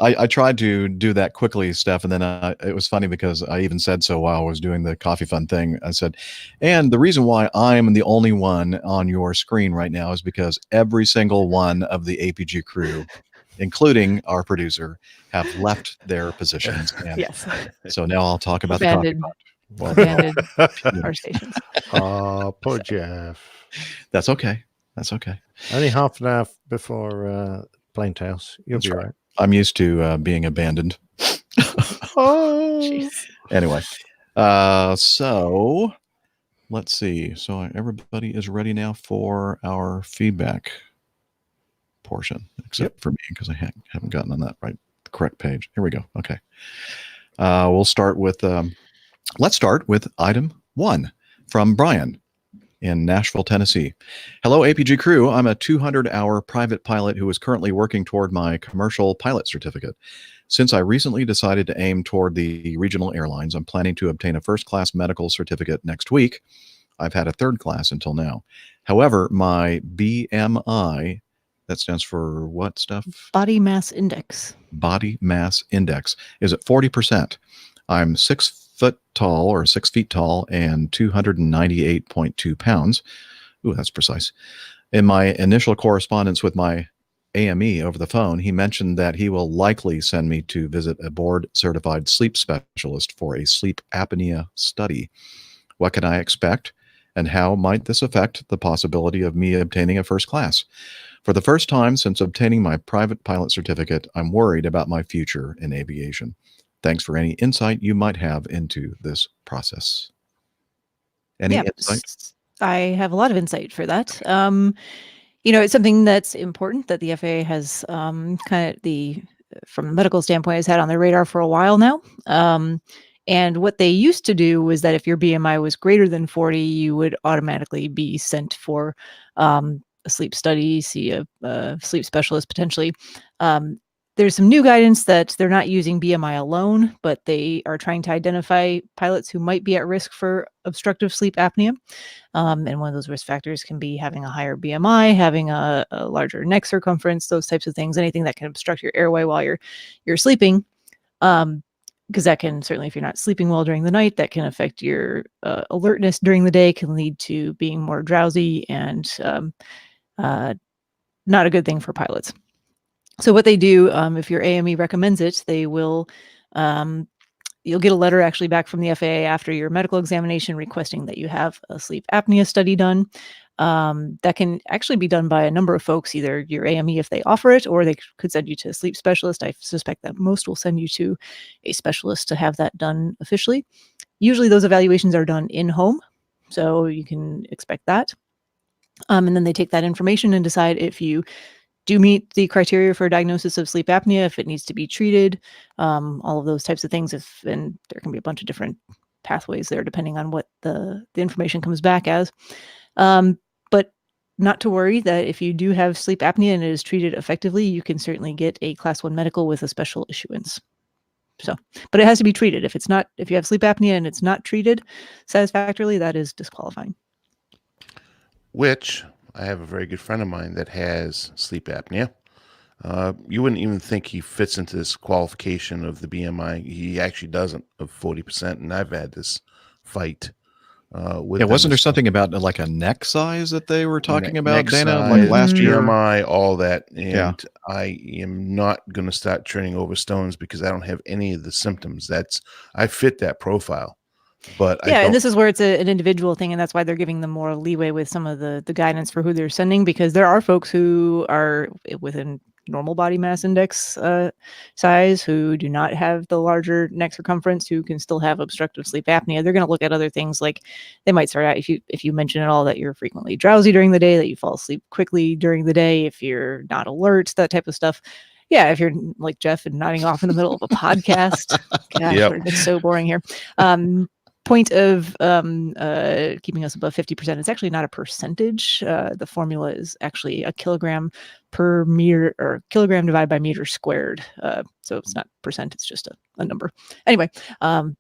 [SPEAKER 1] I tried to do that quickly, Steph, and then it was funny because I even said so while I was doing the Coffee Fund thing. I said, and the reason why I'm the only one on your screen right now is because every single one of the APG crew, including our producer, have left their positions. And
[SPEAKER 4] yes.
[SPEAKER 1] So now I'll talk about
[SPEAKER 4] Abandoned.
[SPEAKER 1] the Coffee
[SPEAKER 4] Abandoned our stations.
[SPEAKER 2] Oh, poor Jeff.
[SPEAKER 1] That's okay. That's okay.
[SPEAKER 2] Only half an hour before plane tails. You'll be right.
[SPEAKER 1] I'm used to being abandoned.
[SPEAKER 2] Oh,
[SPEAKER 4] jeez.
[SPEAKER 1] Anyway, so let's see. So everybody is ready now for our feedback portion, except for me because I haven't gotten on that the correct page. Here we go. Okay. We'll start with, let's start with item 1 from Brian in Nashville, Tennessee. Hello, APG crew. I'm a 200-hour private pilot who is currently working toward my commercial pilot certificate. Since I recently decided to aim toward the regional airlines, I'm planning to obtain a first-class medical certificate next week. I've had a third class until now. However, my BMI, that stands for what stuff?
[SPEAKER 4] Body mass index.
[SPEAKER 1] Body mass index is at 40%. I'm 6 foot tall or 6 feet tall and 298.2 pounds. Ooh, that's precise. In my initial correspondence with my AME over the phone, he mentioned that he will likely send me to visit a board-certified sleep specialist for a sleep apnea study. What can I expect, and how might this affect the possibility of me obtaining a first class? For the first time since obtaining my private pilot certificate, I'm worried about my future in aviation. Thanks for any insight you might have into this process. Any insight?
[SPEAKER 4] I have a lot of insight for that. It's something that's important that the FAA has from a medical standpoint, has had on their radar for a while now. And what they used to do was that if your BMI was greater than 40, you would automatically be sent for a sleep study, see a sleep specialist potentially. There's some new guidance that they're not using BMI alone, but they are trying to identify pilots who might be at risk for obstructive sleep apnea. And one of those risk factors can be having a higher BMI, having a larger neck circumference, those types of things, anything that can obstruct your airway while you're sleeping. Because that can certainly, if you're not sleeping well during the night, that can affect your alertness during the day, can lead to being more drowsy, and not a good thing for pilots. So what they do, if your AME recommends it, they will, you'll get a letter actually back from the FAA after your medical examination requesting that you have a sleep apnea study done. That can actually be done by a number of folks, either your AME if they offer it, or they could send you to a sleep specialist. I suspect that most will send you to a specialist to have that done officially. Usually those evaluations are done in-home, so you can expect that. And then they take that information and decide if you do meet the criteria for a diagnosis of sleep apnea, if it needs to be treated, all of those types of things. And there can be a bunch of different pathways there depending on what the information comes back as. But not to worry that if you do have sleep apnea and it is treated effectively, you can certainly get a Class 1 medical with a special issuance. So, but it has to be treated. If you have sleep apnea and it's not treated satisfactorily, that is disqualifying.
[SPEAKER 3] Which I have a very good friend of mine that has sleep apnea. You wouldn't even think he fits into this qualification of the BMI. He actually doesn't, of 40%. And I've had this fight with.
[SPEAKER 1] Wasn't there something about like a neck size that they were talking about, Dana,
[SPEAKER 3] size,
[SPEAKER 1] like last year?
[SPEAKER 3] BMI, all that. And I am not going to start turning over stones because I don't have any of the symptoms. I fit that profile. But
[SPEAKER 4] and this is where it's an individual thing, and that's why they're giving them more leeway with some of the guidance for who they're sending, because there are folks who are within normal body mass index size who do not have the larger neck circumference, who can still have obstructive sleep apnea. They're going to look at other things, like they might start out, if you mention at all that you're frequently drowsy during the day, that you fall asleep quickly during the day, if you're not alert, that type of stuff. Yeah, if you're like Jeff and nodding off in the middle of a podcast. Gosh, it's so boring here. Point of keeping us above 50%. It's actually not a percentage. The formula is actually a kilogram per meter, or kilogram divided by meter squared. So it's not percent, it's just a number. Anyway,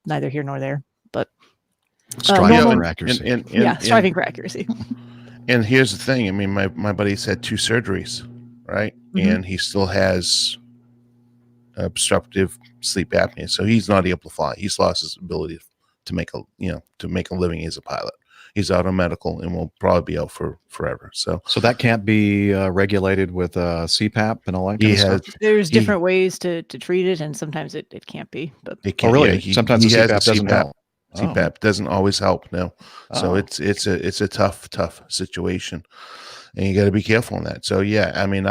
[SPEAKER 4] neither here nor there, but
[SPEAKER 1] striving for accuracy.
[SPEAKER 4] Striving for accuracy.
[SPEAKER 3] And here's the thing. I mean, my buddy's had 2 surgeries, right? Mm-hmm. And he still has obstructive sleep apnea. So he's not able to fly. He's lost his ability to make a living as a pilot. He's out of medical and will probably be out for forever. So
[SPEAKER 1] that can't be regulated with CPAP and all that kind of stuff?
[SPEAKER 4] There's different ways to treat it, and sometimes it can't be. But
[SPEAKER 3] it can't,
[SPEAKER 1] really? Sometimes the CPAP doesn't help.
[SPEAKER 3] CPAP doesn't always help. No. So it's a tough situation, and you got to be careful on that. So I mean,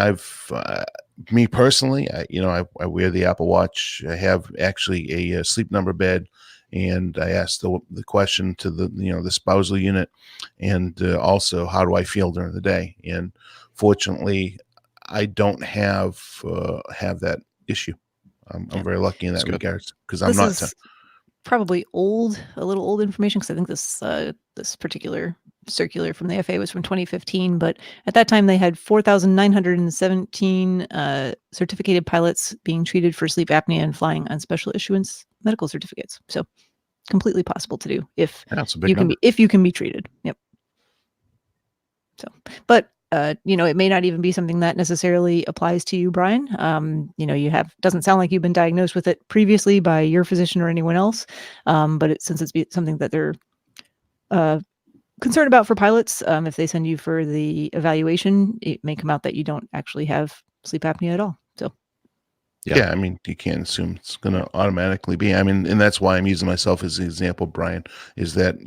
[SPEAKER 3] me personally, I wear the Apple Watch. I have actually a sleep number bed. And I asked the question to the spousal unit, and also, how do I feel during the day? And fortunately, I don't have that issue. I'm very lucky in that regards, because I'm not.
[SPEAKER 4] Probably a little old information, because I think this particular circular from the FAA was from 2015. But at that time, they had 4,917 certificated pilots being treated for sleep apnea and flying on special issuance medical certificates. So completely possible to do if you can be treated. Yep. So, but it may not even be something that necessarily applies to you, Brian. Doesn't sound like you've been diagnosed with it previously by your physician or anyone else. But since it's something that they're concerned about for pilots, if they send you for the evaluation, it may come out that you don't actually have sleep apnea at all. So.
[SPEAKER 3] Yeah, I mean, you can't assume it's going to automatically be. I mean, and that's why I'm using myself as an example, Brian, is that,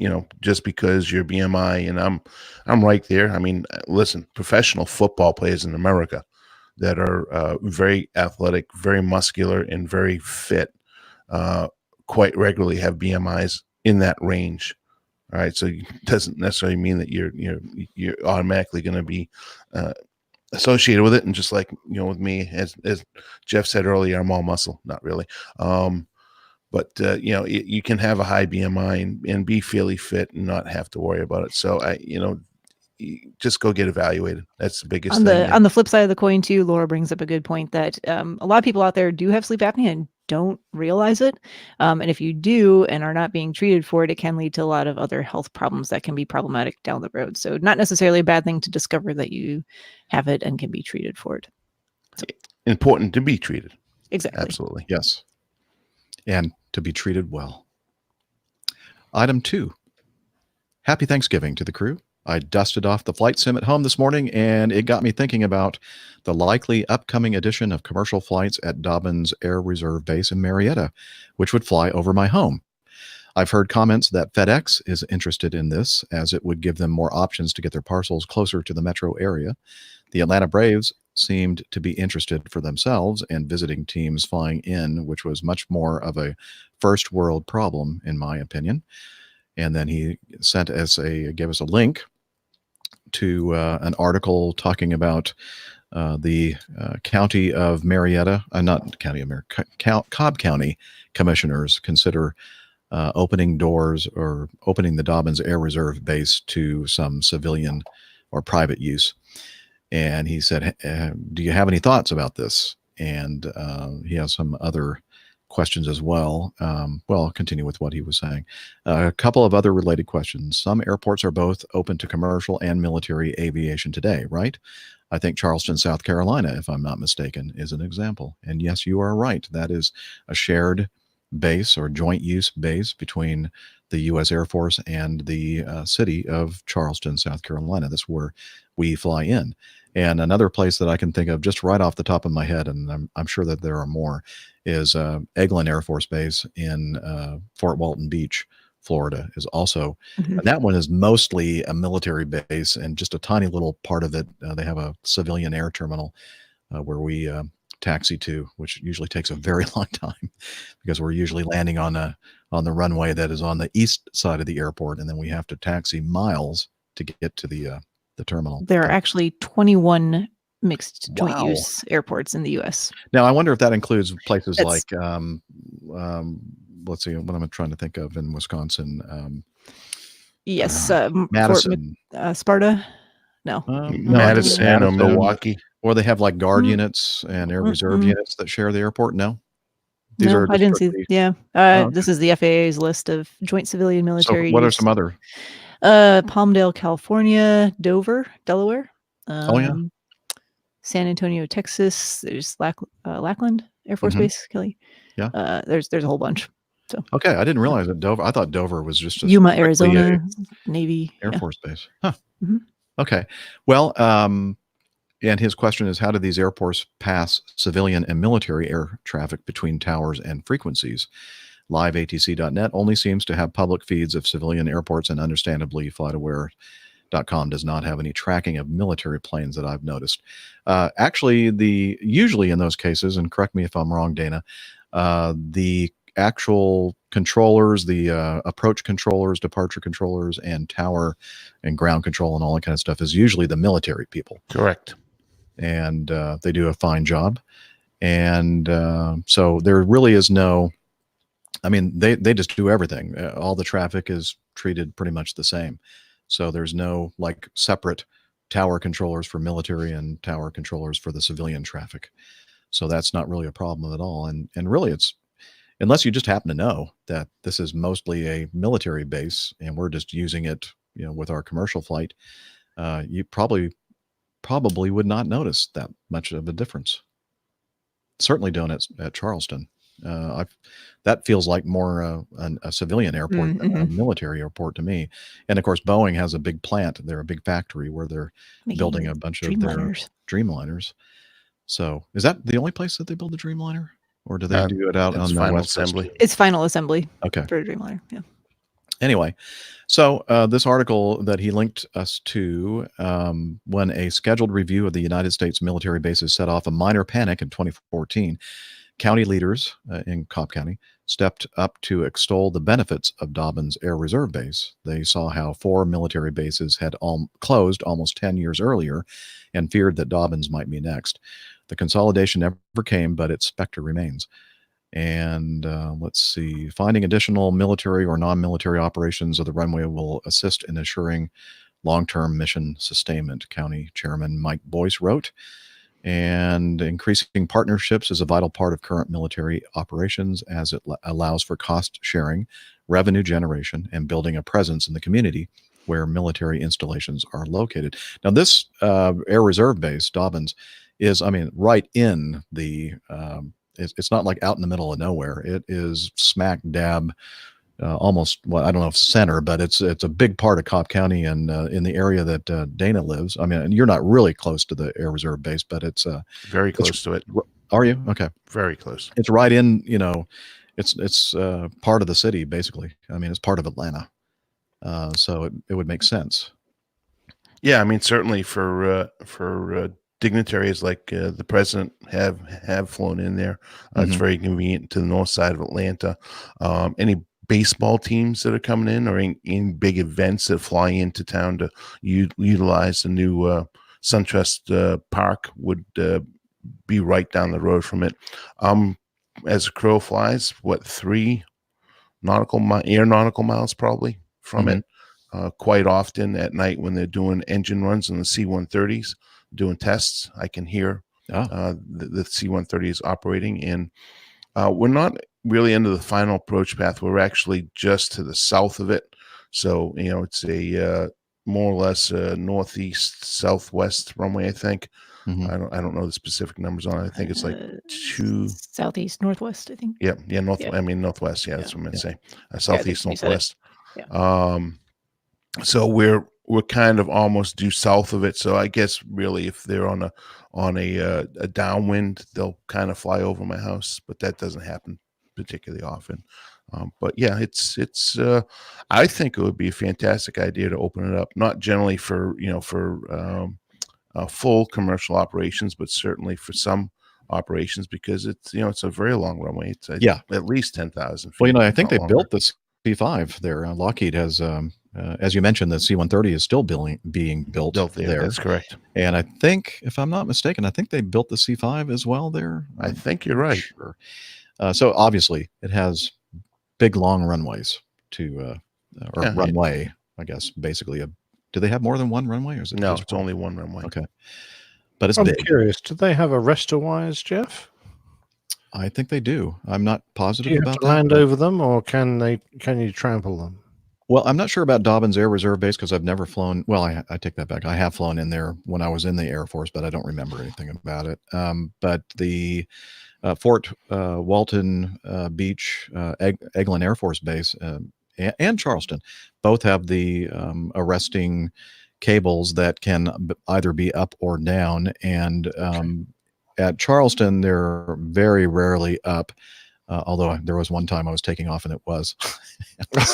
[SPEAKER 3] just because your BMI, and I'm right there. I mean, listen, professional football players in America that are very athletic, very muscular, and very fit, quite regularly have BMIs in that range. All right, so it doesn't necessarily mean that you're automatically going to be associated with it. And just like, with me, as Jeff said earlier, I'm all muscle, not really. But you can have a high BMI and be fairly fit and not have to worry about it. So just go get evaluated. That's the biggest
[SPEAKER 4] On
[SPEAKER 3] thing.
[SPEAKER 4] the flip side of the coin too, Laura brings up a good point that a lot of people out there do have sleep apnea and don't realize it. And if you do and are not being treated for it, it can lead to a lot of other health problems that can be problematic down the road. So not necessarily a bad thing to discover that you have it and can be treated for it. So,
[SPEAKER 3] important to be treated.
[SPEAKER 4] exactly.
[SPEAKER 3] Absolutely.
[SPEAKER 1] Yes. And to be treated well. Item 2. Happy Thanksgiving to the crew. I dusted off the flight sim at home this morning, and it got me thinking about the likely upcoming addition of commercial flights at Dobbins Air Reserve Base in Marietta, which would fly over my home. I've heard comments that FedEx is interested in this, as it would give them more options to get their parcels closer to the metro area. The Atlanta Braves seemed to be interested for themselves and visiting teams flying in, which was much more of a first world problem, in my opinion. And then he gave us a link to an article talking about the county of Marietta, not county of Marietta, Cobb County commissioners consider opening doors or opening the Dobbins Air Reserve Base to some civilian or private use. And he said, do you have any thoughts about this? And he has some other questions as well. Well, I'll continue with what he was saying. A couple of other related questions. Some airports are both open to commercial and military aviation today, right? I think Charleston, South Carolina, if I'm not mistaken, is an example. And yes, you are right. That is a shared base or joint use base between the U.S. Air Force and the city of Charleston, South Carolina. That's where we fly in. And another place that I can think of just right off the top of my head, and I'm sure that there are more, is Eglin Air Force Base in Fort Walton Beach, Florida, is also, and that one is mostly a military base, and just a tiny little part of it, they have a civilian air terminal where we taxi to, which usually takes a very long time because we're usually landing on the runway that is on the east side of the airport, and then we have to taxi miles to get to the terminal.
[SPEAKER 4] There are actually 21 mixed joint use airports in the U.S.
[SPEAKER 1] Now, I wonder if that includes places like, let's see, what I'm trying to think of in Wisconsin.
[SPEAKER 4] Yes,
[SPEAKER 1] Madison,
[SPEAKER 4] Sparta. No,
[SPEAKER 3] Madison or Milwaukee.
[SPEAKER 1] Or they have like guard units and air reserve units that share the airport. No, these are.
[SPEAKER 4] I didn't see. Yeah,
[SPEAKER 1] okay.
[SPEAKER 4] This is the FAA's list of joint civilian military.
[SPEAKER 1] So what are some other?
[SPEAKER 4] Palmdale, California, Dover, Delaware. San Antonio, Texas. There's Lackland Air Force Base, Kelly.
[SPEAKER 1] Yeah.
[SPEAKER 4] There's a whole bunch. So
[SPEAKER 1] okay, I didn't realize that Dover. I thought Dover was just
[SPEAKER 4] Yuma, Arizona, Navy
[SPEAKER 1] Air Force Base. Huh. Okay. Well, and his question is, how do these airports pass civilian and military air traffic between towers and frequencies? LiveATC.net only seems to have public feeds of civilian airports, and understandably, FlightAware.com does not have any tracking of military planes that I've noticed. Actually, usually in those cases, and correct me if I'm wrong, Dana, the actual controllers, the approach controllers, departure controllers, and tower and ground control and all that kind of stuff is usually the military people.
[SPEAKER 3] Correct.
[SPEAKER 1] And they do a fine job. And so there really is no, I mean, they just do everything. All the traffic is treated pretty much the same. So there's no like separate tower controllers for military and tower controllers for the civilian traffic. So that's not really a problem at all. And really it's, unless you just happen to know that this is mostly a military base and we're just using it, with our commercial flight, you probably would not notice that much of a difference. Certainly don't at Charleston. That feels like more a civilian airport than a military airport to me. And of course, Boeing has a big plant. They're a big factory where they're building a bunch of their Dreamliners. So is that the only place that they build the Dreamliner? Or do they do it out on the
[SPEAKER 3] final
[SPEAKER 1] West
[SPEAKER 3] assembly?
[SPEAKER 1] Coast?
[SPEAKER 4] it's final assembly.
[SPEAKER 1] Okay.
[SPEAKER 4] For a Dreamliner. Yeah.
[SPEAKER 1] Anyway, so this article that he linked us to, when a scheduled review of the United States military bases set off a minor panic in 2014, county leaders in Cobb County stepped up to extol the benefits of Dobbins Air Reserve Base. They saw how 4 military bases had closed almost 10 years earlier and feared that Dobbins might be next. The consolidation never came, but its specter remains. And let's see, finding additional military or non-military operations of the runway will assist in assuring long-term mission sustainment, County Chairman Mike Boyce wrote. And increasing partnerships is a vital part of current military operations as it allows for cost sharing, revenue generation, and building a presence in the community where military installations are located. Now, this Air Reserve Base, Dobbins, is, I mean, right in the, it's not like out in the middle of nowhere. It is smack dab, almost, well, I don't know if center, but it's a big part of Cobb County and in the area that Dana lives. I mean, and you're not really close to the Air Reserve Base, but it's
[SPEAKER 3] very close to it.
[SPEAKER 1] Are you? Okay.
[SPEAKER 3] Very close.
[SPEAKER 1] It's right in, you know, it's part of the city, basically. I mean, it's part of Atlanta. So it would make sense.
[SPEAKER 3] Yeah, I mean, certainly for dignitaries like the president have flown in there. It's very convenient to the north side of Atlanta. Any baseball teams that are coming in or in big events that fly into town to utilize the new SunTrust Park would be right down the road from it. As a crow flies, what, 3 nautical miles probably from it. Quite often at night when they're doing engine runs on the C-130s, doing tests, I can hear the C-130s operating. And we're not really into the final approach path. We're actually just to the south of it. So, you know, it's a more or less northeast, southwest runway, I think. I don't know the specific numbers on it. I think it's like 2
[SPEAKER 4] southeast, northwest, I think.
[SPEAKER 3] Yeah, I mean northwest. Yeah, that's what I meant to say. Southeast, northwest. So we're kind of almost due south of it. So I guess really, if they're on a downwind, they'll kind of fly over my house, but that doesn't happen particularly often. But yeah, it's I think it would be a fantastic idea to open it up, not generally for full commercial operations, but certainly for some operations, because it's a very long runway. It's at least 10,000 feet.
[SPEAKER 1] Well, I think they built the C-5 there. Lockheed has, as you mentioned, the C-130 is still being built there.
[SPEAKER 3] That's correct.
[SPEAKER 1] And I think, if I'm not mistaken, I think they built the C-5 as well there.
[SPEAKER 3] I think you're right.
[SPEAKER 1] Sure. So obviously it has big, long runways runway, I guess, basically. Do they have more than one runway? Or is it
[SPEAKER 3] no, it's only one runway.
[SPEAKER 1] Okay. But it's
[SPEAKER 2] I'm
[SPEAKER 1] big.
[SPEAKER 2] curious, do they have arrestor wires, Jeff?
[SPEAKER 1] I think they do. I'm not positive
[SPEAKER 2] do you
[SPEAKER 1] about
[SPEAKER 2] have to
[SPEAKER 1] that.
[SPEAKER 2] land over them, or can you trample them?
[SPEAKER 1] Well, I'm not sure about Dobbins Air Reserve Base because I've never flown. Well, I take that back. I have flown in there when I was in the Air Force, but I don't remember anything about it. But the Fort Walton Beach, Eglin Air Force Base, and Charleston both have the arresting cables that can either be up or down. And at Charleston, they're very rarely up. Although there was one time I was taking off and it was a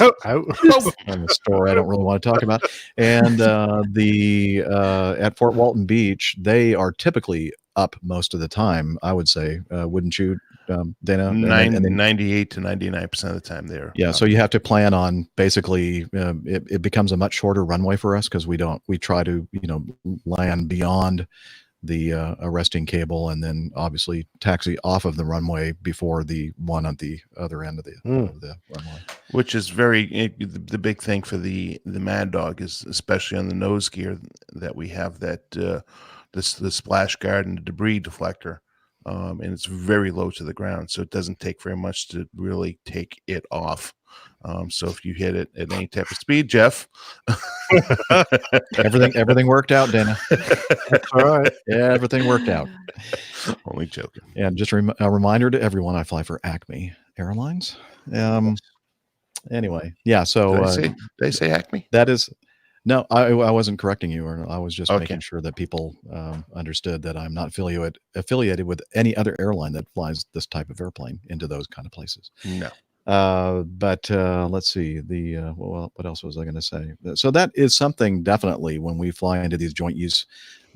[SPEAKER 1] story I don't really want to talk about. And at Fort Walton Beach, they are typically up most of the time, I would say. Wouldn't you, Dana?
[SPEAKER 3] 98 to 99% of the time there.
[SPEAKER 1] Yeah, so you have to plan on basically it becomes a much shorter runway for us because we try to land beyond the arresting cable and then obviously taxi off of the runway before the one at the other end of the runway.
[SPEAKER 3] Which is the big thing for the Mad Dog is, especially on the nose gear, that we have that the splash guard and the debris deflector, and it's very low to the ground, so it doesn't take very much to really take it off. So if you hit it at any type of speed, Jeff,
[SPEAKER 1] everything worked out, Dana.
[SPEAKER 2] That's all right.
[SPEAKER 1] Yeah, everything worked out.
[SPEAKER 3] Only joking.
[SPEAKER 1] And just a reminder to everyone, I fly for Acme Airlines. Anyway, yeah. So
[SPEAKER 3] did they say Acme?
[SPEAKER 1] That is. No, I wasn't correcting you, or I was just making sure that people understood that I'm not affiliated with any other airline that flies this type of airplane into those kind of places.
[SPEAKER 3] No.
[SPEAKER 1] But let's see what else was I going to say? So that is something definitely when we fly into these joint use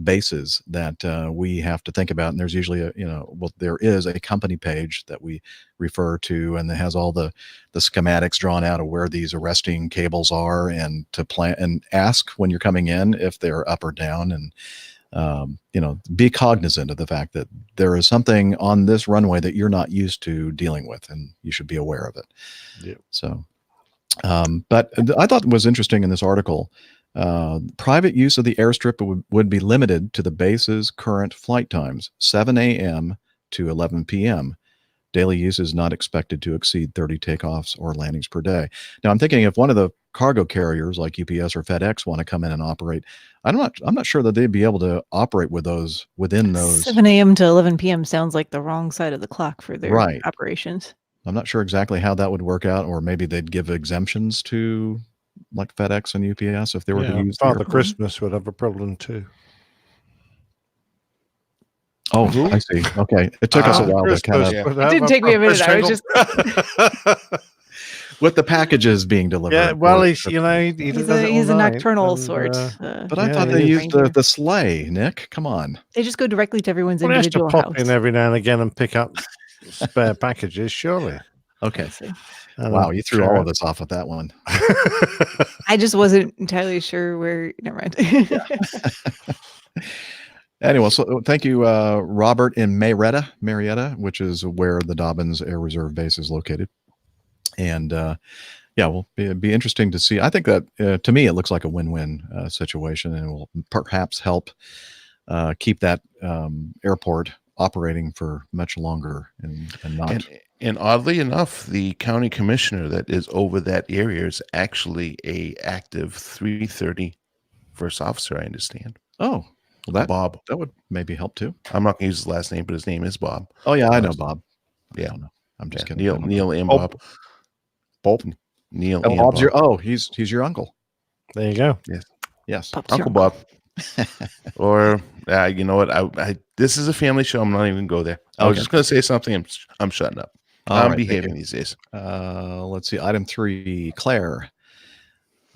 [SPEAKER 1] bases that we have to think about. And there's usually there is a company page that we refer to, and it has all the schematics drawn out of where these arresting cables are, and to plan and ask when you're coming in if they're up or down, and be cognizant of the fact that there is something on this runway that you're not used to dealing with, and you should be aware of it.
[SPEAKER 3] Yeah.
[SPEAKER 1] So, but I thought it was interesting in this article Private use of the airstrip would be limited to the base's current flight times, 7 a.m. to 11 p.m. Daily use is not expected to exceed 30 takeoffs or landings per day. Now, I'm thinking if one of the cargo carriers like UPS or FedEx want to come in and operate, I'm not sure that they'd be able to operate with those within those.
[SPEAKER 4] 7 a.m. to 11 p.m. sounds like the wrong side of the clock for their
[SPEAKER 1] Right.
[SPEAKER 4] operations.
[SPEAKER 1] I'm not sure exactly how that would work out, or maybe they'd give exemptions to like FedEx and UPS if they were to use the
[SPEAKER 2] Father
[SPEAKER 1] airport.
[SPEAKER 2] Christmas would have a problem too.
[SPEAKER 1] Oh, I see. Okay. It took us a while to kind of.
[SPEAKER 4] It didn't take me a minute. I was just.
[SPEAKER 1] With the packages being delivered.
[SPEAKER 2] Yeah, well, he's
[SPEAKER 4] he's a nocturnal sort.
[SPEAKER 1] But I thought they used the sleigh, Nick. Come on.
[SPEAKER 4] They just go directly to everyone's
[SPEAKER 2] Well, he has to
[SPEAKER 4] individual
[SPEAKER 2] pop
[SPEAKER 4] house.
[SPEAKER 2] in every now and again and pick up spare packages, surely.
[SPEAKER 1] Okay. Wow, you threw all of this off with that one.
[SPEAKER 4] I just wasn't entirely sure where. Never mind.
[SPEAKER 1] Anyway, so thank you, Robert, in Marietta, which is where the Dobbins Air Reserve Base is located. And well, be interesting to see. I think that to me, it looks like a win-win situation, and it will perhaps help keep that airport operating for much longer and not.
[SPEAKER 3] And oddly enough, the county commissioner that is over that area is actually a active 330 first officer, I understand.
[SPEAKER 1] Oh, well,
[SPEAKER 3] Bob.
[SPEAKER 1] That would maybe help too.
[SPEAKER 3] I'm not going to use his last name, but his name is Bob.
[SPEAKER 1] Oh yeah, I know Bob.
[SPEAKER 3] Yeah,
[SPEAKER 1] I'm just kidding.
[SPEAKER 3] Neil and Bob.
[SPEAKER 1] Bob.
[SPEAKER 3] Neil.
[SPEAKER 1] Oh,
[SPEAKER 3] and
[SPEAKER 1] Bob's
[SPEAKER 3] Bob.
[SPEAKER 1] he's your uncle.
[SPEAKER 2] There you go.
[SPEAKER 1] Yes.
[SPEAKER 4] Pop's
[SPEAKER 3] Uncle Bob. Or you know what? I this is a family show. I'm not even going to go there. I was just going to say something. I'm shutting up. I'm behaving these days.
[SPEAKER 1] Let's see. Item 3, Claire.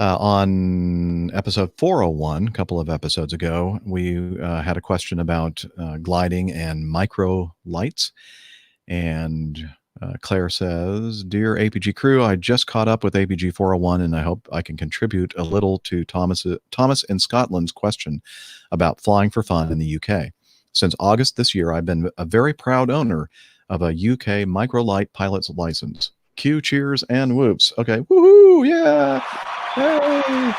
[SPEAKER 1] On episode 401, a couple of episodes ago, we had a question about gliding and micro lights. And Claire says, "Dear APG crew, I just caught up with APG 401 and I hope I can contribute a little to Thomas in Scotland's question about flying for fun in the UK. Since August this year, I've been a very proud owner of a UK microlight pilot's license. Cue cheers and whoops. Okay, woohoo, yeah. Yay.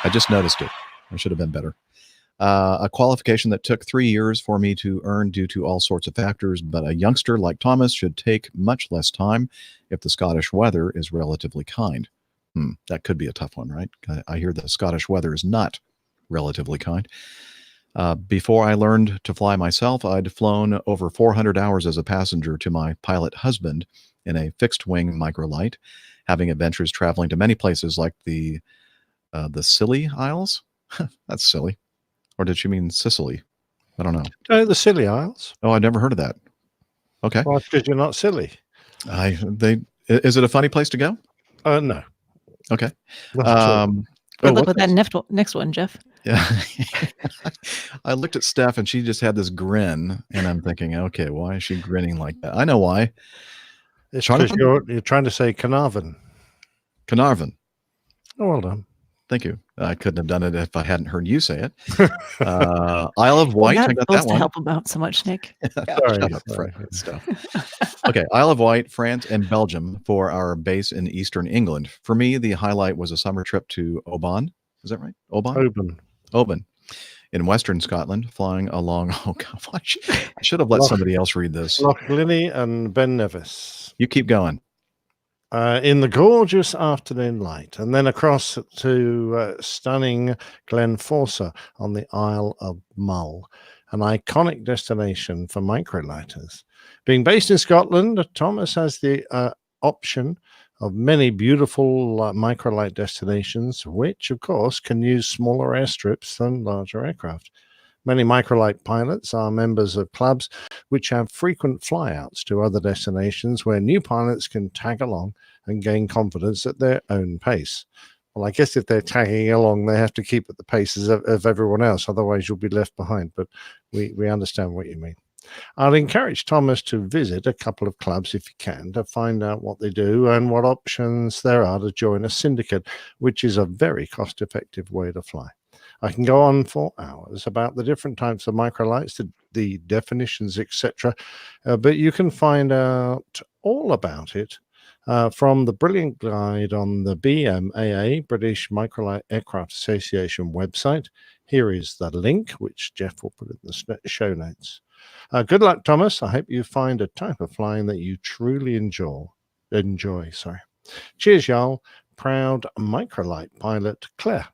[SPEAKER 1] I just noticed it. I should have been better. A qualification that took 3 years for me to earn due to all sorts of factors, but a youngster like Thomas should take much less time if the Scottish weather is relatively kind." That could be a tough one, right? I hear the Scottish weather is not relatively kind. Before I learned to fly myself, I'd flown over 400 hours as a passenger to my pilot husband in a fixed-wing microlight, having adventures traveling to many places like the Scilly Isles. That's silly. Or did she mean Sicily? I don't know.
[SPEAKER 2] Oh, the Scilly Isles.
[SPEAKER 1] Oh, I've never heard of that. Okay.
[SPEAKER 2] Well, because you're not silly.
[SPEAKER 1] Is it a funny place to go?
[SPEAKER 2] No.
[SPEAKER 1] Okay.
[SPEAKER 4] Good luck with that next one, Jeff.
[SPEAKER 1] Yeah. I looked at Steph and she just had this grin, and I'm thinking, okay, why is she grinning like that? I know why.
[SPEAKER 2] It's because you're trying to say Carnarvon.
[SPEAKER 1] Carnarvon.
[SPEAKER 2] Oh, well done.
[SPEAKER 1] Thank you. I couldn't have done it if I hadn't heard you say it. Isle of Wight.
[SPEAKER 4] Well,
[SPEAKER 1] I got that
[SPEAKER 4] supposed to
[SPEAKER 1] one.
[SPEAKER 4] help him out so much, Nick.
[SPEAKER 2] Sorry.
[SPEAKER 1] Stuff. Okay, Isle of Wight, France, and Belgium for our base in eastern England. For me, the highlight was a summer trip to Oban. Is that right? Oban. In western Scotland, flying along. Oh God, I should have let somebody else read this.
[SPEAKER 2] Lochlinny and Ben Nevis.
[SPEAKER 1] You keep going.
[SPEAKER 2] In the gorgeous afternoon light, and then across to stunning Glenforsa on the Isle of Mull, an iconic destination for microlighters. Being based in Scotland, Thomas has the option of many beautiful microlight destinations, which, of course, can use smaller airstrips than larger aircraft. Many microlight pilots are members of clubs which have frequent flyouts to other destinations where new pilots can tag along and gain confidence at their own pace. Well, I guess if they're tagging along, they have to keep at the paces of everyone else. Otherwise, you'll be left behind. But we understand what you mean. I'll encourage Thomas to visit a couple of clubs if you can to find out what they do and what options there are to join a syndicate, which is a very cost-effective way to fly. I can go on for hours about the different types of microlights, the definitions, etc. But you can find out all about it From the brilliant guide on the BMAA, British Microlight Aircraft Association website, here is the link, which Jeff will put in the show notes. Good luck, Thomas. I hope you find a type of flying that you truly enjoy. Cheers, y'all. Proud Microlight pilot, Claire.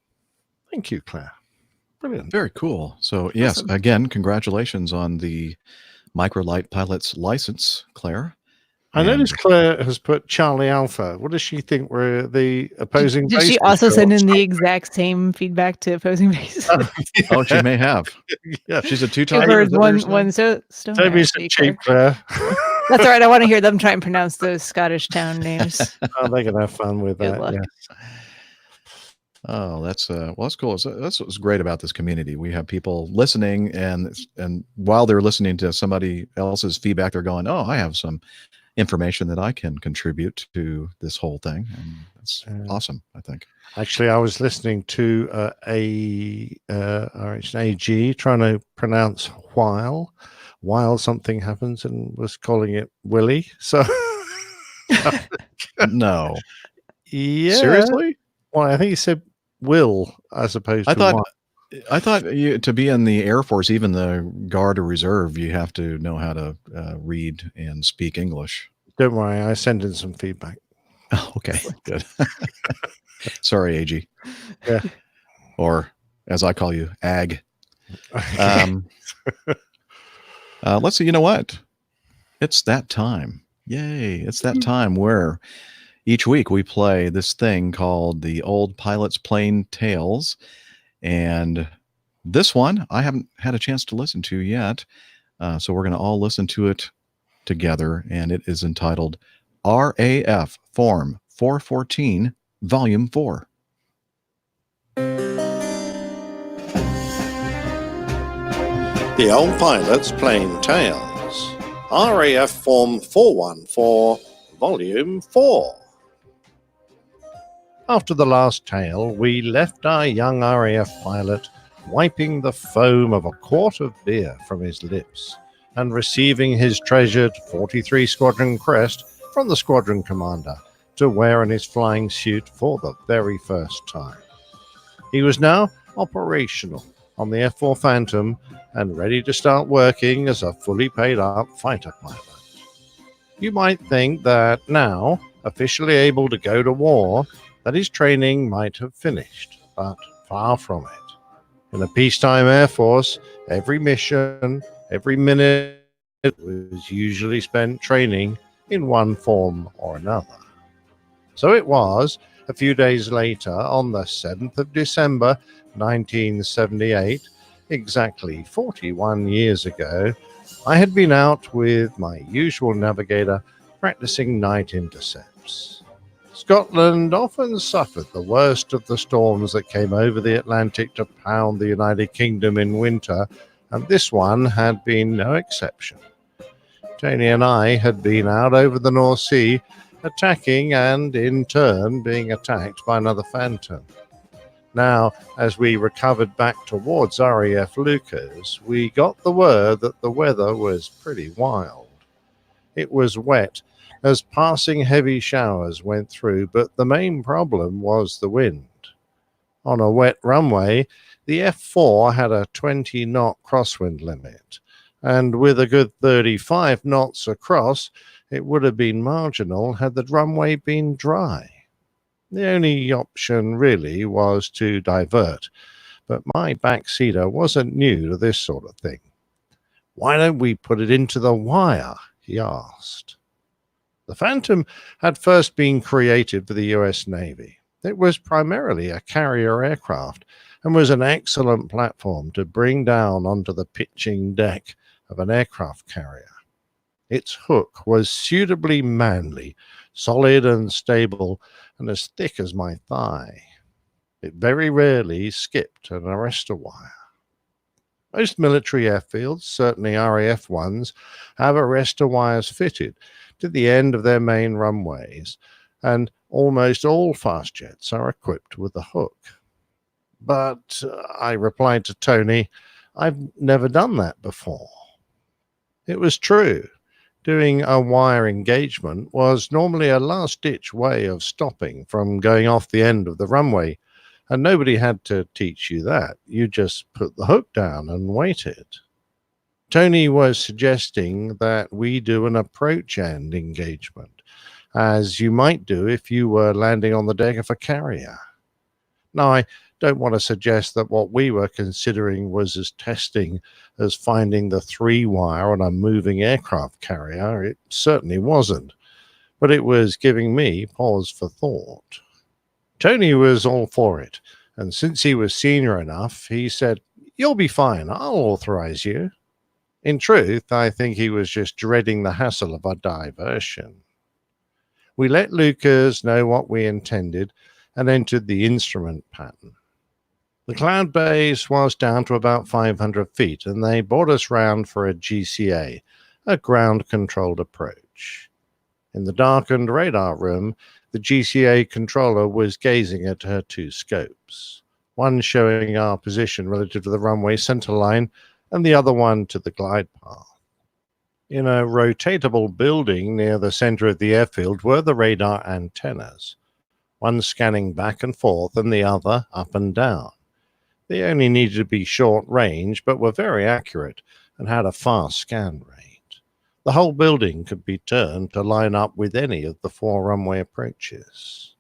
[SPEAKER 2] Thank you, Claire. Brilliant.
[SPEAKER 1] Very cool. So, yes,
[SPEAKER 4] Awesome.
[SPEAKER 1] again, congratulations on the Microlight pilot's license, Claire.
[SPEAKER 2] I noticed Claire has put Charlie Alpha. What does she think were the opposing
[SPEAKER 4] Did she
[SPEAKER 2] bases
[SPEAKER 4] also send in
[SPEAKER 2] shorts?
[SPEAKER 4] the exact same feedback to opposing bases?
[SPEAKER 1] Oh, she may have.
[SPEAKER 2] Yeah.
[SPEAKER 1] She's a
[SPEAKER 4] Two
[SPEAKER 1] two-time.
[SPEAKER 4] birds, one stone.
[SPEAKER 2] Toby's a cheap, Claire.
[SPEAKER 4] That's all right. I want to hear them try and pronounce those Scottish town names.
[SPEAKER 2] Oh, they're gonna have fun with
[SPEAKER 4] Good
[SPEAKER 2] that.
[SPEAKER 4] luck.
[SPEAKER 2] Yeah.
[SPEAKER 1] Oh, that's cool. That's what's great about this community. We have people listening, and while they're listening to somebody else's feedback, they're going, "Oh, I have some information that I can contribute to this whole thing," and that's awesome. I think.
[SPEAKER 2] Actually, I was listening to an AG trying to pronounce while something happens, and was calling it Willie. So
[SPEAKER 1] No.
[SPEAKER 2] Yeah.
[SPEAKER 1] Seriously?
[SPEAKER 2] Well, I think he said will as opposed to
[SPEAKER 1] I thought you, to be in the Air Force, even the Guard or Reserve, you have to know how to read and speak English.
[SPEAKER 2] Don't worry, I sent in some feedback.
[SPEAKER 1] Oh, okay, good. Sorry, AG.
[SPEAKER 2] Yeah.
[SPEAKER 1] Or as I call you, AG. Let's see. You know what? It's that time. Yay. It's that time where each week we play this thing called the Old Pilot's Plain Tales. And this one I haven't had a chance to listen to yet. So we're going to all listen to it together. And it is entitled RAF Form 414, Volume 4.
[SPEAKER 2] The Old Pilot's Plain Tales, RAF Form 414, Volume 4. After the last tale, we left our young RAF pilot wiping the foam of a quart of beer from his lips and receiving his treasured 43 Squadron crest from the squadron commander to wear in his flying suit for the very first time. He was now operational on the F-4 Phantom and ready to start working as a fully paid up fighter pilot. You might think that now, officially able to go to war, that his training might have finished, but far from it. In a peacetime Air Force, every mission, every minute was usually spent training in one form or another. So it was, a few days later, on the 7th of December, 1978, exactly 41 years ago, I had been out with my usual navigator practicing night intercepts. Scotland often suffered the worst of the storms that came over the Atlantic to pound the United Kingdom in winter, and this one had been no exception. Tony and I had been out over the North Sea, attacking and, in turn, being attacked by another Phantom. Now, as we recovered back towards RAF Lucas, we got the word that the weather was pretty wild. It was wet, as passing heavy showers went through, but the main problem was the wind. On a wet runway, the F4 had a 20-knot crosswind limit, and with a good 35 knots across, it would have been marginal had the runway been dry. The only option really was to divert, but my backseater wasn't new to this sort of thing. "Why don't we put it into the wire?" he asked. The Phantom had first been created for the US Navy. It was primarily a carrier aircraft and was an excellent platform to bring down onto the pitching deck of an aircraft carrier. Its hook was suitably manly, solid and stable, and as thick as my thigh. It very rarely skipped an arrestor wire. Most military airfields, certainly RAF ones, have arrestor wires fitted to the end of their main runways, and almost all fast jets are equipped with a hook. But I replied to Tony, I've never done that before. It was true. Doing a wire engagement was normally a last-ditch way of stopping from going off the end of the runway, and nobody had to teach you that. You just put the hook down and waited. Tony was suggesting that we do an approach end engagement, as you might do if you were landing on the deck of a carrier. Now, I don't want to suggest that what we were considering was as testing as finding the 3-wire on a moving aircraft carrier. It certainly wasn't, but it was giving me pause for thought. Tony was all for it, and since he was senior enough, he said, "You'll be fine, I'll authorize you." In truth, I think he was just dreading the hassle of a diversion. We let Lucas know what we intended and entered the instrument pattern. The cloud base was down to about 500 feet, and they brought us round for a GCA, a ground-controlled approach. In the darkened radar room, the GCA controller was gazing at her 2 scopes, one showing our position relative to the runway center line, and the other one to the glide path. In a rotatable building near the center of the airfield were the radar antennas, one scanning back and forth and the other up and down. They only needed to be short range, but were very accurate and had a fast scan rate. The whole building could be turned to line up with any of the 4 runway approaches.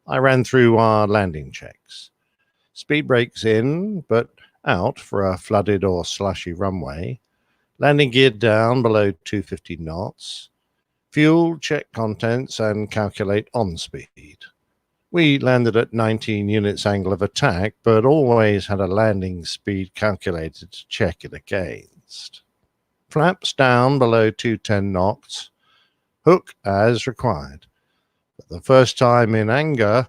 [SPEAKER 2] I ran through our landing checks. Speed brakes in, but out for a flooded or slushy runway. Landing gear down below 250 knots. Fuel, check contents, and calculate on speed. We landed at 19 units angle of attack, but always had a landing speed calculated to check it against. Flaps down below 210 knots. Hook as required. For the first time in anger,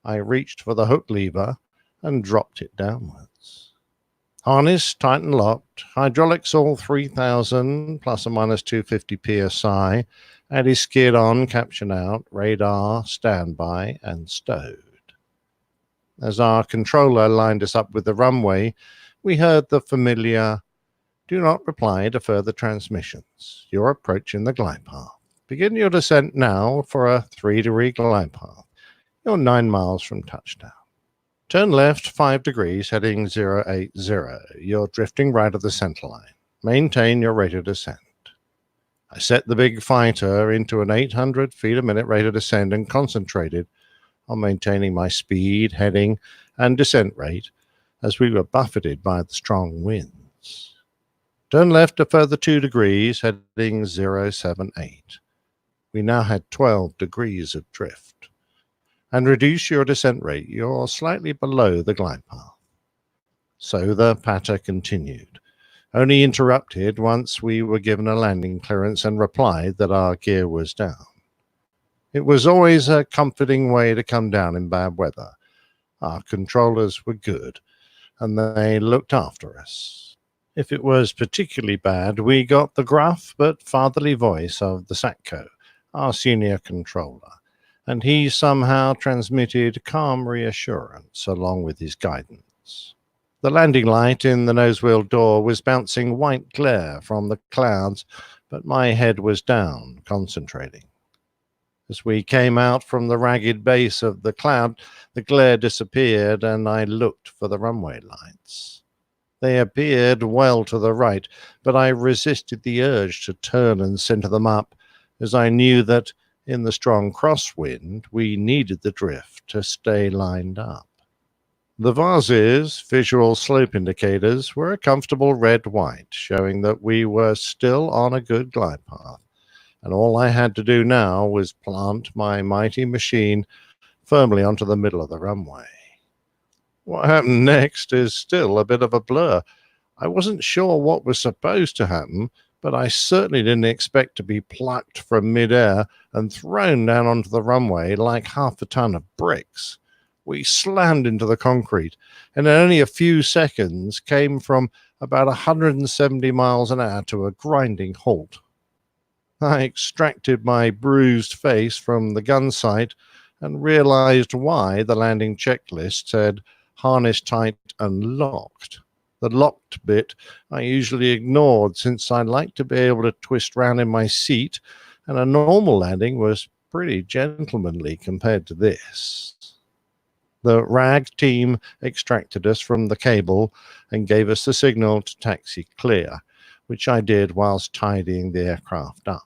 [SPEAKER 2] I reached for the hook lever and dropped it downwards. Harness tight and locked. Hydraulics all 3000 plus or minus 250 psi. Anti-skid on, caption out, radar, standby, and stowed. As our controller lined us up with the runway, we heard the familiar, "Do not reply to further transmissions. You're approaching the glide path. Begin your descent now for a 3-degree glide path. You're 9 miles from touchdown. Turn left 5 degrees, heading 080. You're drifting right of the center line. Maintain your rate of descent." I set the big fighter into an 800 feet a minute rate of descent and concentrated on maintaining my speed, heading, and descent rate as we were buffeted by the strong winds. Turn left a further 2 degrees, heading 078. We now had 12 degrees of drift. And reduce your descent rate. You're slightly below the glide path. So the patter continued, only interrupted once we were given a landing clearance and replied that our gear was down. It was always a comforting way to come down in bad weather. Our controllers were good, and they looked after us. If it was particularly bad, we got the gruff but fatherly voice of the SATCO, our senior controller, and he somehow transmitted calm reassurance along with his guidance. The landing light in the nosewheel door was bouncing white glare from the clouds, but my head was down, concentrating. As we came out from the ragged base of the cloud, the glare disappeared, and I looked for the runway lights. They appeared well to the right, but I resisted the urge to turn and center them up, as I knew that in the strong crosswind, we needed the drift to stay lined up. The VAS's visual slope indicators were a comfortable red-white, showing that we were still on a good glide path, and all I had to do now was plant my mighty machine firmly onto the middle of the runway. What happened next is still a bit of a blur. I wasn't sure what was supposed to happen, but I certainly didn't expect to be plucked from midair and thrown down onto the runway like half a ton of bricks. We slammed into the concrete, and in only a few seconds came from about 170 miles an hour to a grinding halt. I extracted my bruised face from the gun sight and realized why the landing checklist said harness tight and locked. The locked bit I usually ignored, since I like to be able to twist round in my seat, and a normal landing was pretty gentlemanly compared to this. The RAG team extracted us from the cable and gave us the signal to taxi clear, which I did whilst tidying the aircraft up.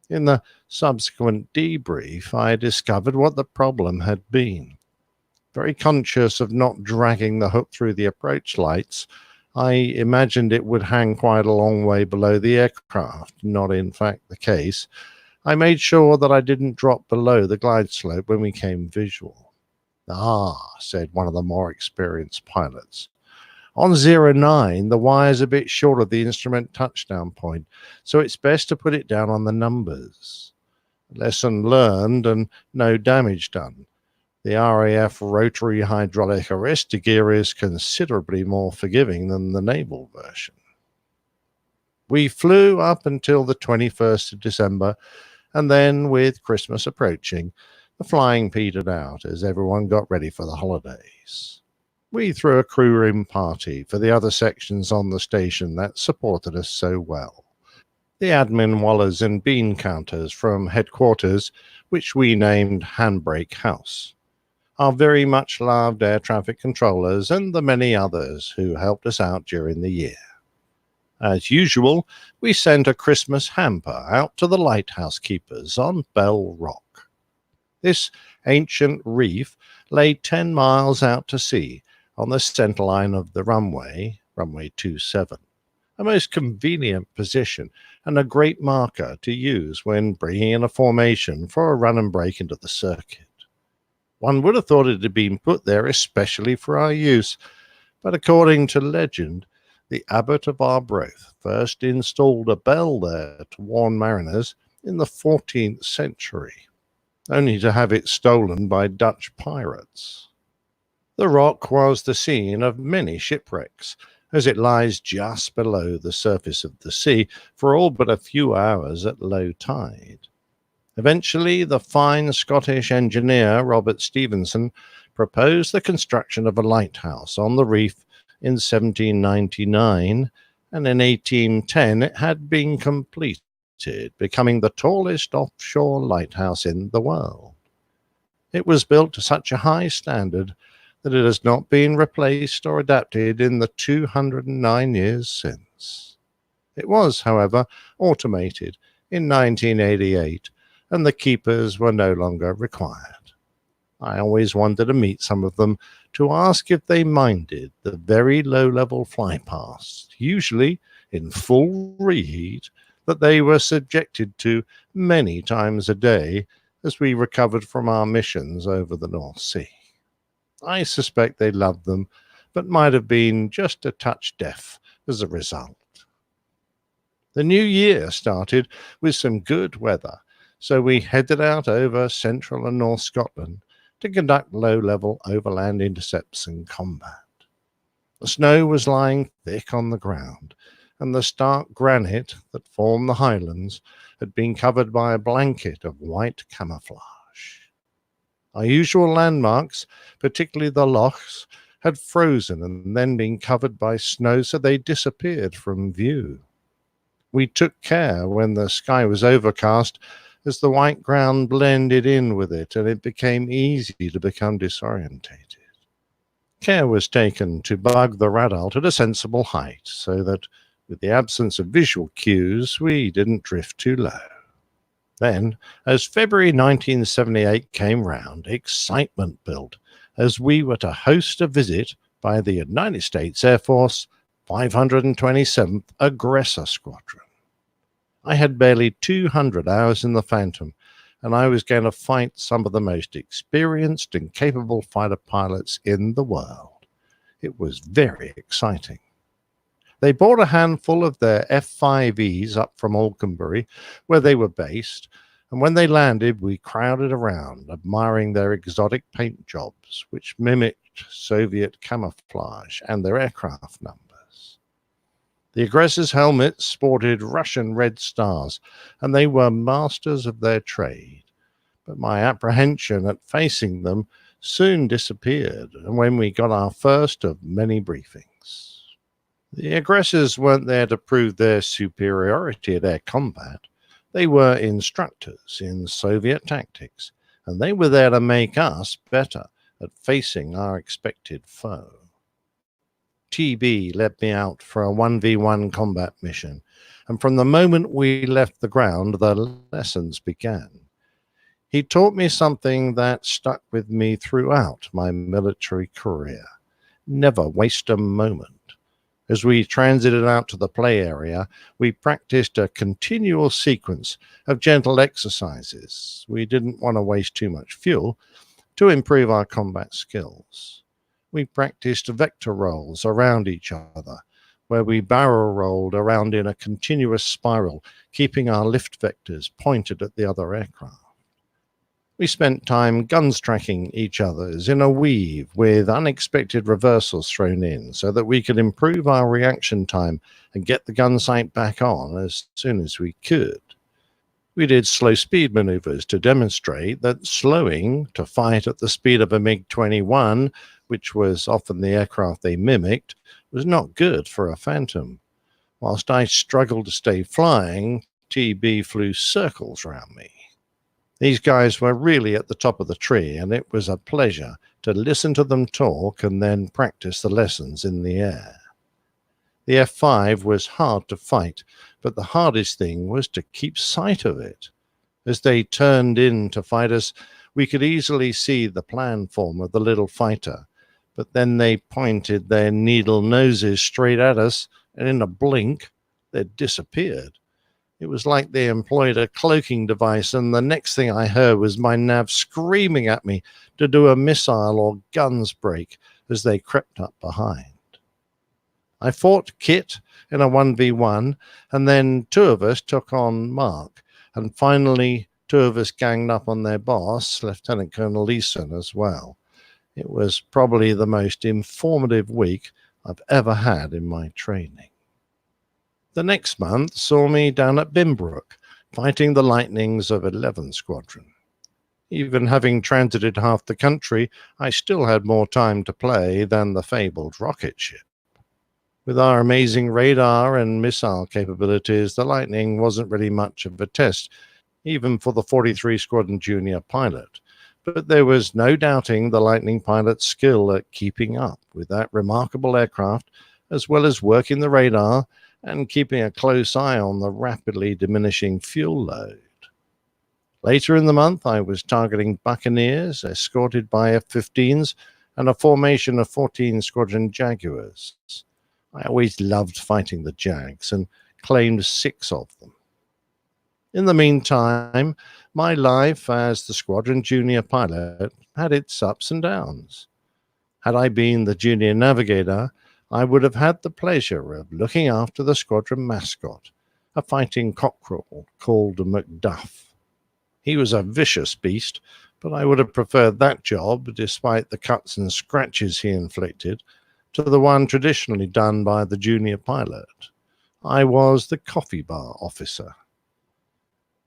[SPEAKER 2] In the subsequent debrief, I discovered what the problem had been. Very conscious of not dragging the hook through the approach lights, I imagined it would hang quite a long way below the aircraft, not in fact the case. I made sure that I didn't drop below the glide slope when we came visual. "Ah," said one of the more experienced pilots. "On 09, the wire's a bit short of the instrument touchdown point, so it's best to put it down on the numbers." Lesson learned and no damage done. The RAF rotary hydraulic arrestor gear is considerably more forgiving than the naval version. We flew up until the 21st of December, and then, with Christmas approaching, the flying petered out as everyone got ready for the holidays. We threw a crew room party for the other sections on the station that supported us so well. The admin wallers and bean counters from headquarters, which we named Handbrake House. Our very much loved air traffic controllers, and the many others who helped us out during the year. As usual, we sent a Christmas hamper out to the lighthouse keepers on Bell Rock. This ancient reef lay 10 miles out to sea on the centerline of the runway 27, a most convenient position and a great marker to use when bringing in a formation for a run and break into the circuit. One would have thought it had been put there especially for our use, but according to legend, the abbot of Arbroath first installed a bell there to warn mariners in the 14th century, only to have it stolen by Dutch pirates. The rock was the scene of many shipwrecks, as it lies just below the surface of the sea for all but a few hours at low tide. Eventually, the fine Scottish engineer Robert Stevenson proposed the construction of a lighthouse on the reef in 1799, and in 1810 it had been completed, becoming the tallest offshore lighthouse in the world. It was built to such a high standard that it has not been replaced or adapted in the 209 years since. It was, however, automated in 1988, and the keepers were no longer required. I always wanted to meet some of them to ask if they minded the very low-level flypasts, usually in full reheat, that they were subjected to many times a day as we recovered from our missions over the North Sea. I suspect they loved them, but might have been just a touch deaf as a result. The new year started with some good weather, so we headed out over central and north Scotland to conduct low-level overland intercepts and combat. The snow was lying thick on the ground, and the stark granite that formed the highlands had been covered by a blanket of white camouflage. Our usual landmarks, particularly the lochs, had frozen and then been covered by snow, so they disappeared from view. We took care when the sky was overcast, as the white ground blended in with it, and it became easy to become disorientated. Care was taken to bug the radar at a sensible height, so that, with the absence of visual cues, we didn't drift too low. Then, as February 1978 came round, excitement built, as we were to host a visit by the United States Air Force 527th Aggressor Squadron. I had barely 200 hours in the Phantom, and I was going to fight some of the most experienced and capable fighter pilots in the world. It was very exciting. They brought a handful of their F-5Es up from Alconbury, where they were based, and when they landed, we crowded around, admiring their exotic paint jobs, which mimicked Soviet camouflage and their aircraft numbers. The aggressors' helmets sported Russian red stars, and they were masters of their trade. But my apprehension at facing them soon disappeared, and when we got our first of many briefings. The aggressors weren't there to prove their superiority at air combat. They were instructors in Soviet tactics, and they were there to make us better at facing our expected foe. TB led me out for a 1v1 combat mission, and from the moment we left the ground, the lessons began. He taught me something that stuck with me throughout my military career. Never waste a moment. As we transited out to the play area, we practiced a continual sequence of gentle exercises. We didn't want to waste too much fuel to improve our combat skills. We practiced vector rolls around each other, where we barrel rolled around in a continuous spiral, keeping our lift vectors pointed at the other aircraft. We spent time guns tracking each other's in a weave with unexpected reversals thrown in so that we could improve our reaction time and get the gun sight back on as soon as we could. We did slow speed maneuvers to demonstrate that slowing to fight at the speed of a MiG-21, which was often the aircraft they mimicked, was not good for a Phantom. Whilst I struggled to stay flying, TB flew circles around me. These guys were really at the top of the tree, and it was a pleasure to listen to them talk and then practice the lessons in the air. The F-5 was hard to fight, but the hardest thing was to keep sight of it. As they turned in to fight us, we could easily see the plan form of the little fighter, but then they pointed their needle noses straight at us, and in a blink, they'd disappeared. It was like they employed a cloaking device, and the next thing I heard was my nav screaming at me to do a missile or guns break as they crept up behind. I fought Kit in a 1v1, and then two of us took on Mark, and finally two of us ganged up on their boss, Lieutenant Colonel Leeson, as well. It was probably the most informative week I've ever had in my training. The next month saw me down at Bimbrook, fighting the Lightnings of 11 Squadron. Even having transited half the country, I still had more time to play than the fabled rocket ship. With our amazing radar and missile capabilities, the Lightning wasn't really much of a test, even for the 43 Squadron Junior pilot. But there was no doubting the Lightning pilot's skill at keeping up with that remarkable aircraft, as well as working the radar and keeping a close eye on the rapidly diminishing fuel load. Later in the month, I was targeting Buccaneers, escorted by F-15s and a formation of 14 Squadron Jaguars. I always loved fighting the Jags and claimed 6 of them. In the meantime, my life as the Squadron Junior pilot had its ups and downs. Had I been the junior navigator, I would have had the pleasure of looking after the squadron mascot, a fighting cockerel called Macduff. He was a vicious beast, but I would have preferred that job, despite the cuts and scratches he inflicted, to the one traditionally done by the junior pilot. I was the coffee bar officer.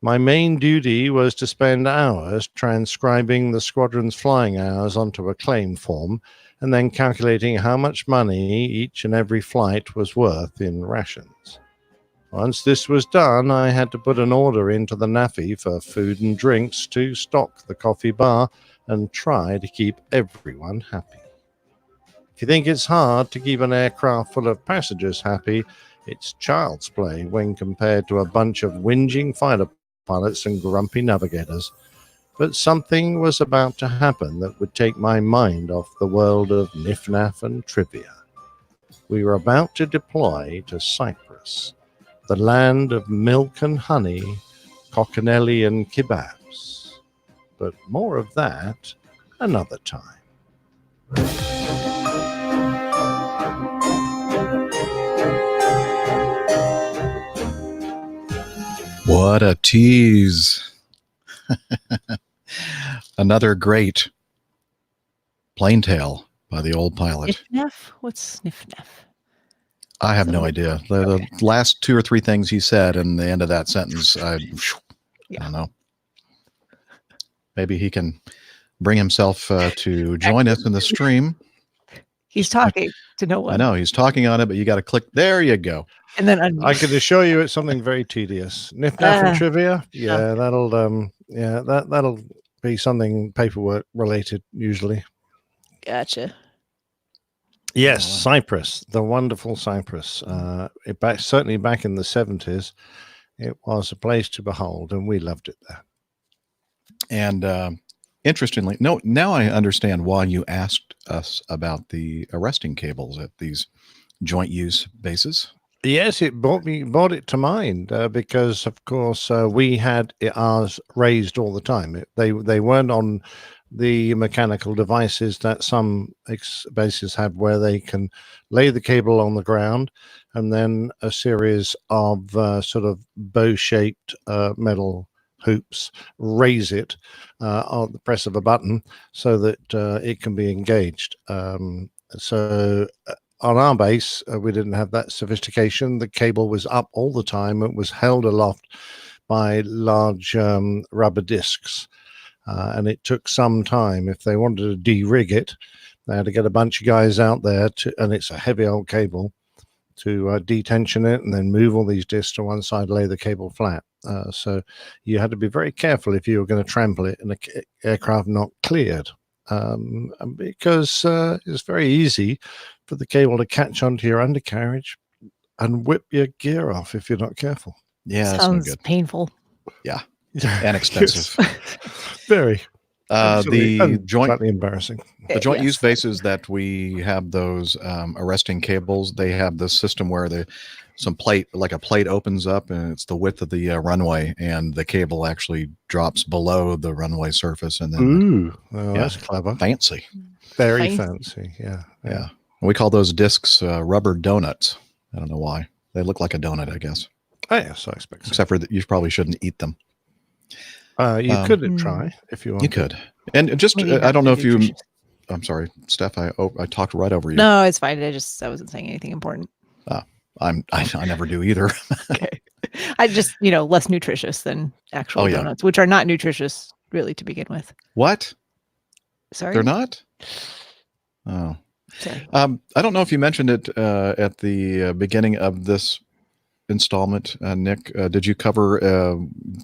[SPEAKER 2] My main duty was to spend hours transcribing the squadron's flying hours onto a claim form and then calculating how much money each and every flight was worth in rations. Once this was done, I had to put an order into the NAFI for food and drinks to stock the coffee bar and try to keep everyone happy. If you think it's hard to keep an aircraft full of passengers happy, it's child's play when compared to a bunch of whinging fighter pilots and grumpy navigators. But something was about to happen that would take my mind off the world of niff-naff and trivia. We were about to deploy to Cyprus, the land of milk and honey, coccinelli and kebabs. But more of that another time.
[SPEAKER 1] What a tease. Another great plane tale by the old pilot.
[SPEAKER 4] Sniff-naff? What's sniff-naff?
[SPEAKER 1] I have no idea. The last 2 or 3 things he said in the end of that sentence, I don't know. Maybe he can bring himself to join us in the stream.
[SPEAKER 4] He's talking to no one.
[SPEAKER 1] I know he's talking on it, but you got to click. There you go.
[SPEAKER 4] And then
[SPEAKER 2] I can assure you it's something very tedious. Nif Naf and trivia, that'll be something paperwork related usually.
[SPEAKER 4] Gotcha.
[SPEAKER 2] Yes, Cyprus, the wonderful Cyprus. Certainly back in the 70s, it was a place to behold, and we loved it there.
[SPEAKER 1] And interestingly, now I understand why you asked us about the arresting cables at these joint use bases.
[SPEAKER 2] Yes, it brought it to mind because, of course, we had ours raised all the time. They weren't on the mechanical devices that some bases have, where they can lay the cable on the ground and then a series of sort of bow-shaped metal hoops raise it on the press of a button so that it can be engaged. On our base, we didn't have that sophistication. The cable was up all the time. It was held aloft by large rubber discs, and it took some time. If they wanted to de-rig it, they had to get a bunch of guys out there, and it's a heavy old cable, to detension it and then move all these discs to one side, lay the cable flat. So you had to be very careful if you were going to trample it in an aircraft not cleared, because it's very easy for the cable to catch onto your undercarriage and whip your gear off if you're not careful.
[SPEAKER 1] Yeah,
[SPEAKER 4] sounds
[SPEAKER 1] that's no good.
[SPEAKER 4] Painful.
[SPEAKER 1] Yeah, and expensive.
[SPEAKER 2] Very.
[SPEAKER 1] The joint,
[SPEAKER 2] slightly embarrassing.
[SPEAKER 1] The joint use bases that we have those arresting cables, they have this system where a plate opens up and it's the width of the runway, and the cable actually drops below the runway surface, and then
[SPEAKER 2] that's clever,
[SPEAKER 1] fancy,
[SPEAKER 2] very fancy. Yeah.
[SPEAKER 1] We call those discs rubber donuts. I don't know why. They look like a donut, I guess.
[SPEAKER 2] Oh, yes, I expect so.
[SPEAKER 1] Except for that you probably shouldn't eat them.
[SPEAKER 2] You could try if you want.
[SPEAKER 1] You could. And just, I don't know if you, I'm sorry, Steph, I talked right over you.
[SPEAKER 4] No, it's fine. I wasn't saying anything important.
[SPEAKER 1] I never do either.
[SPEAKER 4] Okay. I just, less nutritious than actual donuts, which are not nutritious really to begin with.
[SPEAKER 1] What?
[SPEAKER 4] Sorry?
[SPEAKER 1] They're not? Oh.
[SPEAKER 4] Sorry.
[SPEAKER 1] I don't know if you mentioned it at the beginning of this installment, Nick. Did you cover,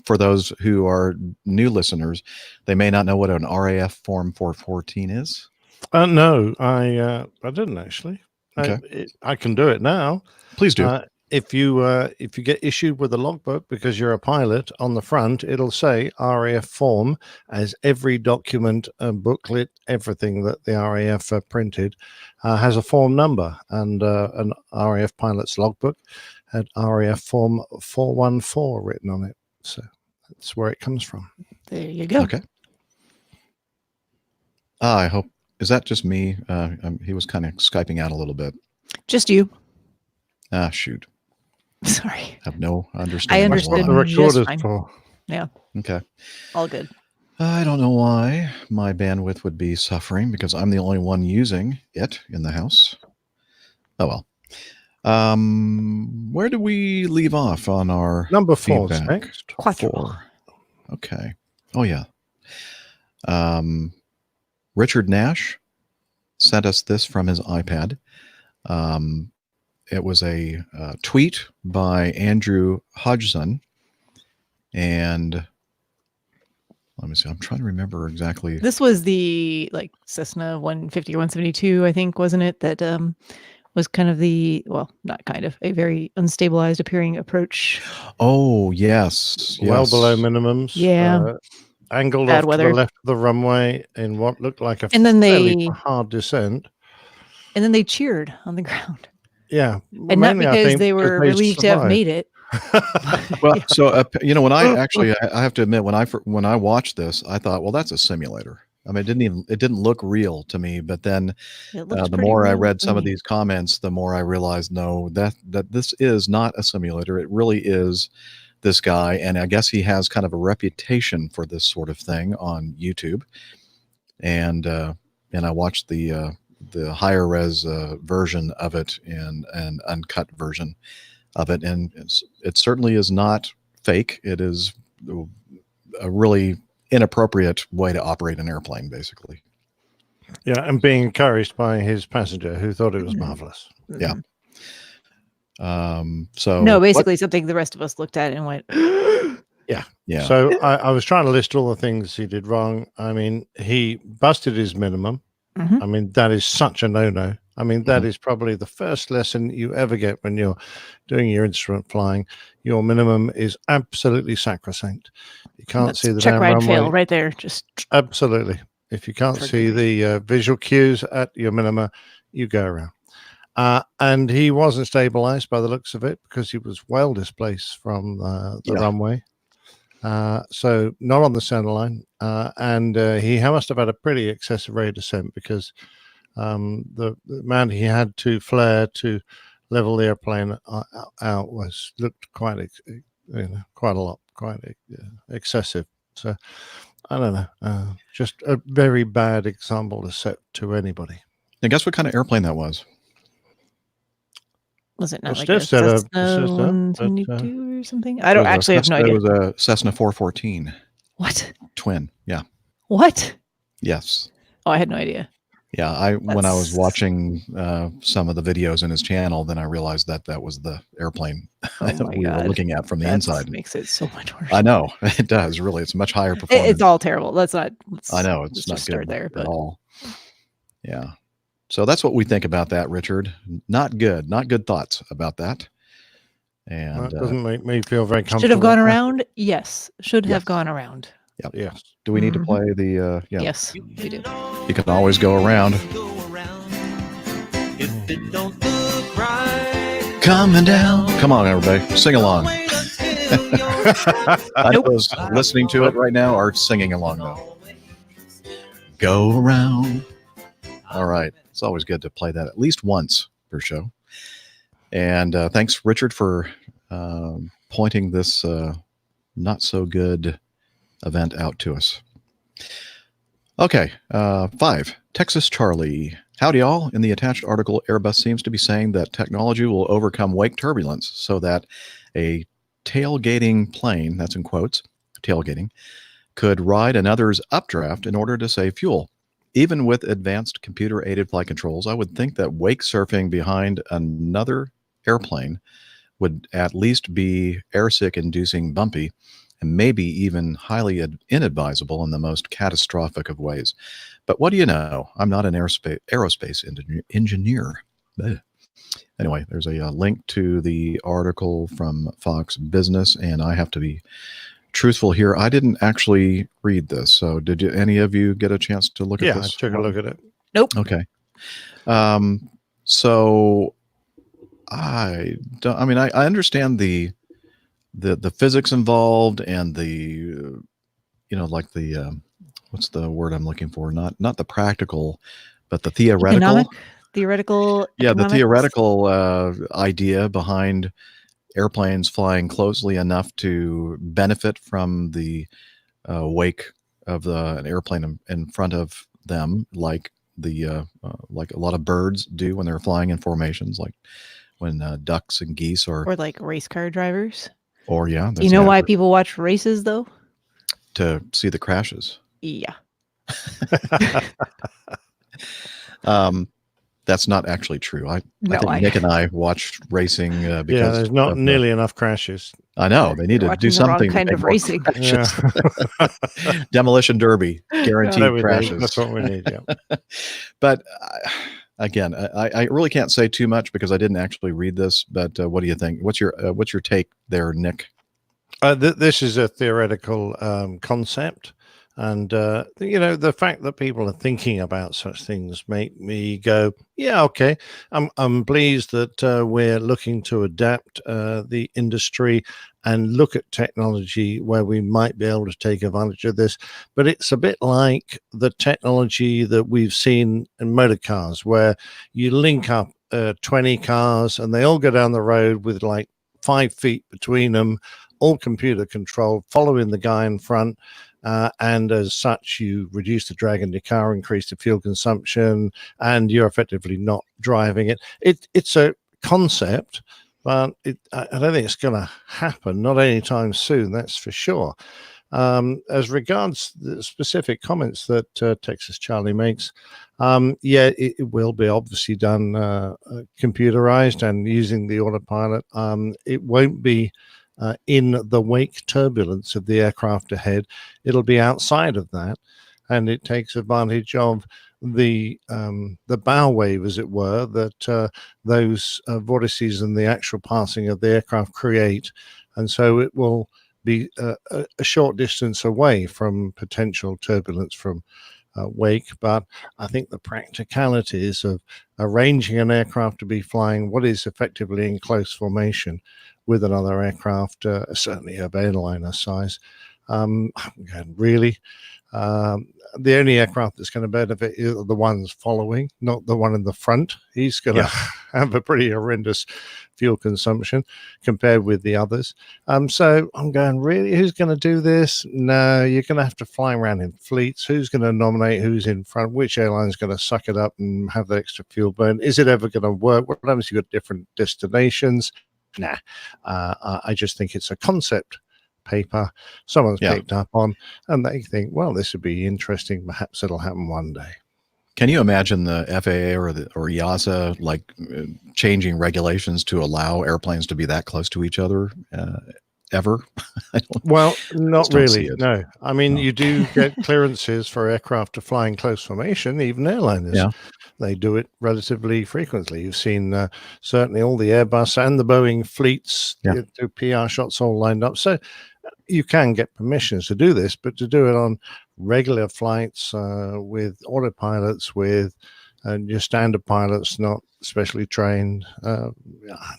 [SPEAKER 1] for those who are new listeners, they may not know what an RAF Form 414 is?
[SPEAKER 2] No, I didn't actually.
[SPEAKER 1] Okay.
[SPEAKER 2] I can do it now.
[SPEAKER 1] Please do.
[SPEAKER 2] If you get issued with a logbook because you're a pilot, on the front it'll say RAF form, as every document, booklet, everything that the RAF printed has a form number, and an RAF pilot's logbook had RAF form 414 written on it. So that's where it comes from.
[SPEAKER 4] There you go.
[SPEAKER 1] Okay. I hope, is that just me? He was kind of Skyping out a little bit.
[SPEAKER 4] Just you.
[SPEAKER 1] Shoot.
[SPEAKER 4] Sorry.
[SPEAKER 1] Have no understanding.
[SPEAKER 4] I understood
[SPEAKER 2] the recorder's
[SPEAKER 4] fine.
[SPEAKER 2] for.
[SPEAKER 4] Yeah.
[SPEAKER 1] Okay.
[SPEAKER 4] All good.
[SPEAKER 1] I don't know why my bandwidth would be suffering, because I'm the only one using it in the house. Oh well. Where do we leave off on our
[SPEAKER 2] number 4
[SPEAKER 1] feedback?
[SPEAKER 2] Next.
[SPEAKER 1] 4. Okay. Oh yeah. Richard Nash sent us this from his iPad. It was a tweet by Andrew Hodgson, and let me see. I'm trying to remember exactly.
[SPEAKER 4] This was the Cessna 150 or 172, I think, wasn't it? That was kind of not kind of, a very unstabilized appearing approach.
[SPEAKER 1] Oh yes,
[SPEAKER 2] Well below minimums.
[SPEAKER 4] Yeah.
[SPEAKER 2] Angled
[SPEAKER 4] Bad
[SPEAKER 2] off
[SPEAKER 4] weather.
[SPEAKER 2] to the left of the runway in what looked like a
[SPEAKER 4] And then
[SPEAKER 2] fairly hard descent.
[SPEAKER 4] And then they cheered on the ground.
[SPEAKER 2] Yeah.
[SPEAKER 4] And not because they were relieved to have made it.
[SPEAKER 1] Well, so when I actually, I have to admit, when I watched this, I thought, well, that's a simulator. I mean, it didn't look real to me. But then the more I read some of these comments, the more I realized, no, that this is not a simulator. It really is this guy, and I guess he has kind of a reputation for this sort of thing on YouTube. And I watched the higher res version of it and an uncut version of it, and it certainly is not fake. It is a really inappropriate way to operate an airplane, basically.
[SPEAKER 2] Yeah, and being encouraged by his passenger who thought it was marvelous.
[SPEAKER 1] Yeah. So
[SPEAKER 4] no, basically something the rest of us looked at and went,
[SPEAKER 2] Yeah.
[SPEAKER 1] Yeah.
[SPEAKER 2] So I was trying to list all the things he did wrong. I mean, he busted his minimum.
[SPEAKER 4] Mhm.
[SPEAKER 2] I mean, that is such a no-no. I mean, that is probably the first lesson you ever get when you're doing your instrument flying. Your minimum is absolutely sacrosanct. You can't
[SPEAKER 4] that's
[SPEAKER 2] see the
[SPEAKER 4] check
[SPEAKER 2] damn
[SPEAKER 4] ride
[SPEAKER 2] runway.
[SPEAKER 4] fail right there. Just
[SPEAKER 2] Absolutely. If you can't see the visual cues at your minima, you go around. And he wasn't stabilized by the looks of it because he was well displaced from the runway. So not on the center line. And he must have had a pretty excessive rate of descent because the amount he had to flare to level the airplane out looked quite a lot, excessive. So I don't know, just a very bad example to set to anybody.
[SPEAKER 1] And guess what kind of airplane that was?
[SPEAKER 4] was it not like
[SPEAKER 2] Steph
[SPEAKER 4] a
[SPEAKER 2] said a
[SPEAKER 4] Cessna
[SPEAKER 2] Cessna, but,
[SPEAKER 4] 172 or something? I don't actually have no idea.
[SPEAKER 1] It was a Cessna 414
[SPEAKER 4] What?
[SPEAKER 1] twin. Yeah.
[SPEAKER 4] What?
[SPEAKER 1] Yes.
[SPEAKER 4] Oh, I had no idea.
[SPEAKER 1] Yeah. When I was watching some of the videos in his channel, then I realized that was the airplane we were looking at from the inside.
[SPEAKER 4] Makes it so much worse.
[SPEAKER 1] I know it does. Really, it's much higher performance.
[SPEAKER 4] It's all terrible. Let's not.
[SPEAKER 1] I know it's not good
[SPEAKER 4] there,
[SPEAKER 1] at all. Yeah. So that's what we think about that, Richard. Not good. Not good thoughts about that. And
[SPEAKER 2] that doesn't make me feel very comfortable.
[SPEAKER 4] Should have gone around. Yes. Should have gone around.
[SPEAKER 1] Yep.
[SPEAKER 2] Yes.
[SPEAKER 1] Do we need to play the? Yeah.
[SPEAKER 4] Yes, we do.
[SPEAKER 1] You can always go around.
[SPEAKER 8] If it don't look right,
[SPEAKER 1] coming down. Come on, everybody, sing along. Those listening to it right now are singing along though. Go around. All right. It's always good to play that at least once per show. And thanks, Richard, for pointing this not so good event out to us. Okay. 5. Texas Charlie. Howdy all. In the attached article, Airbus seems to be saying that technology will overcome wake turbulence so that a tailgating plane, that's in quotes, tailgating, could ride another's updraft in order to save fuel. Even with advanced computer-aided flight controls, I would think that wake surfing behind another airplane would at least be airsick-inducing bumpy and maybe even highly inadvisable in the most catastrophic of ways. But what do you know? I'm not an aerospace engineer. Ugh. Anyway, there's a link to the article from Fox Business, and I have to be truthful here. I didn't actually read this. So did any of you get a chance to look at this?
[SPEAKER 2] Yeah, I took a look at it.
[SPEAKER 4] Nope.
[SPEAKER 1] Okay. So I don't, I mean, I understand the physics involved and the, like the, what's the word I'm looking for? Not the practical, but the theoretical.
[SPEAKER 4] Theoretical.
[SPEAKER 1] Yeah. The theoretical idea behind airplanes flying closely enough to benefit from the wake of an airplane in front of them, like like a lot of birds do when they're flying in formations, like when ducks and geese
[SPEAKER 4] or like race car drivers.
[SPEAKER 1] Or yeah,
[SPEAKER 4] you know why people watch races though?
[SPEAKER 1] To see the crashes.
[SPEAKER 4] Yeah.
[SPEAKER 1] That's not actually true. I think Nick and I watched racing because
[SPEAKER 2] there's not nearly enough crashes.
[SPEAKER 1] I know they need to do something.
[SPEAKER 4] Kind of racing.
[SPEAKER 2] Yeah.
[SPEAKER 1] Demolition derby, guaranteed crashes.
[SPEAKER 2] That's what we need. Yeah.
[SPEAKER 1] But again, I really can't say too much because I didn't actually read this. But what do you think? What's your take there, Nick?
[SPEAKER 2] This is a theoretical concept. And, the fact that people are thinking about such things make me go, yeah, okay. I'm pleased that we're looking to adapt the industry and look at technology where we might be able to take advantage of this. But it's a bit like the technology that we've seen in motor cars, where you link up 20 cars and they all go down the road with like 5 feet between them, all computer controlled, following the guy in front. And as such, you reduce the drag in your car, increase the fuel consumption, and you're effectively not driving it. It's a concept, but I don't think it's going to happen, not anytime soon, that's for sure. As regards the specific comments that Texas Charlie makes, yeah, it will be obviously done computerized and using the autopilot. It won't be in the wake turbulence of the aircraft ahead. It'll be outside of that, and it takes advantage of the bow wave, as it were, that those vortices and the actual passing of the aircraft create, and so it will be a short distance away from potential turbulence from wake. But I think the practicalities of arranging an aircraft to be flying what is effectively in close formation with another aircraft, certainly of airliner size, really, the only aircraft that's going to benefit are the ones following, not the one in the front. He's going to have a pretty horrendous fuel consumption compared with the others. So I'm going, really, who's going to do this? No, you're going to have to fly around in fleets. Who's going to nominate who's in front? Which airline's going to suck it up and have the extra fuel burn? Is it ever going to work? What happens if you've got different destinations? Nah, I just think it's a concept paper someone's picked up on, and they think, well, this would be interesting. Perhaps it'll happen one day.
[SPEAKER 1] Can you imagine the FAA or EASA like changing regulations to allow airplanes to be that close to each other ever?
[SPEAKER 2] Well, not really. No, I mean, you do get clearances for aircraft to fly in close formation, even airliners.
[SPEAKER 1] Yeah.
[SPEAKER 2] They do it relatively frequently. You've seen certainly all the Airbus and the Boeing fleets do PR shots all lined up. So you can get permissions to do this, but to do it on regular flights with autopilots, with your standard pilots, not specially trained, no, I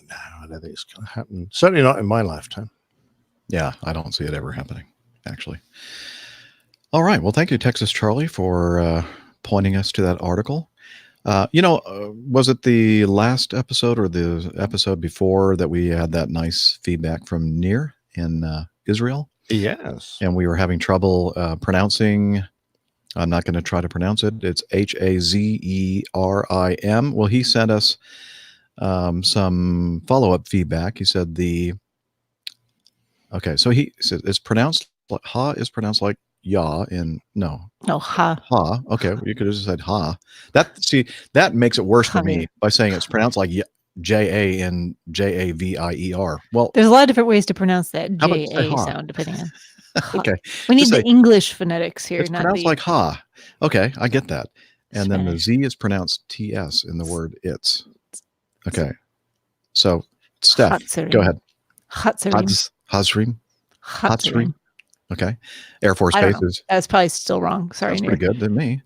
[SPEAKER 2] don't think it's going to happen. Certainly not in my lifetime.
[SPEAKER 1] Yeah, I don't see it ever happening, actually. All right. Well, thank you, Texas Charlie, for pointing us to that article. Was it the last episode or the episode before that we had that nice feedback from Nir in Israel?
[SPEAKER 2] Yes.
[SPEAKER 1] And we were having trouble pronouncing. I'm not going to try to pronounce it. It's Hazerim. Well, he sent us some follow-up feedback. He said so he said it's pronounced like ha is pronounced like ya in
[SPEAKER 4] ha.
[SPEAKER 1] Okay, you could have just said ha. That makes it worse for me by saying it's pronounced like J-A in Javier. Well,
[SPEAKER 4] there's a lot of different ways to pronounce that J-A sound depending on.
[SPEAKER 1] Okay,
[SPEAKER 4] we need the English phonetics here.
[SPEAKER 1] It's pronounced like ha. Okay, I get that. And then the Z is pronounced T-S in the word it's. Okay, so Steph, go ahead. Hazrim. Okay. Air Force bases.
[SPEAKER 4] That's probably still wrong. Sorry.
[SPEAKER 1] That's pretty good to me.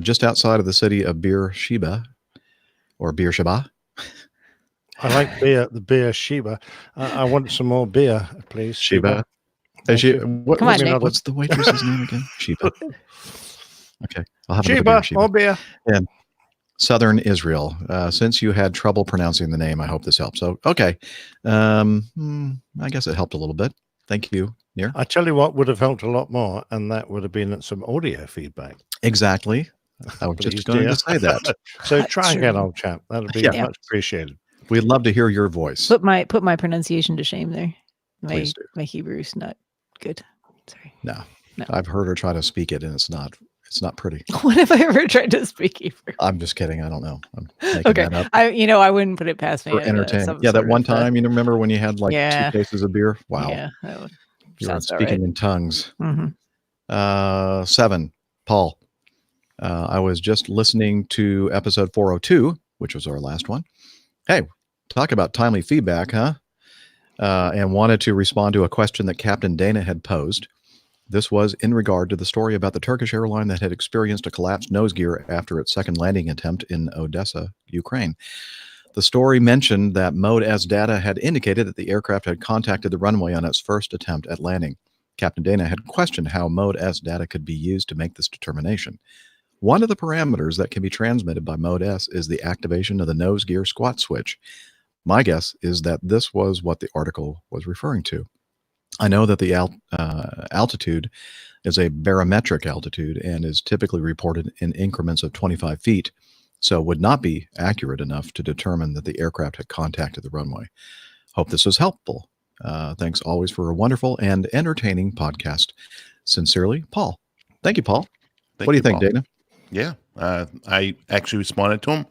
[SPEAKER 1] Just outside of the city of Beersheba or Beersheba.
[SPEAKER 2] I like the beer Sheba. I want some more beer, please.
[SPEAKER 1] Sheba. What's the waitress's name again? Sheba. Okay. I'll have
[SPEAKER 2] Sheba, more beer.
[SPEAKER 1] And Southern Israel. Since you had trouble pronouncing the name, I hope this helps. So, okay. I guess it helped a little bit. Thank you, Nir.
[SPEAKER 2] I tell you what would have helped a lot more, and that would have been some audio feedback.
[SPEAKER 1] Exactly. I was just going to say that.
[SPEAKER 2] So try again, old chap. That would be much appreciated.
[SPEAKER 1] We'd love to hear your voice.
[SPEAKER 4] Put my pronunciation to shame there. My Hebrew's not good. Sorry.
[SPEAKER 1] No. I've heard her try to speak it, and it's not pretty.
[SPEAKER 4] When have I ever tried to speak Hebrew?
[SPEAKER 1] I'm just kidding. I don't know. I'm making that up.
[SPEAKER 4] I wouldn't put it past me.
[SPEAKER 1] For entertainment. Yeah, that one time, you remember when you had like 2 cases of beer? Wow.
[SPEAKER 4] Yeah.
[SPEAKER 1] You were speaking in tongues.
[SPEAKER 4] Mm-hmm.
[SPEAKER 1] 7, Paul. I was just listening to episode 402, which was our last one. Hey, talk about timely feedback, huh? And wanted to respond to a question that Captain Dana had posed. This was in regard to the story about the Turkish airline that had experienced a collapsed nose gear after its second landing attempt in Odessa, Ukraine. The story mentioned that Mode S data had indicated that the aircraft had contacted the runway on its first attempt at landing. Captain Dana had questioned how Mode S data could be used to make this determination. One of the parameters that can be transmitted by Mode S is the activation of the nose gear squat switch. My guess is that this was what the article was referring to. I know that the altitude is a barometric altitude and is typically reported in increments of 25 feet, so would not be accurate enough to determine that the aircraft had contacted the runway. Hope this was helpful. Thanks always for a wonderful and entertaining podcast. Sincerely, Paul. Thank you, Paul. What do you think,
[SPEAKER 3] Paul.
[SPEAKER 1] Dana?
[SPEAKER 3] Yeah, I actually responded to him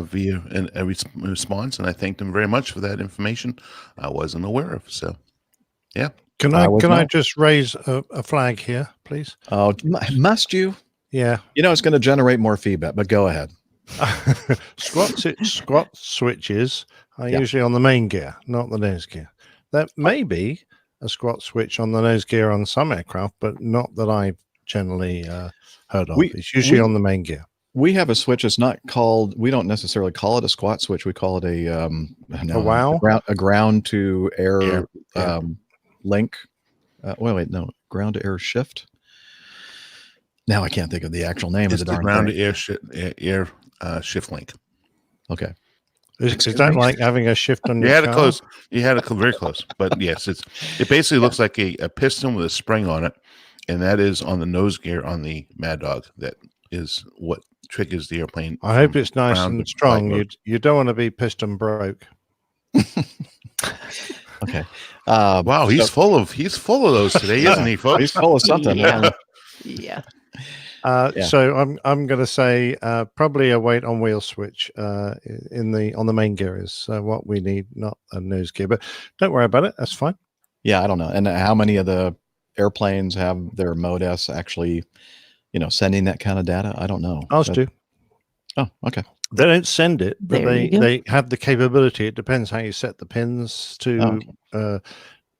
[SPEAKER 3] via a response, and I thanked him very much for that information I wasn't aware of. So, yeah.
[SPEAKER 2] Can I just raise a flag here, please?
[SPEAKER 1] Oh, must you?
[SPEAKER 2] Yeah.
[SPEAKER 1] You know, it's going to generate more feedback, but go ahead.
[SPEAKER 2] Squat switches are usually on the main gear, not the nose gear. There may be a squat switch on the nose gear on some aircraft, but not that I've generally heard of. It's usually on the main gear.
[SPEAKER 1] We have a switch. It's not called. We don't necessarily call it a squat switch. We call it a ground to air link. No, ground to air shift. Now I can't think of the actual name of the darn
[SPEAKER 3] ground
[SPEAKER 1] thing.
[SPEAKER 3] to air shift link.
[SPEAKER 1] Okay.
[SPEAKER 2] Is that like having a shift on your car?
[SPEAKER 3] Close. You had it very close, but yes, it basically looks like a piston with a spring on it, and that is on the nose gear on the Mad Dog. That is what triggers the airplane.
[SPEAKER 2] I hope it's nice and strong. You don't want to be piston broke.
[SPEAKER 1] Okay.
[SPEAKER 3] Wow, he's full of those today, isn't he, folks?
[SPEAKER 1] He's full of something.
[SPEAKER 4] Yeah.
[SPEAKER 2] So I'm going to say probably a weight on wheel switch on the main gear is what we need, not a nose gear. But don't worry about it. That's fine.
[SPEAKER 1] Yeah, I don't know. And how many of the airplanes have their Mode S actually, sending that kind of data? I don't know.
[SPEAKER 2] Ours do.
[SPEAKER 1] Oh, okay.
[SPEAKER 2] They don't send it, but
[SPEAKER 4] There
[SPEAKER 2] they have the capability. It depends how you set the pins to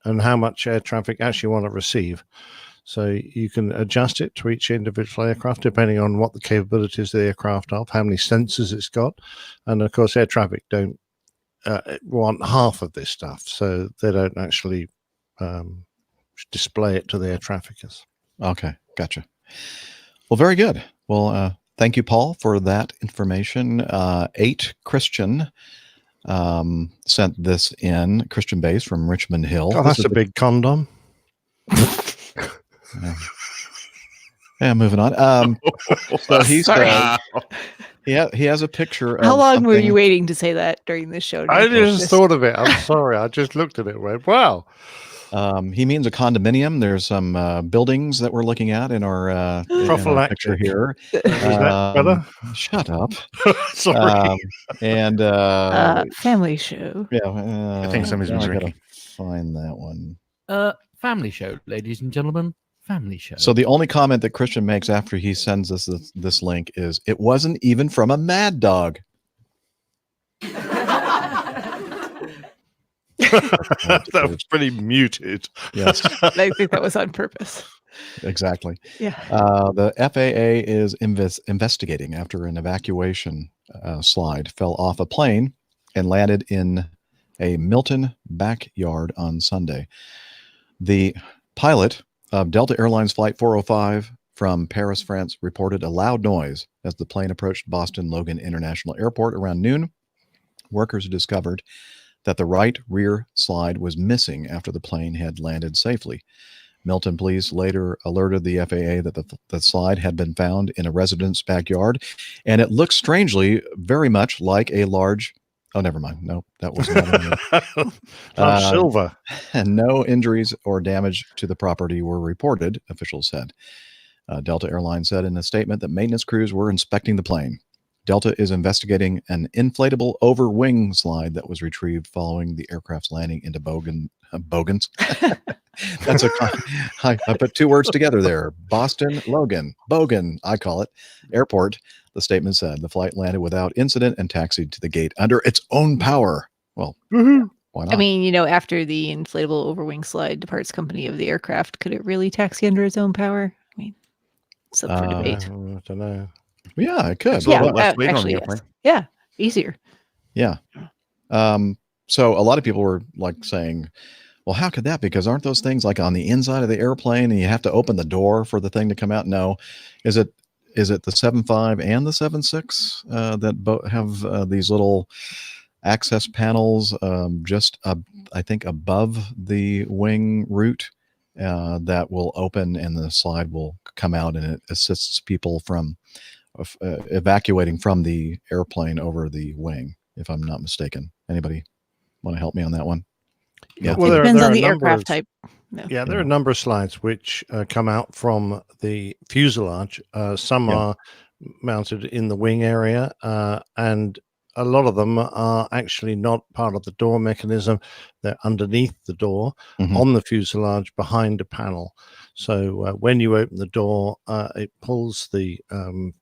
[SPEAKER 2] and how much air traffic actually want to receive. So you can adjust it to each individual aircraft depending on what the capabilities of the aircraft are, how many sensors it's got. And of course, air traffic don't want half of this stuff. So they don't actually display it to the air traffickers.
[SPEAKER 1] Okay, gotcha. Well, very good. Well, thank you, Paul, for that information. 8 Christian sent this in, Christian Base from Richmond Hill.
[SPEAKER 2] Oh, that's a big condom.
[SPEAKER 1] Yeah, moving on. So he has a picture of
[SPEAKER 4] How long were you waiting to say that during this show?
[SPEAKER 2] I just thought of it. I'm sorry. I just looked at it and went, wow.
[SPEAKER 1] He means a condominium. There's some buildings that we're looking at in our picture here.
[SPEAKER 2] Is that better?
[SPEAKER 1] Shut up.
[SPEAKER 2] Sorry.
[SPEAKER 1] And
[SPEAKER 4] family show.
[SPEAKER 1] Yeah.
[SPEAKER 3] I think somebody's been
[SPEAKER 1] I gotta
[SPEAKER 3] drinking.
[SPEAKER 1] find that one.
[SPEAKER 13] Family show, ladies and gentlemen. Family show.
[SPEAKER 1] So the only comment that Christian makes after he sends us this link is, "It wasn't even from a Mad Dog."
[SPEAKER 2] That was pretty muted.
[SPEAKER 1] Yes.
[SPEAKER 4] I think that was on purpose.
[SPEAKER 1] Exactly.
[SPEAKER 4] Yeah.
[SPEAKER 1] The FAA is investigating after an evacuation slide fell off a plane and landed in a Milton backyard on Sunday. The pilot of Delta Airlines Flight 405 from Paris, France, reported a loud noise as the plane approached Boston Logan International Airport around noon. Workers discovered that the right rear slide was missing after the plane had landed safely. Milton police later alerted the FAA that the slide had been found in a resident's backyard, and it looks strangely very much like a large... Oh, never mind. No, that was not
[SPEAKER 2] silver.
[SPEAKER 1] And no injuries or damage to the property were reported, officials said. Delta Airlines said in a statement that maintenance crews were inspecting the plane. Delta is investigating an inflatable over-wing slide that was retrieved following the aircraft's landing into Bogans. That's I put 2 words together there. Boston, Logan, Bogan, I call it, airport. The statement said the flight landed without incident and taxied to the gate under its own power. Well, why not?
[SPEAKER 4] I mean, after the inflatable over-wing slide departs company of the aircraft, could it really taxi under its own power? I mean, it's up for debate.
[SPEAKER 2] I don't know.
[SPEAKER 1] Yeah, it could.
[SPEAKER 3] A lot less weight on the airplane.
[SPEAKER 4] Yeah, easier.
[SPEAKER 1] Yeah. So a lot of people were like saying, well, how could that be? Because aren't those things like on the inside of the airplane and you have to open the door for the thing to come out? No. Is it the 7.5 and the 7.6 that have these little access panels I think above the wing root that will open and the slide will come out, and it assists people from evacuating from the airplane over the wing, if I'm not mistaken. Anybody want to help me on that one? Yeah.
[SPEAKER 2] Well,
[SPEAKER 4] it depends
[SPEAKER 2] there
[SPEAKER 4] on
[SPEAKER 2] are a
[SPEAKER 4] the
[SPEAKER 2] number
[SPEAKER 4] aircraft
[SPEAKER 2] of-
[SPEAKER 4] type. No.
[SPEAKER 2] Yeah, there are a number of slides which come out from the fuselage. Some are mounted in the wing area, and a lot of them are actually not part of the door mechanism. They're underneath the door on the fuselage behind a panel. So when you open the door, it pulls the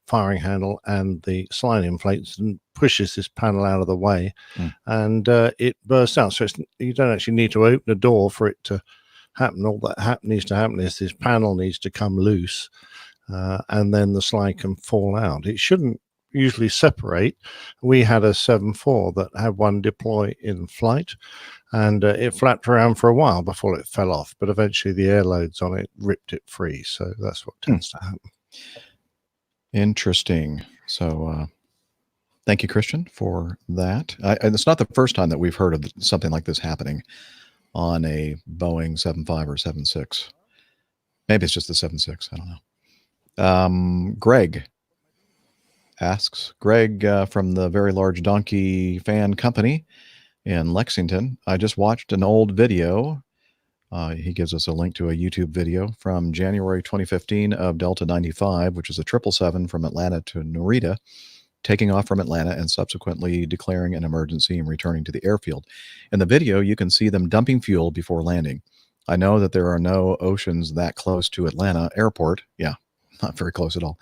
[SPEAKER 2] firing handle and the slide inflates and pushes this panel out of the way, and it bursts out. So you don't actually need to open a door for it to happen. All that needs to happen is this panel needs to come loose, and then the slide can fall out. It shouldn't usually separate. We had a 7.4 that had one deploy in flight, and it flapped around for a while before it fell off, but eventually the air loads on it ripped it free. So that's what tends to happen.
[SPEAKER 1] Interesting. So thank you, Christian, for that. And it's not the first time that we've heard of something like this happening on a Boeing 7.5 or 7.6. Maybe it's just the 7.6. I don't know. Greg asks, Greg from the Very Large Donkey Fan Company in Lexington. I just watched an old video. He gives us a link to a YouTube video from January 2015 of Delta 95, which is a 777 from Atlanta to Narita, taking off from Atlanta and subsequently declaring an emergency and returning to the airfield. In the video, you can see them dumping fuel before landing. I know that there are no oceans that close to Atlanta Airport. Yeah, not very close at all.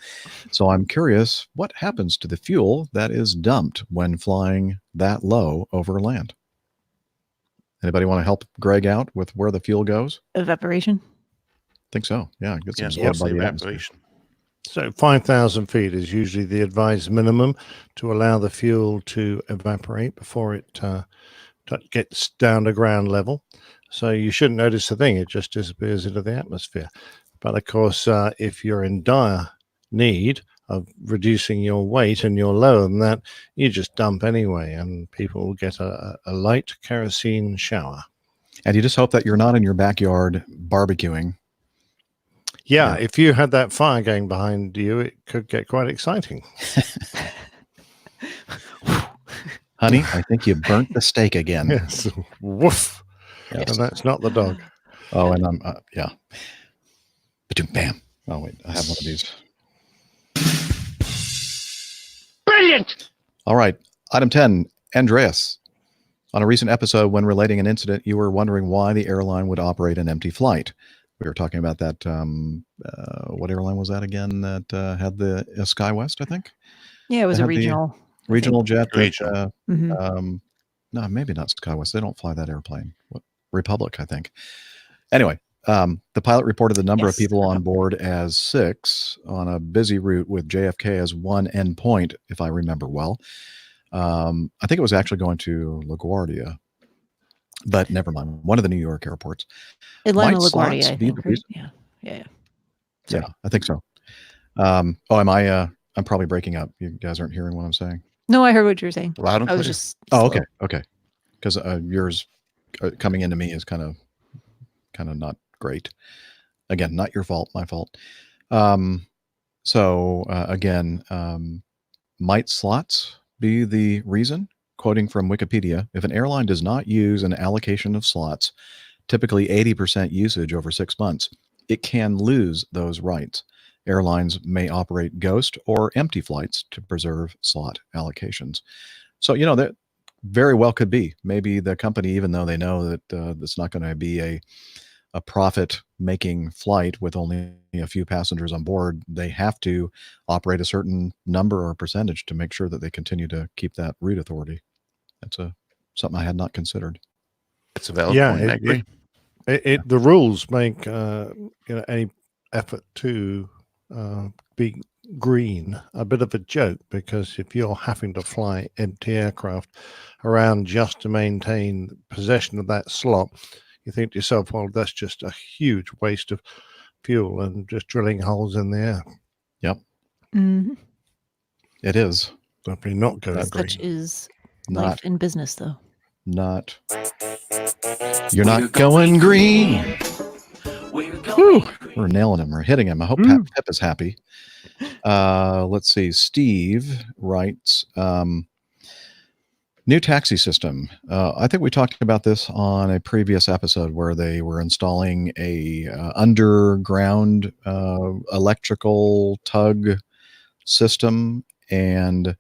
[SPEAKER 1] So I'm curious, what happens to the fuel that is dumped when flying that low over land? Anybody want to help Greg out with where the fuel goes?
[SPEAKER 4] Evaporation.
[SPEAKER 1] Think so. Yeah, it gets absorbed by the
[SPEAKER 3] evaporation.
[SPEAKER 2] So 5,000 feet is usually the advised minimum to allow the fuel to evaporate before it gets down to ground level. So you shouldn't notice a thing. It just disappears into the atmosphere. But of course, if you're in dire need of reducing your weight and you're lower than that, you just dump anyway, and people will get a light kerosene shower.
[SPEAKER 1] And you just hope that you're not in your backyard barbecuing.
[SPEAKER 2] Yeah, if you had that fire going behind you, it could get quite exciting.
[SPEAKER 1] Honey, I think you burnt the steak again.
[SPEAKER 2] Yes. Woof.
[SPEAKER 1] Yes.
[SPEAKER 2] And that's not the dog.
[SPEAKER 1] Oh, and I'm, yeah. Bam. Oh, wait, I have one of these.
[SPEAKER 11] Brilliant!
[SPEAKER 1] All right. Item 10, Andreas. On a recent episode, when relating an incident, you were wondering why the airline would operate an empty flight. We were talking about that. What airline was that again that had the SkyWest, I think?
[SPEAKER 4] Yeah, it was a regional.
[SPEAKER 1] Regional jet.
[SPEAKER 3] Regional.
[SPEAKER 1] No, maybe not SkyWest. They don't fly that airplane. Republic, I think. Anyway, the pilot reported the number of people on board as 6 on a busy route with JFK as one endpoint, if I remember well. I think it was actually going to LaGuardia, but never mind. One of the New York airports.
[SPEAKER 4] Atlanta,
[SPEAKER 1] Might
[SPEAKER 4] LaGuardia,
[SPEAKER 1] slots
[SPEAKER 4] I
[SPEAKER 1] be
[SPEAKER 4] think.
[SPEAKER 1] the
[SPEAKER 4] Right?
[SPEAKER 1] reason?
[SPEAKER 4] Yeah.
[SPEAKER 1] Yeah, I think so. Am I? I'm probably breaking up. You guys aren't hearing what I'm saying.
[SPEAKER 4] No, I heard what you were saying.
[SPEAKER 3] Loud and
[SPEAKER 4] I was
[SPEAKER 3] clear.
[SPEAKER 4] just.
[SPEAKER 1] Oh,
[SPEAKER 4] slow.
[SPEAKER 1] okay. Because yours coming into me is kind of not great. Again, not your fault, my fault. Again, might slots be the reason? Quoting from Wikipedia, if an airline does not use an allocation of slots, typically 80% usage over 6 months, it can lose those rights. Airlines may operate ghost or empty flights to preserve slot allocations. So, that very well could be. Maybe the company, even though they know that it's not going to be a profit-making flight with only a few passengers on board, they have to operate a certain number or percentage to make sure that they continue to keep that route authority. That's something I had not considered.
[SPEAKER 3] It's a valid point. I agree.
[SPEAKER 2] The rules make any effort to be green a bit of a joke, because if you're having to fly empty aircraft around just to maintain possession of that slot, you think to yourself, well, that's just a huge waste of fuel and just drilling holes in the air.
[SPEAKER 1] Yep.
[SPEAKER 4] Mm-hmm.
[SPEAKER 1] It is.
[SPEAKER 2] Definitely not going green.
[SPEAKER 4] Such is life in business, though.
[SPEAKER 1] You're not going green. We're nailing him. We're hitting him. I hope Pep is happy. Let's see. Steve writes, New taxi system. I think we talked about this on a previous episode where they were installing a underground electrical tug system, and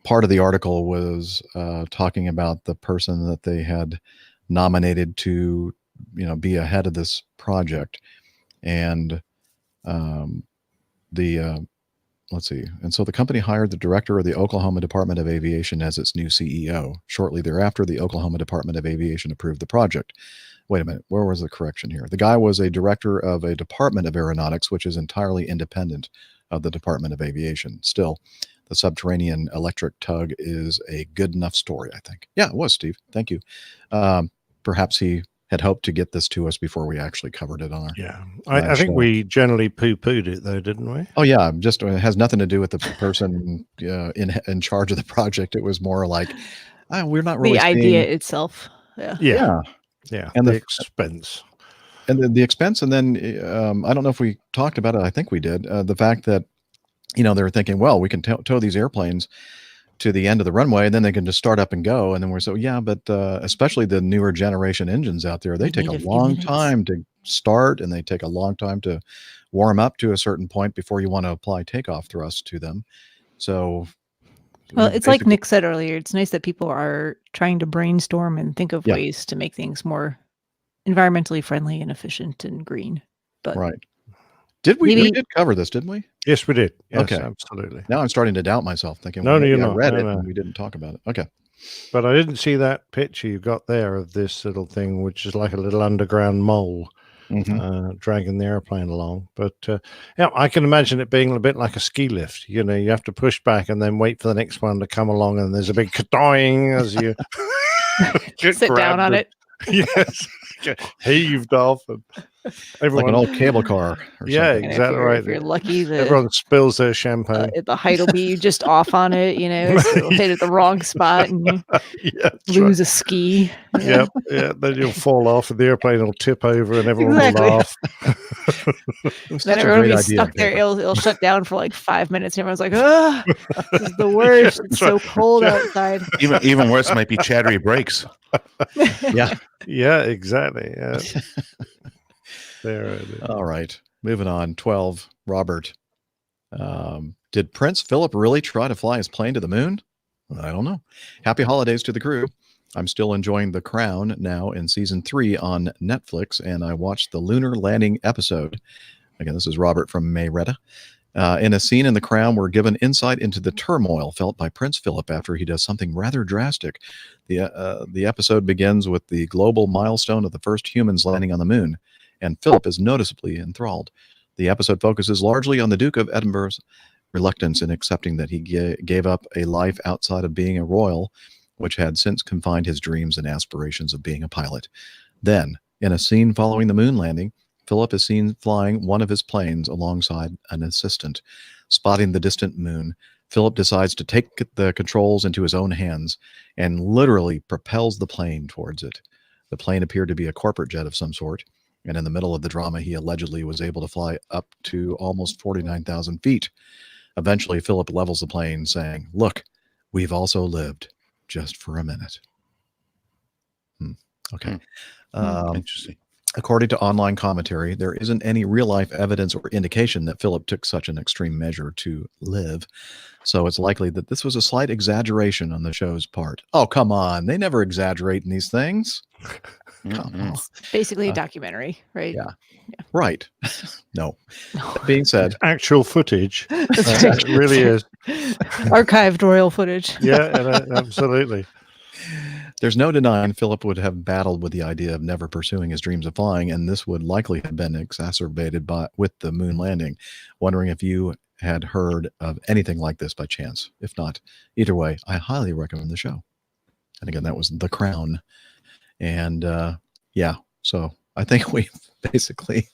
[SPEAKER 1] part of the article was talking about the person that they had nominated to, be ahead of this project, and let's see. And so the company hired the director of the Oklahoma Department of Aviation as its new CEO. Shortly thereafter, the Oklahoma Department of Aviation approved the project. Wait a minute. Where was the correction here? The guy was a director of a Department of Aeronautics, which is entirely independent of the Department of Aviation. Still, the subterranean electric tug is a good enough story, I think. Yeah, it was, Steve. Thank you. Perhaps he had hoped to get this to us before we actually covered it on our
[SPEAKER 2] I think we generally poo-pooed it though, didn't we?
[SPEAKER 1] Oh yeah, just it has nothing to do with the person in charge of the project. It was more like we're not really
[SPEAKER 4] the idea itself.
[SPEAKER 2] Yeah. And the expense,
[SPEAKER 1] and the expense, and then I don't know if we talked about it. I think we did. The fact that they were thinking, well, we can tow these airplanes to the end of the runway, and then they can just start up and go. And then we're but especially the newer generation engines out there, they take a long time to start, and they take a long time to warm up to a certain point before you want to apply takeoff thrust to them. So,
[SPEAKER 4] well, it's like Nick said earlier, it's nice that people are trying to brainstorm and think of ways to make things more environmentally friendly and efficient and green. But
[SPEAKER 1] right. We did cover this, didn't we?
[SPEAKER 2] Yes, we did. Yes,
[SPEAKER 1] okay,
[SPEAKER 2] absolutely.
[SPEAKER 1] Now I'm starting to doubt myself, thinking,
[SPEAKER 2] no, you're not.
[SPEAKER 1] I read it and we didn't talk about it. Okay.
[SPEAKER 2] But I didn't see that picture you got there of this little thing, which is like a little underground mole dragging the airplane along. But I can imagine it being a bit like a ski lift. You have to push back and then wait for the next one to come along, and there's a big ka-doing as you
[SPEAKER 4] sit down on it.
[SPEAKER 2] Yes, heaved off, and everyone,
[SPEAKER 1] like an old cable car.
[SPEAKER 2] Exactly right.
[SPEAKER 4] If you're lucky,
[SPEAKER 2] everyone spills their champagne.
[SPEAKER 4] The height will be just off on it. So it'll hit at the wrong spot, and you lose a ski.
[SPEAKER 2] Yeah, then you'll fall off, and the airplane will tip over, and everyone will laugh.
[SPEAKER 4] Then everyone will be stuck there. It'll shut down for like 5 minutes, and everyone's like, "Oh, this is the worst. It's so cold outside."
[SPEAKER 3] Even worse might be chattery brakes.
[SPEAKER 2] Yeah, exactly. Yeah. There it is.
[SPEAKER 1] All right, moving on. 12. Robert, did Prince Philip really try to fly his plane to the moon? I don't know. Happy holidays to the crew. I'm still enjoying The Crown now in season 3 on Netflix, and I watched the lunar landing episode. Again, this is Robert from Mayretta. In a scene in The Crown, we're given insight into the turmoil felt by Prince Philip after he does something rather drastic. The episode begins with the global milestone of the first humans landing on the moon, and Philip is noticeably enthralled. The episode focuses largely on the Duke of Edinburgh's reluctance in accepting that he gave up a life outside of being a royal, which had since confined his dreams and aspirations of being a pilot. Then, in a scene following the moon landing, Philip is seen flying one of his planes alongside an assistant. Spotting the distant moon, Philip decides to take the controls into his own hands and literally propels the plane towards it. The plane appeared to be a corporate jet of some sort, and in the middle of the drama, he allegedly was able to fly up to almost 49,000 feet. Eventually, Philip levels the plane, saying, "Look, we've also lived just for a minute." Okay.
[SPEAKER 3] Interesting.
[SPEAKER 1] According to online commentary, there isn't any real-life evidence or indication that Philip took such an extreme measure to live, so it's likely that this was a slight exaggeration on the show's part. Oh, come on. They never exaggerate in these things. Come on.
[SPEAKER 4] It's basically a documentary, right?
[SPEAKER 1] Yeah. Right. No. That being said,
[SPEAKER 2] actual footage. It really is.
[SPEAKER 4] Archived royal footage.
[SPEAKER 2] Yeah, absolutely.
[SPEAKER 1] There's no denying Philip would have battled with the idea of never pursuing his dreams of flying, and this would likely have been exacerbated with the moon landing. Wondering if you had heard of anything like this by chance. If not, either way, I highly recommend the show. And again, that was The Crown. And so I think we basically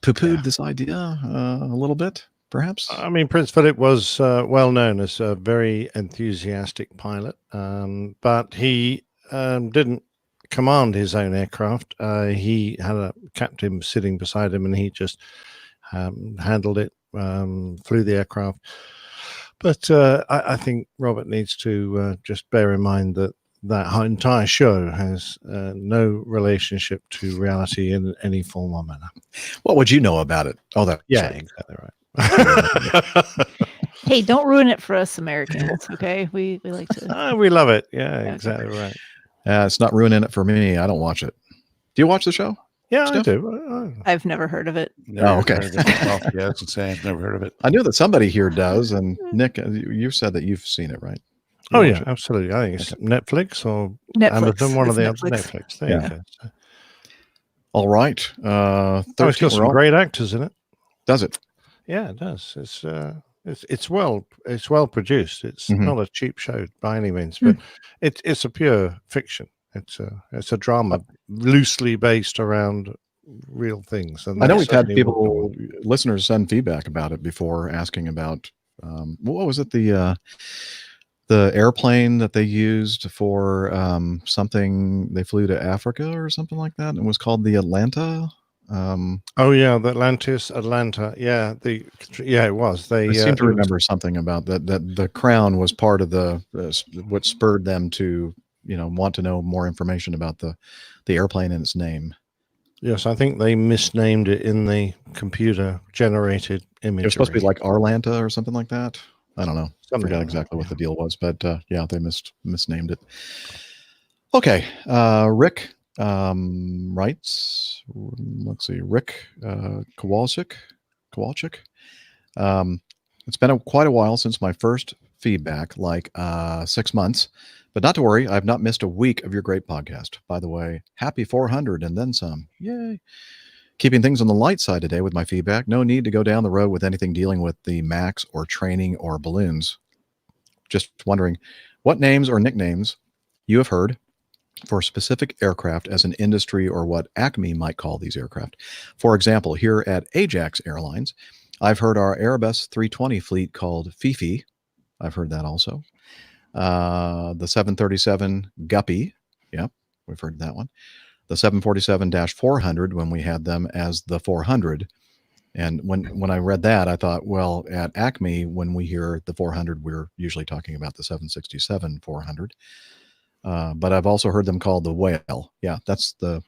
[SPEAKER 1] poo-pooed this idea a little bit, perhaps.
[SPEAKER 2] I mean, Prince Philip was well known as a very enthusiastic pilot, but he didn't command his own aircraft. He had a captain sitting beside him, and he just handled it, flew the aircraft. But I think Robert needs to just bear in mind that that entire show has no relationship to reality in any form or manner.
[SPEAKER 1] What would you know about it? Oh, that's
[SPEAKER 2] Yeah,
[SPEAKER 1] right.
[SPEAKER 2] exactly right.
[SPEAKER 4] Hey, don't ruin it for us Americans, okay? We like to.
[SPEAKER 2] We love it. Yeah,
[SPEAKER 4] Okay.
[SPEAKER 2] exactly right.
[SPEAKER 1] It's not ruining it for me. I don't watch it. Do you watch the show?
[SPEAKER 2] Yeah,
[SPEAKER 1] Steph?
[SPEAKER 2] I do.
[SPEAKER 4] I've never heard of it.
[SPEAKER 3] Never
[SPEAKER 1] okay.
[SPEAKER 3] heard of it myself. Yeah, I was gonna say I've never heard of it.
[SPEAKER 1] I knew that somebody here does, and Nick, you said that you've seen it, right? You
[SPEAKER 2] Oh
[SPEAKER 1] watch
[SPEAKER 2] yeah,
[SPEAKER 1] it?
[SPEAKER 2] absolutely. I think it's Netflix or
[SPEAKER 4] Netflix.
[SPEAKER 2] Amazon, one of
[SPEAKER 4] It's
[SPEAKER 2] the other
[SPEAKER 4] Netflix.
[SPEAKER 2] Netflix. There you go.
[SPEAKER 1] All right.
[SPEAKER 2] Oh, it's
[SPEAKER 1] 13,
[SPEAKER 2] got some great actors in it.
[SPEAKER 1] Does it?
[SPEAKER 2] Yeah, it does. It's well produced. It's not a cheap show by any means, but it's a pure fiction. It's a drama loosely based around real things. And
[SPEAKER 1] I know
[SPEAKER 2] that's
[SPEAKER 1] we've had
[SPEAKER 2] certainly
[SPEAKER 1] listeners send feedback about it before, asking about what was it, the airplane that they used for something, they flew to Africa or something like that, and it was called the Atlanta.
[SPEAKER 2] oh yeah, the Atlanta. Yeah, it was.
[SPEAKER 1] I seem to remember something about that the crown was part of what spurred them to want to know more information about the airplane and its name.
[SPEAKER 2] Yes, I think they misnamed it in the computer generated image.
[SPEAKER 1] It was supposed to be like Arlanta or something like that. I don't know. I forgot exactly what the deal was, but yeah, they misnamed it. Okay. Rick writes, let's see, Rick Kowalczyk. It's been quite a while since my first feedback, like 6 months, but not to worry. I've not missed a week of your great podcast. By the way, happy 400 and then some. Yay. Keeping things on the light side today with my feedback. No need to go down the road with anything dealing with the MAX or training or balloons. Just wondering what names or nicknames you have heard for specific aircraft as an industry, or what Acme might call these aircraft. For example, here at Ajax Airlines, I've heard our Airbus 320 fleet called Fifi. I've heard that also. The 737 Guppy. Yep, we've heard that one. The 747-400 when we had them as the 400. And when I read that, I thought, well, at Acme, when we hear the 400, we're usually talking about the 767-400. But I've also heard them called the Whale. Yeah, that's the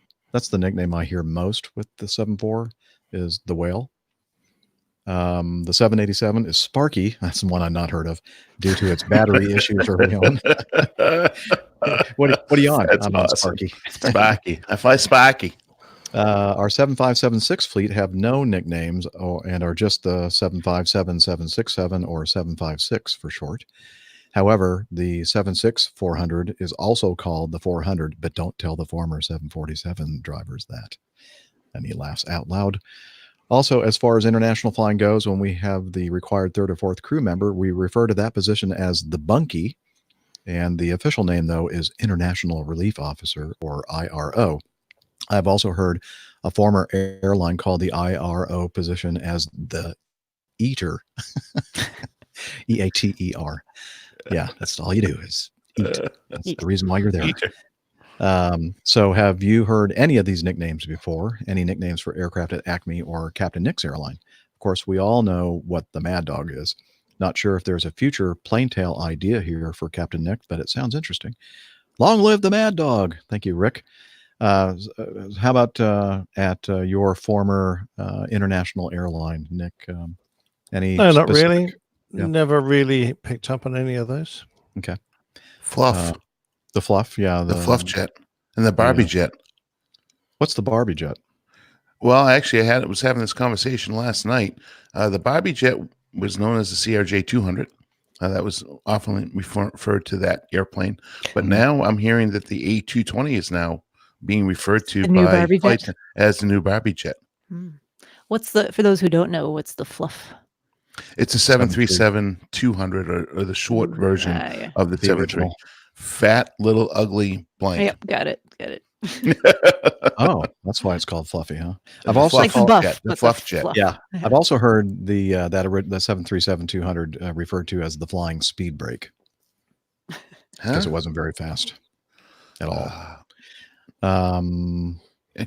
[SPEAKER 1] nickname I hear most with the 74 is the Whale. The 787 is Sparky. That's the one I've not heard of due to its battery issues early on. What are you on?
[SPEAKER 3] That's
[SPEAKER 1] I'm
[SPEAKER 3] awesome.
[SPEAKER 1] on Sparky.
[SPEAKER 3] Sparky. I fly Sparky.
[SPEAKER 1] Our 7576 fleet have no nicknames and are just the 757, 767, or 756 for short. However, the 76-400 is also called the 400, but don't tell the former 747 drivers that. And he laughs out loud. Also, as far as international flying goes, when we have the required third or fourth crew member, we refer to that position as the bunkie. And the official name, though, is International Relief Officer, or IRO. I've also heard a former airline call the IRO position as the eater. EATER. Yeah, that's all you do is eat. That's the reason why you're there. So have you heard any of these nicknames before? Any nicknames for aircraft at Acme or Captain Nick's airline? Of course, we all know what the Mad Dog is. Not sure if there's a future Plaintail idea here for Captain Nick, but it sounds interesting. Long live the Mad Dog. Thank you, Rick. How about at your former international airline, Nick? Any?
[SPEAKER 2] No, not
[SPEAKER 1] specific-
[SPEAKER 2] really.
[SPEAKER 1] Yeah.
[SPEAKER 2] Never really picked up on any of those.
[SPEAKER 1] Okay.
[SPEAKER 3] Fluff.
[SPEAKER 1] The Fluff, yeah.
[SPEAKER 3] The Fluff jet and the Barbie jet.
[SPEAKER 1] What's the Barbie jet?
[SPEAKER 3] Well, actually, I was having this conversation last night. The Barbie jet was known as the CRJ 200. That was often referred to that airplane. But now I'm hearing that the A220 is now being referred to by flight as the new Barbie jet.
[SPEAKER 4] What's for those who don't know, what's the Fluff?
[SPEAKER 3] It's a 737-200 or the short version of the 73. Fat, little, ugly blank.
[SPEAKER 4] Yep, got it.
[SPEAKER 1] Oh, that's why it's called Fluffy, huh?
[SPEAKER 3] The
[SPEAKER 1] I've also
[SPEAKER 3] Fluff
[SPEAKER 1] called
[SPEAKER 3] jet, the Fluff jet.
[SPEAKER 1] Yeah, I've also heard the 737-200 referred to as the flying speed brake because it wasn't very fast at all.
[SPEAKER 3] Of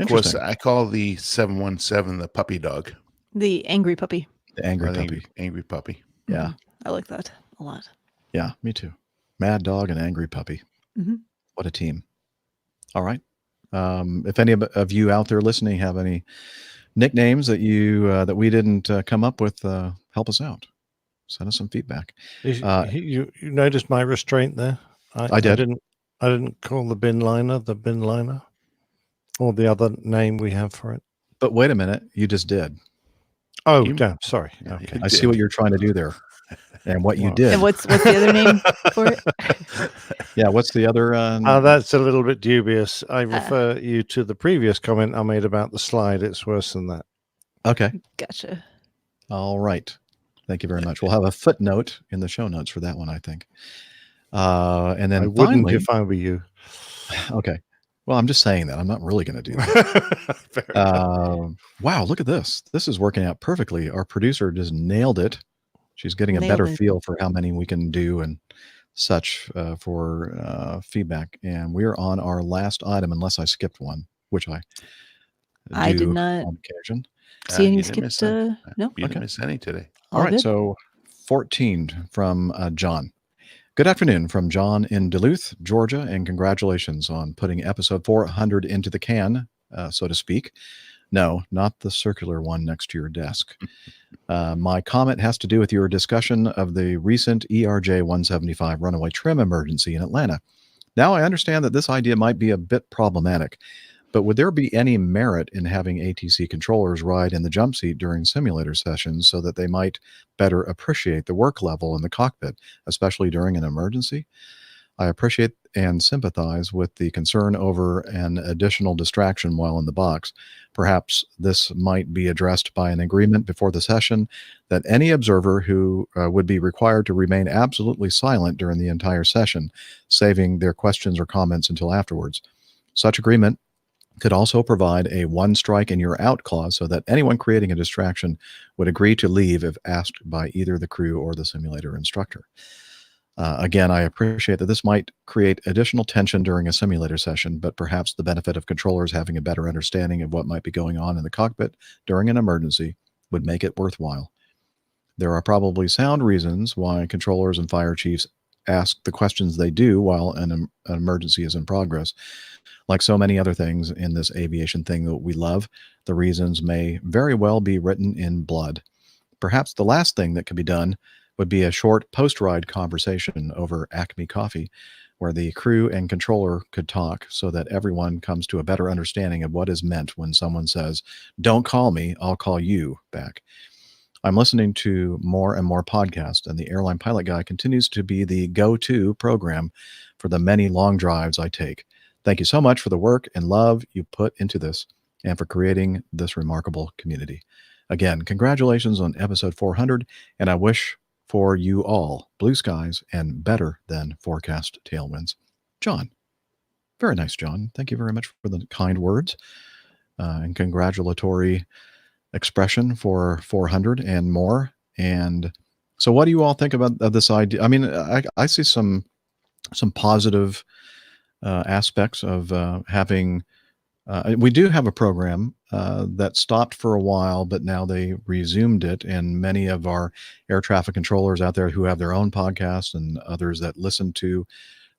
[SPEAKER 3] course, I call the 717 the puppy dog.
[SPEAKER 4] The angry puppy.
[SPEAKER 1] The angry puppy.
[SPEAKER 3] Angry puppy.
[SPEAKER 1] Yeah.
[SPEAKER 4] I like that a lot.
[SPEAKER 1] Yeah, me too. Mad Dog and Angry Puppy.
[SPEAKER 4] Mm-hmm.
[SPEAKER 1] What a team. All right. If any of you out there listening have any nicknames that that we didn't come up with, help us out. Send us some feedback.
[SPEAKER 2] You noticed my restraint there?
[SPEAKER 1] I did.
[SPEAKER 2] I didn't call the bin liner the bin liner, or the other name we have for it.
[SPEAKER 1] But wait a minute, you just did.
[SPEAKER 2] Oh, damn! Sorry.
[SPEAKER 3] Yeah,
[SPEAKER 2] Okay.
[SPEAKER 1] I see what you're trying to do there, and what you
[SPEAKER 2] Well,
[SPEAKER 1] did.
[SPEAKER 4] And what's the other name for it?
[SPEAKER 1] Yeah, what's the other?
[SPEAKER 2] That's a little bit dubious. I refer you to the previous comment I made about the slide. It's worse than that.
[SPEAKER 1] Okay.
[SPEAKER 4] Gotcha.
[SPEAKER 1] All right. Thank you very much. We'll have a footnote in the show notes for that one, I think. And then
[SPEAKER 2] I wouldn't
[SPEAKER 1] finally,
[SPEAKER 2] if I were you.
[SPEAKER 1] Okay. Well, I'm just saying that. I'm not really going to do that. Wow, look at this. This is working out perfectly. Our producer just nailed it. She's getting a better feel for how many we can do and such for feedback. And we're on our last item, unless I skipped one, which
[SPEAKER 4] I did
[SPEAKER 1] do
[SPEAKER 4] not
[SPEAKER 1] on occasion.
[SPEAKER 4] see any
[SPEAKER 3] You didn't
[SPEAKER 4] skipped.
[SPEAKER 3] miss
[SPEAKER 4] No.
[SPEAKER 3] You didn't miss any today.
[SPEAKER 1] All right.
[SPEAKER 4] good.
[SPEAKER 1] So 14 from John. Good afternoon from John in Duluth, Georgia, and congratulations on putting episode 400 into the can, so to speak. No, not the circular one next to your desk. My comment has to do with your discussion of the recent ERJ 175 runaway trim emergency in Atlanta. Now, I understand that this idea might be a bit problematic, but would there be any merit in having ATC controllers ride in the jump seat during simulator sessions so that they might better appreciate the work level in the cockpit, especially during an emergency? I appreciate and sympathize with the concern over an additional distraction while in the box. Perhaps this might be addressed by an agreement before the session that any observer who would be required to remain absolutely silent during the entire session, saving their questions or comments until afterwards. Such agreement could also provide a one strike and you're out clause so that anyone creating a distraction would agree to leave if asked by either the crew or the simulator instructor. Again, I appreciate that this might create additional tension during a simulator session, but perhaps the benefit of controllers having a better understanding of what might be going on in the cockpit during an emergency would make it worthwhile. There are probably sound reasons why controllers and fire chiefs ask the questions they do while an emergency is in progress. Like so many other things in this aviation thing that we love, the reasons may very well be written in blood. Perhaps the last thing that could be done would be a short post-ride conversation over Acme coffee, where the crew and controller could talk so that everyone comes to a better understanding of what is meant when someone says, "Don't call me, I'll call you" back. I'm listening to more and more podcasts, and the Airline Pilot Guy continues to be the go-to program for the many long drives I take. Thank you so much for the work and love you put into this and for creating this remarkable community. Again, congratulations on episode 400, and I wish for you all blue skies and better than forecast tailwinds. John. Very nice, John. Thank you very much for the kind words and congratulatory expression for 400 and more. And so what do you all think about this idea? I mean, I see some positive aspects of having we do have a program that stopped for a while, but now they resumed it. And many of our air traffic controllers out there who have their own podcasts and others that listen to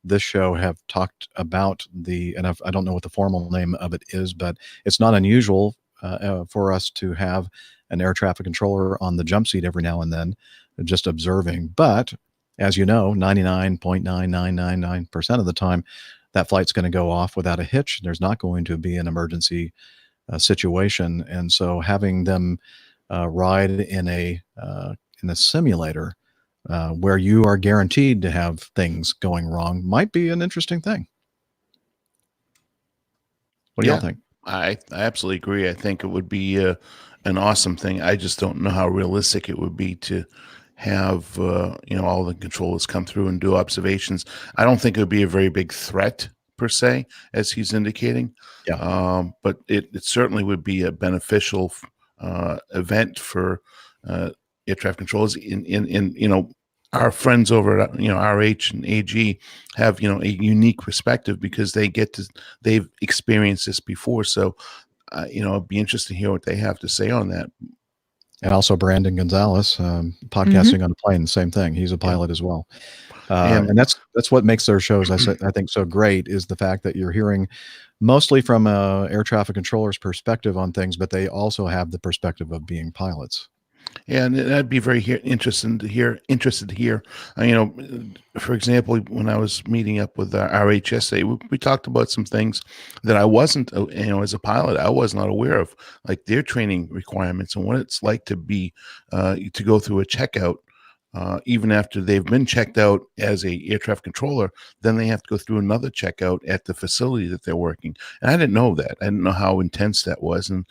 [SPEAKER 1] this show have talked about and I don't know what the formal name of it is, but it's not unusual for us to have an air traffic controller on the jump seat every now and then, just observing. But as you know, 99.9999% of the time, that flight's going to go off without a hitch. There's not going to be an emergency situation. And so having them ride in a simulator where you are guaranteed to have things going wrong might be an interesting thing. What do y'all think?
[SPEAKER 3] I absolutely agree. I think it would be an awesome thing. I just don't know how realistic it would be to have all the controllers come through and do observations. I don't think it would be a very big threat per se, as he's indicating.
[SPEAKER 1] Yeah.
[SPEAKER 3] But it certainly would be a beneficial event for air traffic controllers. In our friends over at RH and AG have a unique perspective because they've experienced this before. So it'd be interesting to hear what they have to say on that.
[SPEAKER 1] And also Brandon Gonzalez, podcasting on a plane, same thing. He's a pilot as well. And that's what makes their shows, I think, so great, is the fact that you're hearing mostly from a air traffic controller's perspective on things, but they also have the perspective of being pilots.
[SPEAKER 3] Yeah, and I'd be very interested to hear. For example, when I was meeting up with our RHSA, we talked about some things that I wasn't, as a pilot, I was not aware of, like their training requirements and what it's like to be to go through a checkout. Even after they've been checked out as a air traffic controller, then they have to go through another checkout at the facility that they're working. And I didn't know that. I didn't know how intense that was. And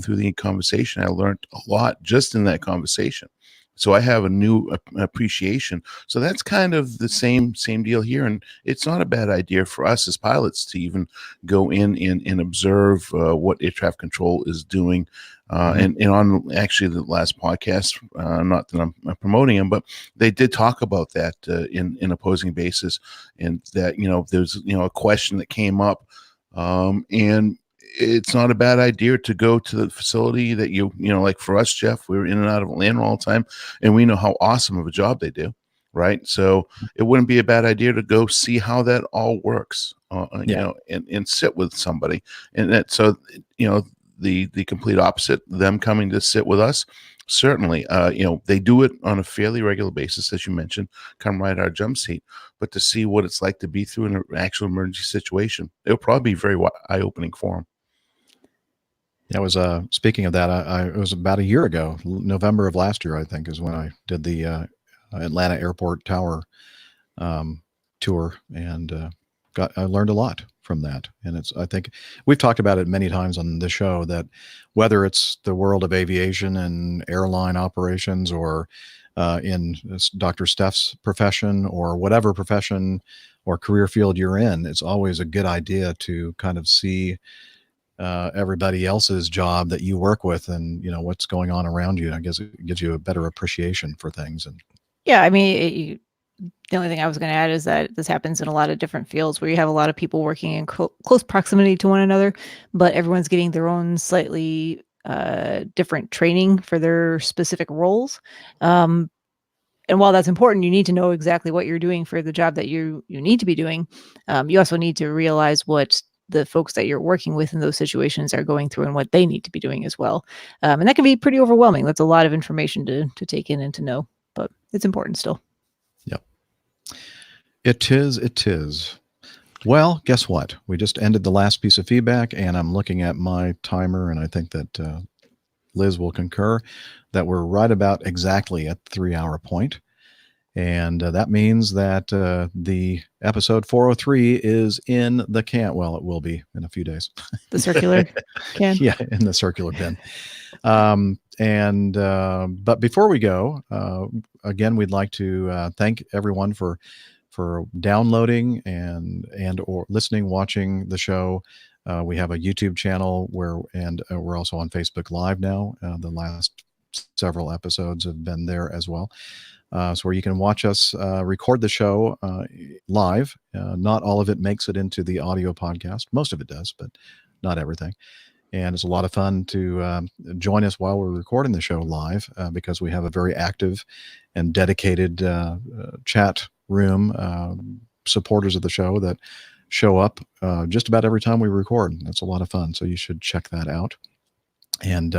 [SPEAKER 3] through the conversation, I learned a lot just in that conversation. So I have a new appreciation. So that's kind of the same deal here. And it's not a bad idea for us as pilots to even go in and observe what air traffic control is doing. And on actually the last podcast, not that I'm promoting them, but they did talk about that in opposing bases, and that, there's, a question that came up, and it's not a bad idea to go to the facility that like for us, Jeff, we were in and out of Atlanta all the time, and we know how awesome of a job they do. Right. So it wouldn't be a bad idea to go see how that all works, and sit with somebody. And that, so, the complete opposite, them coming to sit with us, certainly, they do it on a fairly regular basis, as you mentioned, come right our jump seat, but to see what it's like to be through an actual emergency situation, it'll probably be very eye-opening for them.
[SPEAKER 1] Yeah, I was speaking of that. It was about a year ago, November of last year, I think, is when I did the Atlanta Airport Tower tour, and I learned a lot from that. And I think we've talked about it many times on the show, that whether it's the world of aviation and airline operations, or in Dr. Steph's profession, or whatever profession or career field you're in, it's always a good idea to kind of see everybody else's job that you work with, and what's going on around you. I guess it gives you a better appreciation for things. And
[SPEAKER 4] Yeah, I mean, the only thing I was going to add is that this happens in a lot of different fields where you have a lot of people working in close proximity to one another, but everyone's getting their own slightly different training for their specific roles. And while that's important, you need to know exactly what you're doing for the job that you need to be doing. You also need to realize what the folks that you're working with in those situations are going through and what they need to be doing as well. And that can be pretty overwhelming. That's a lot of information to take in and to know, but it's important still.
[SPEAKER 1] Yep. It is. Well, guess what? We just ended the last piece of feedback, and I'm looking at my timer, and I think that Liz will concur that we're right about exactly at the 3-hour point. And that means that the episode 403 is in the can. Well, it will be in a few days.
[SPEAKER 4] The circular can?
[SPEAKER 1] Yeah, in the circular bin. But before we go, again, we'd like to thank everyone for downloading and or listening, watching the show. We have a YouTube channel we're also on Facebook Live now. The last several episodes have been there as well. So where you can watch us record the show live. Not all of it makes it into the audio podcast. Most of it does, but not everything. And it's a lot of fun to join us while we're recording the show live, because we have a very active and dedicated chat room, supporters of the show that show up just about every time we record. That's a lot of fun. So you should check that out. And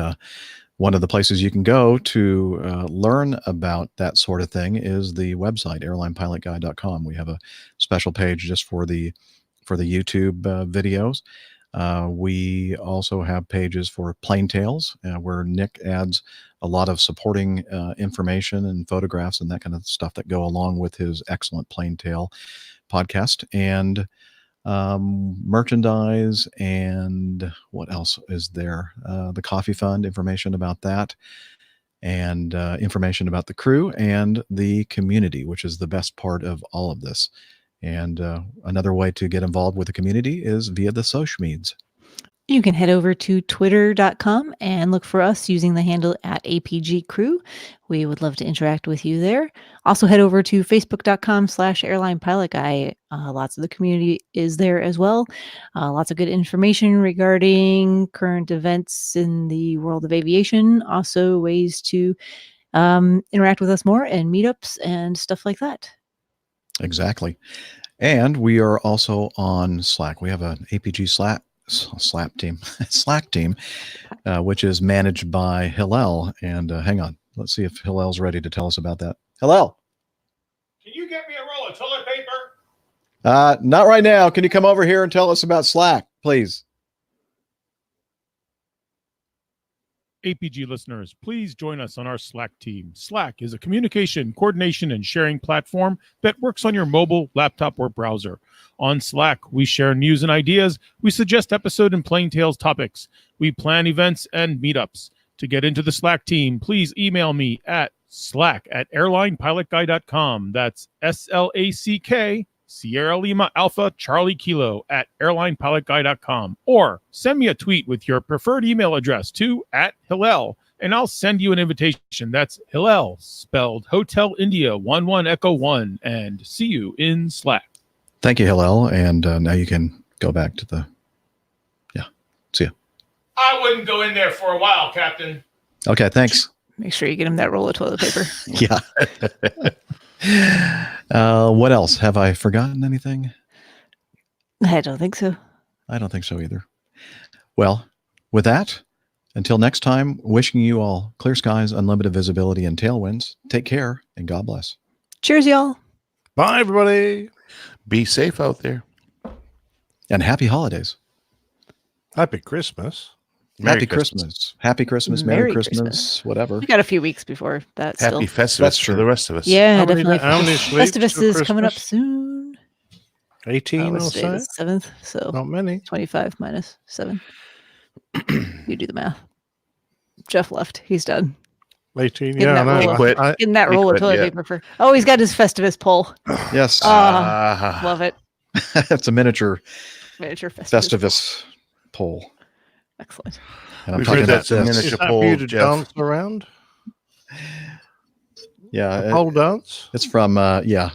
[SPEAKER 1] one of the places you can go to learn about that sort of thing is the website, airlinepilotguy.com. We have a special page just for the YouTube videos. We also have pages for Plane Tales, where Nick adds a lot of supporting information and photographs and that kind of stuff that go along with his excellent Plane Tale podcast. And merchandise, and what else is there? The Coffee Fund, information about that, and information about the crew and the community, which is the best part of all of this. And another way to get involved with the community is via the social medias.
[SPEAKER 4] You can head over to twitter.com and look for us using the handle @APG Crew. We would love to interact with you there. Also head over to facebook.com/Airline Pilot Guy. Lots of the community is there as well. Lots of good information regarding current events in the world of aviation. Also ways to interact with us more and meetups and stuff like that.
[SPEAKER 1] Exactly. And we are also on Slack. We have an APG Slack team, which is managed by Hillel. And hang on, let's see if Hillel's ready to tell us about that. Hillel.
[SPEAKER 11] Can you get me a roll of toilet paper?
[SPEAKER 1] Not right now. Can you come over here and tell us about Slack, please?
[SPEAKER 14] APG listeners, please join us on our Slack team. Slack is a communication, coordination, and sharing platform that works on your mobile, laptop, or browser. On Slack, we share news and ideas. We suggest episode and plain tales topics. We plan events and meetups. To get into the Slack team, please email me at slack@airlinepilotguy.com. That's SLACK Sierra Lima Alpha Charlie Kilo @airlinepilotguy.com, or send me a tweet with your preferred email address to @Hillel, and I'll send you an invitation. That's Hillel, spelled Hotel India 11 Echo 1, and see you in Slack.
[SPEAKER 1] Thank you, Hillel. And now you can go back to the. Yeah. See ya.
[SPEAKER 11] I wouldn't go in there for a while, Captain.
[SPEAKER 1] Okay. Thanks.
[SPEAKER 4] Make sure you get him that roll of toilet paper.
[SPEAKER 1] Yeah. What else? Have I forgotten anything?
[SPEAKER 4] I don't think so.
[SPEAKER 1] I don't think so either. Well, with that, until next time, wishing you all clear skies, unlimited visibility, and tailwinds. Take care, and God bless.
[SPEAKER 4] Cheers, y'all.
[SPEAKER 2] Bye, everybody.
[SPEAKER 3] Be safe out there.
[SPEAKER 1] And happy holidays.
[SPEAKER 2] Happy Christmas.
[SPEAKER 1] Happy Christmas. Happy Christmas. Merry Christmas. Whatever.
[SPEAKER 4] We got a few weeks before that.
[SPEAKER 3] Happy Festivus for the rest of us.
[SPEAKER 4] Yeah,
[SPEAKER 2] How many
[SPEAKER 4] definitely.
[SPEAKER 2] sleeps
[SPEAKER 4] Festivus
[SPEAKER 2] to
[SPEAKER 4] is coming up
[SPEAKER 2] Christmas?
[SPEAKER 4] soon.
[SPEAKER 2] 18 or
[SPEAKER 4] Let's say
[SPEAKER 2] so?
[SPEAKER 4] the 7th, so
[SPEAKER 2] Not many.
[SPEAKER 4] 25 minus 7. You do the math. Jeff left. He's done.
[SPEAKER 2] 18,
[SPEAKER 4] Getting
[SPEAKER 2] yeah,
[SPEAKER 4] that
[SPEAKER 2] I know.
[SPEAKER 4] roll of-
[SPEAKER 3] quit.
[SPEAKER 4] Getting that
[SPEAKER 3] He
[SPEAKER 4] roll of
[SPEAKER 3] quit,
[SPEAKER 4] toilet
[SPEAKER 3] yeah.
[SPEAKER 4] paper for. Oh, he's got his Festivus pole.
[SPEAKER 1] Yes.
[SPEAKER 4] Love it.
[SPEAKER 1] It's a miniature
[SPEAKER 4] Miniature Festivus.
[SPEAKER 1] Festivus pole.
[SPEAKER 4] Excellent.
[SPEAKER 1] And I'm
[SPEAKER 3] We've
[SPEAKER 1] talking
[SPEAKER 3] heard
[SPEAKER 1] about
[SPEAKER 3] that's a
[SPEAKER 1] this.
[SPEAKER 3] miniature
[SPEAKER 2] Is that
[SPEAKER 3] pole,
[SPEAKER 2] for you to
[SPEAKER 3] Jeff.
[SPEAKER 2] dance around?
[SPEAKER 1] Yeah.
[SPEAKER 2] Pole dance?
[SPEAKER 1] It's from,
[SPEAKER 4] Seinfeld.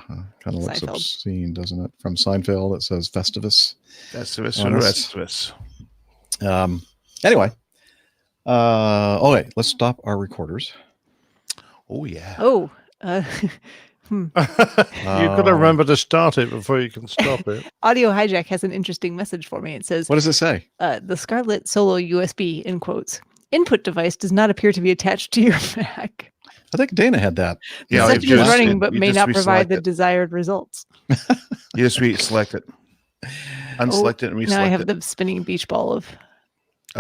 [SPEAKER 1] Kind of looks
[SPEAKER 4] Seinfeld.
[SPEAKER 1] obscene, doesn't it? From Seinfeld, it says Festivus.
[SPEAKER 3] Festivus
[SPEAKER 1] On
[SPEAKER 3] for the
[SPEAKER 1] this.
[SPEAKER 3] rest of us.
[SPEAKER 1] Anyway. Okay, let's stop our recorders.
[SPEAKER 3] Oh, yeah.
[SPEAKER 4] Oh.
[SPEAKER 2] You've got to remember to start it before you can stop it.
[SPEAKER 4] Audio Hijack has an interesting message for me. It says,
[SPEAKER 1] What does it say?
[SPEAKER 4] the Scarlett Solo USB, in quotes, input device does not appear to be attached to your Mac.
[SPEAKER 1] I think Dana had that.
[SPEAKER 4] The
[SPEAKER 3] Yeah,
[SPEAKER 4] system is running, but
[SPEAKER 3] you
[SPEAKER 4] may
[SPEAKER 3] just
[SPEAKER 4] not provide
[SPEAKER 3] reselect
[SPEAKER 4] the
[SPEAKER 3] it.
[SPEAKER 4] desired results.
[SPEAKER 3] You just select it. Unselect it and reselect
[SPEAKER 4] Now I have
[SPEAKER 3] it.
[SPEAKER 4] the spinning beach ball of.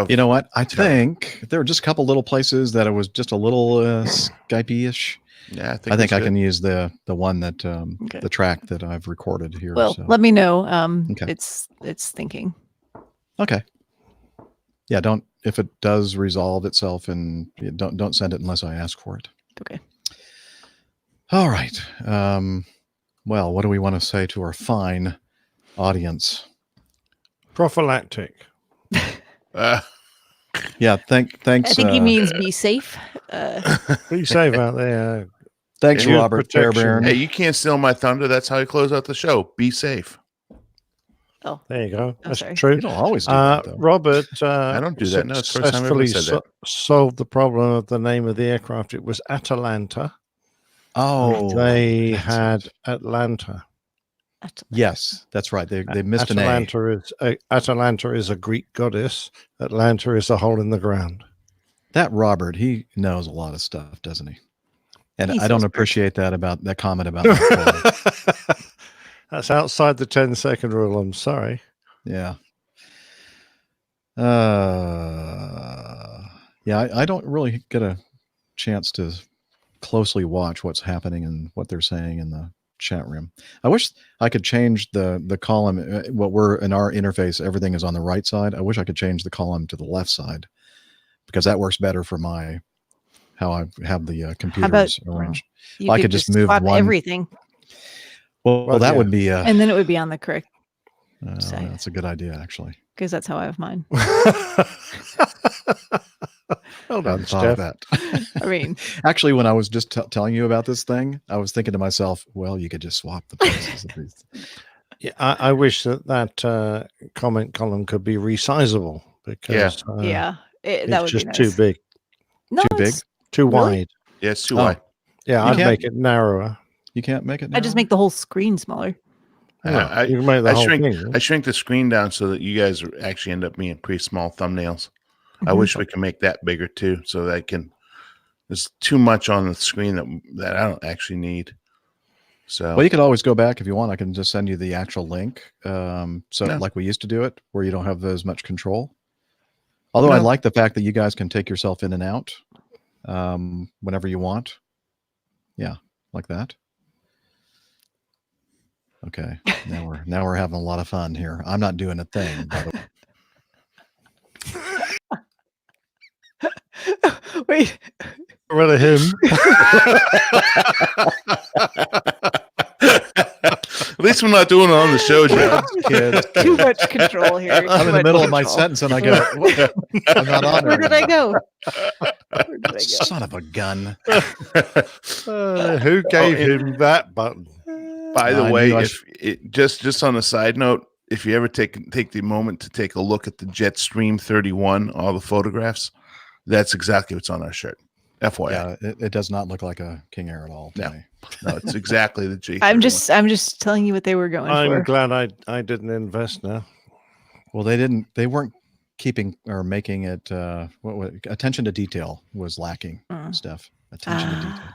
[SPEAKER 1] You know what? I think there were just a couple little places that it was just a little Skype-ish.
[SPEAKER 3] Yeah,
[SPEAKER 1] I think
[SPEAKER 3] it's
[SPEAKER 1] I
[SPEAKER 3] good.
[SPEAKER 1] can use the one that
[SPEAKER 4] Okay.
[SPEAKER 1] the track that I've recorded here.
[SPEAKER 4] Well,
[SPEAKER 1] so.
[SPEAKER 4] let me know.
[SPEAKER 1] Okay.
[SPEAKER 4] It's thinking.
[SPEAKER 1] Okay. Yeah, don't if it does resolve itself, and don't send it unless I ask for it.
[SPEAKER 4] Okay.
[SPEAKER 1] All right. Well, what do we want to say to our fine audience?
[SPEAKER 2] Prophylactic.
[SPEAKER 1] Yeah, thanks.
[SPEAKER 4] I think he means be safe.
[SPEAKER 2] Be safe out there.
[SPEAKER 1] Thanks,
[SPEAKER 2] Use
[SPEAKER 1] Robert
[SPEAKER 2] protection.
[SPEAKER 1] Fairbairn.
[SPEAKER 3] Hey, you can't steal my thunder. That's how I close out the show. Be safe.
[SPEAKER 4] Oh,
[SPEAKER 2] There you go. That's
[SPEAKER 4] sorry.
[SPEAKER 2] true.
[SPEAKER 1] You don't always do that, though.
[SPEAKER 2] Robert
[SPEAKER 3] I don't do that. No, it's the first time I've ever
[SPEAKER 2] successfully
[SPEAKER 3] said that.
[SPEAKER 2] solved the problem of the name of the aircraft. It was Atalanta.
[SPEAKER 1] Oh,
[SPEAKER 2] They
[SPEAKER 1] that's
[SPEAKER 2] had
[SPEAKER 1] it.
[SPEAKER 2] Atlanta.
[SPEAKER 1] Yes, that's right. They missed an A.
[SPEAKER 2] Atalanta is a Greek goddess. Atlanta is a hole in the ground.
[SPEAKER 1] That Robert, he knows a lot of stuff, doesn't he? And
[SPEAKER 4] He's
[SPEAKER 1] I don't
[SPEAKER 4] so
[SPEAKER 1] appreciate that comment about my phone.
[SPEAKER 2] That's outside the 10-second rule. I'm sorry.
[SPEAKER 1] Yeah. I don't really get a chance to closely watch what's happening and what they're saying in the chat room. I wish I could change the column. What we're in our interface, everything is on the right side. I wish I could change the column to the left side because that works better for how I have the computers arranged.
[SPEAKER 4] You
[SPEAKER 1] I could just move
[SPEAKER 4] swap
[SPEAKER 1] one.
[SPEAKER 4] everything,
[SPEAKER 1] Well, that
[SPEAKER 2] yeah.
[SPEAKER 1] would be.
[SPEAKER 4] and then it would be on the correct side.
[SPEAKER 1] That's a good idea, actually.
[SPEAKER 4] Because that's how I have mine.
[SPEAKER 2] Well done,
[SPEAKER 1] Hadn't thought of
[SPEAKER 2] Steph.
[SPEAKER 1] that.
[SPEAKER 4] I mean,
[SPEAKER 1] Actually, when I was just telling you about this thing, I was thinking to myself, well, you could just swap the places of these.
[SPEAKER 2] Yeah, I wish that comment column could be resizable because
[SPEAKER 4] yeah, that
[SPEAKER 2] it's
[SPEAKER 4] would
[SPEAKER 2] just
[SPEAKER 4] be nice.
[SPEAKER 2] too big,
[SPEAKER 4] No,
[SPEAKER 1] Too big?
[SPEAKER 4] it's-
[SPEAKER 2] too
[SPEAKER 4] Really?
[SPEAKER 2] wide.
[SPEAKER 3] Yeah, it's too
[SPEAKER 1] Oh.
[SPEAKER 3] wide.
[SPEAKER 2] Yeah,
[SPEAKER 1] You
[SPEAKER 2] I'd
[SPEAKER 1] can't-
[SPEAKER 2] make it narrower.
[SPEAKER 1] You can't make it.
[SPEAKER 4] I just make the whole screen smaller.
[SPEAKER 3] I
[SPEAKER 2] you can make the
[SPEAKER 3] I
[SPEAKER 2] whole
[SPEAKER 3] shrink
[SPEAKER 2] thing.
[SPEAKER 3] I shrink the screen down so that you guys actually end up being pretty small thumbnails. I
[SPEAKER 4] Mhm.
[SPEAKER 3] wish we could make that bigger too, so that I can. There's too much on the screen that I don't actually need. So
[SPEAKER 1] Well, you can always go back if you want. I can just send you the actual link. So
[SPEAKER 3] No.
[SPEAKER 1] like we used to do it, where you don't have as much control. Although I
[SPEAKER 3] No.
[SPEAKER 1] like the fact that you guys can take yourself in and out whenever you want. Yeah, like that. Okay, now we're having a lot of fun here. I'm not doing a thing, by the way.
[SPEAKER 4] Wait.
[SPEAKER 2] Rid of him.
[SPEAKER 3] At least we're not doing it on the show, John.
[SPEAKER 1] Kids.
[SPEAKER 4] Too much control here.
[SPEAKER 1] I'm in the middle of my sentence and I go, "What? I'm not on
[SPEAKER 4] Where
[SPEAKER 1] there
[SPEAKER 4] did I
[SPEAKER 1] anymore."
[SPEAKER 4] go? Where did I go?
[SPEAKER 1] Son of a gun.
[SPEAKER 2] Who gave him that button?
[SPEAKER 3] By the
[SPEAKER 1] I
[SPEAKER 3] way,
[SPEAKER 1] knew I
[SPEAKER 3] if it just on a side note, if you ever take the moment to take a look at the Jetstream 31, all the photographs, that's exactly what's on our shirt. FYI.
[SPEAKER 1] Yeah, it does not look like a King Air at all. To me.
[SPEAKER 3] No, it's exactly the J.
[SPEAKER 4] I'm just telling you what they were going
[SPEAKER 2] I'm
[SPEAKER 4] for.
[SPEAKER 2] glad I didn't invest now.
[SPEAKER 1] Well, they weren't keeping or making it. What attention to detail was lacking. Stuff. Attention to detail.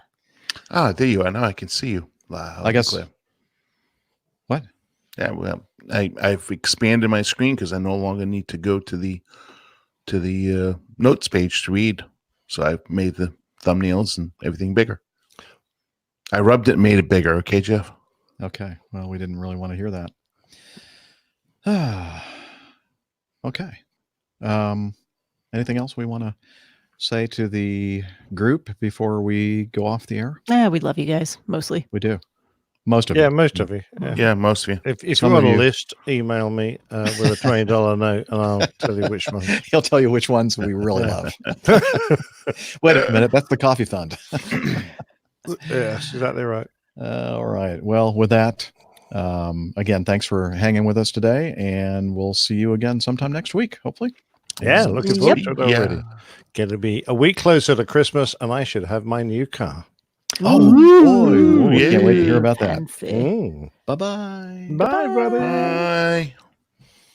[SPEAKER 3] Ah, there you are. Now I can see you.
[SPEAKER 1] I guess.
[SPEAKER 3] Clear.
[SPEAKER 1] What?
[SPEAKER 3] Yeah, well, I've expanded my screen because I no longer need to go to the notes page to read. So I've made the thumbnails and everything bigger. I rubbed it and made it bigger. Okay, Jeff?
[SPEAKER 1] Okay. Well, we didn't really want to hear that. Okay. Anything else we want to say to the group before we go off the air?
[SPEAKER 4] Yeah, we love you guys mostly.
[SPEAKER 1] We do. Most of you.
[SPEAKER 2] Most of you.
[SPEAKER 3] Yeah, most of you.
[SPEAKER 2] If you
[SPEAKER 1] Some
[SPEAKER 2] want
[SPEAKER 1] of
[SPEAKER 2] a
[SPEAKER 1] you.
[SPEAKER 2] list, email me with a $20 note, and I'll tell you which one.
[SPEAKER 1] He'll tell you which ones we really love. Wait a minute. That's the coffee fund.
[SPEAKER 2] Yes, exactly right.
[SPEAKER 1] All right. Well, with that, again, thanks for hanging with us today, and we'll see you again sometime next week, hopefully.
[SPEAKER 2] Yeah, looking forward to it already.
[SPEAKER 3] Yeah.
[SPEAKER 2] Going to be a week closer to Christmas, and I should have my new car.
[SPEAKER 1] Oh, boy. Can't wait to hear about that.
[SPEAKER 4] Fancy.
[SPEAKER 2] Mm.
[SPEAKER 1] Bye-bye.
[SPEAKER 2] Bye, brother.
[SPEAKER 3] Bye.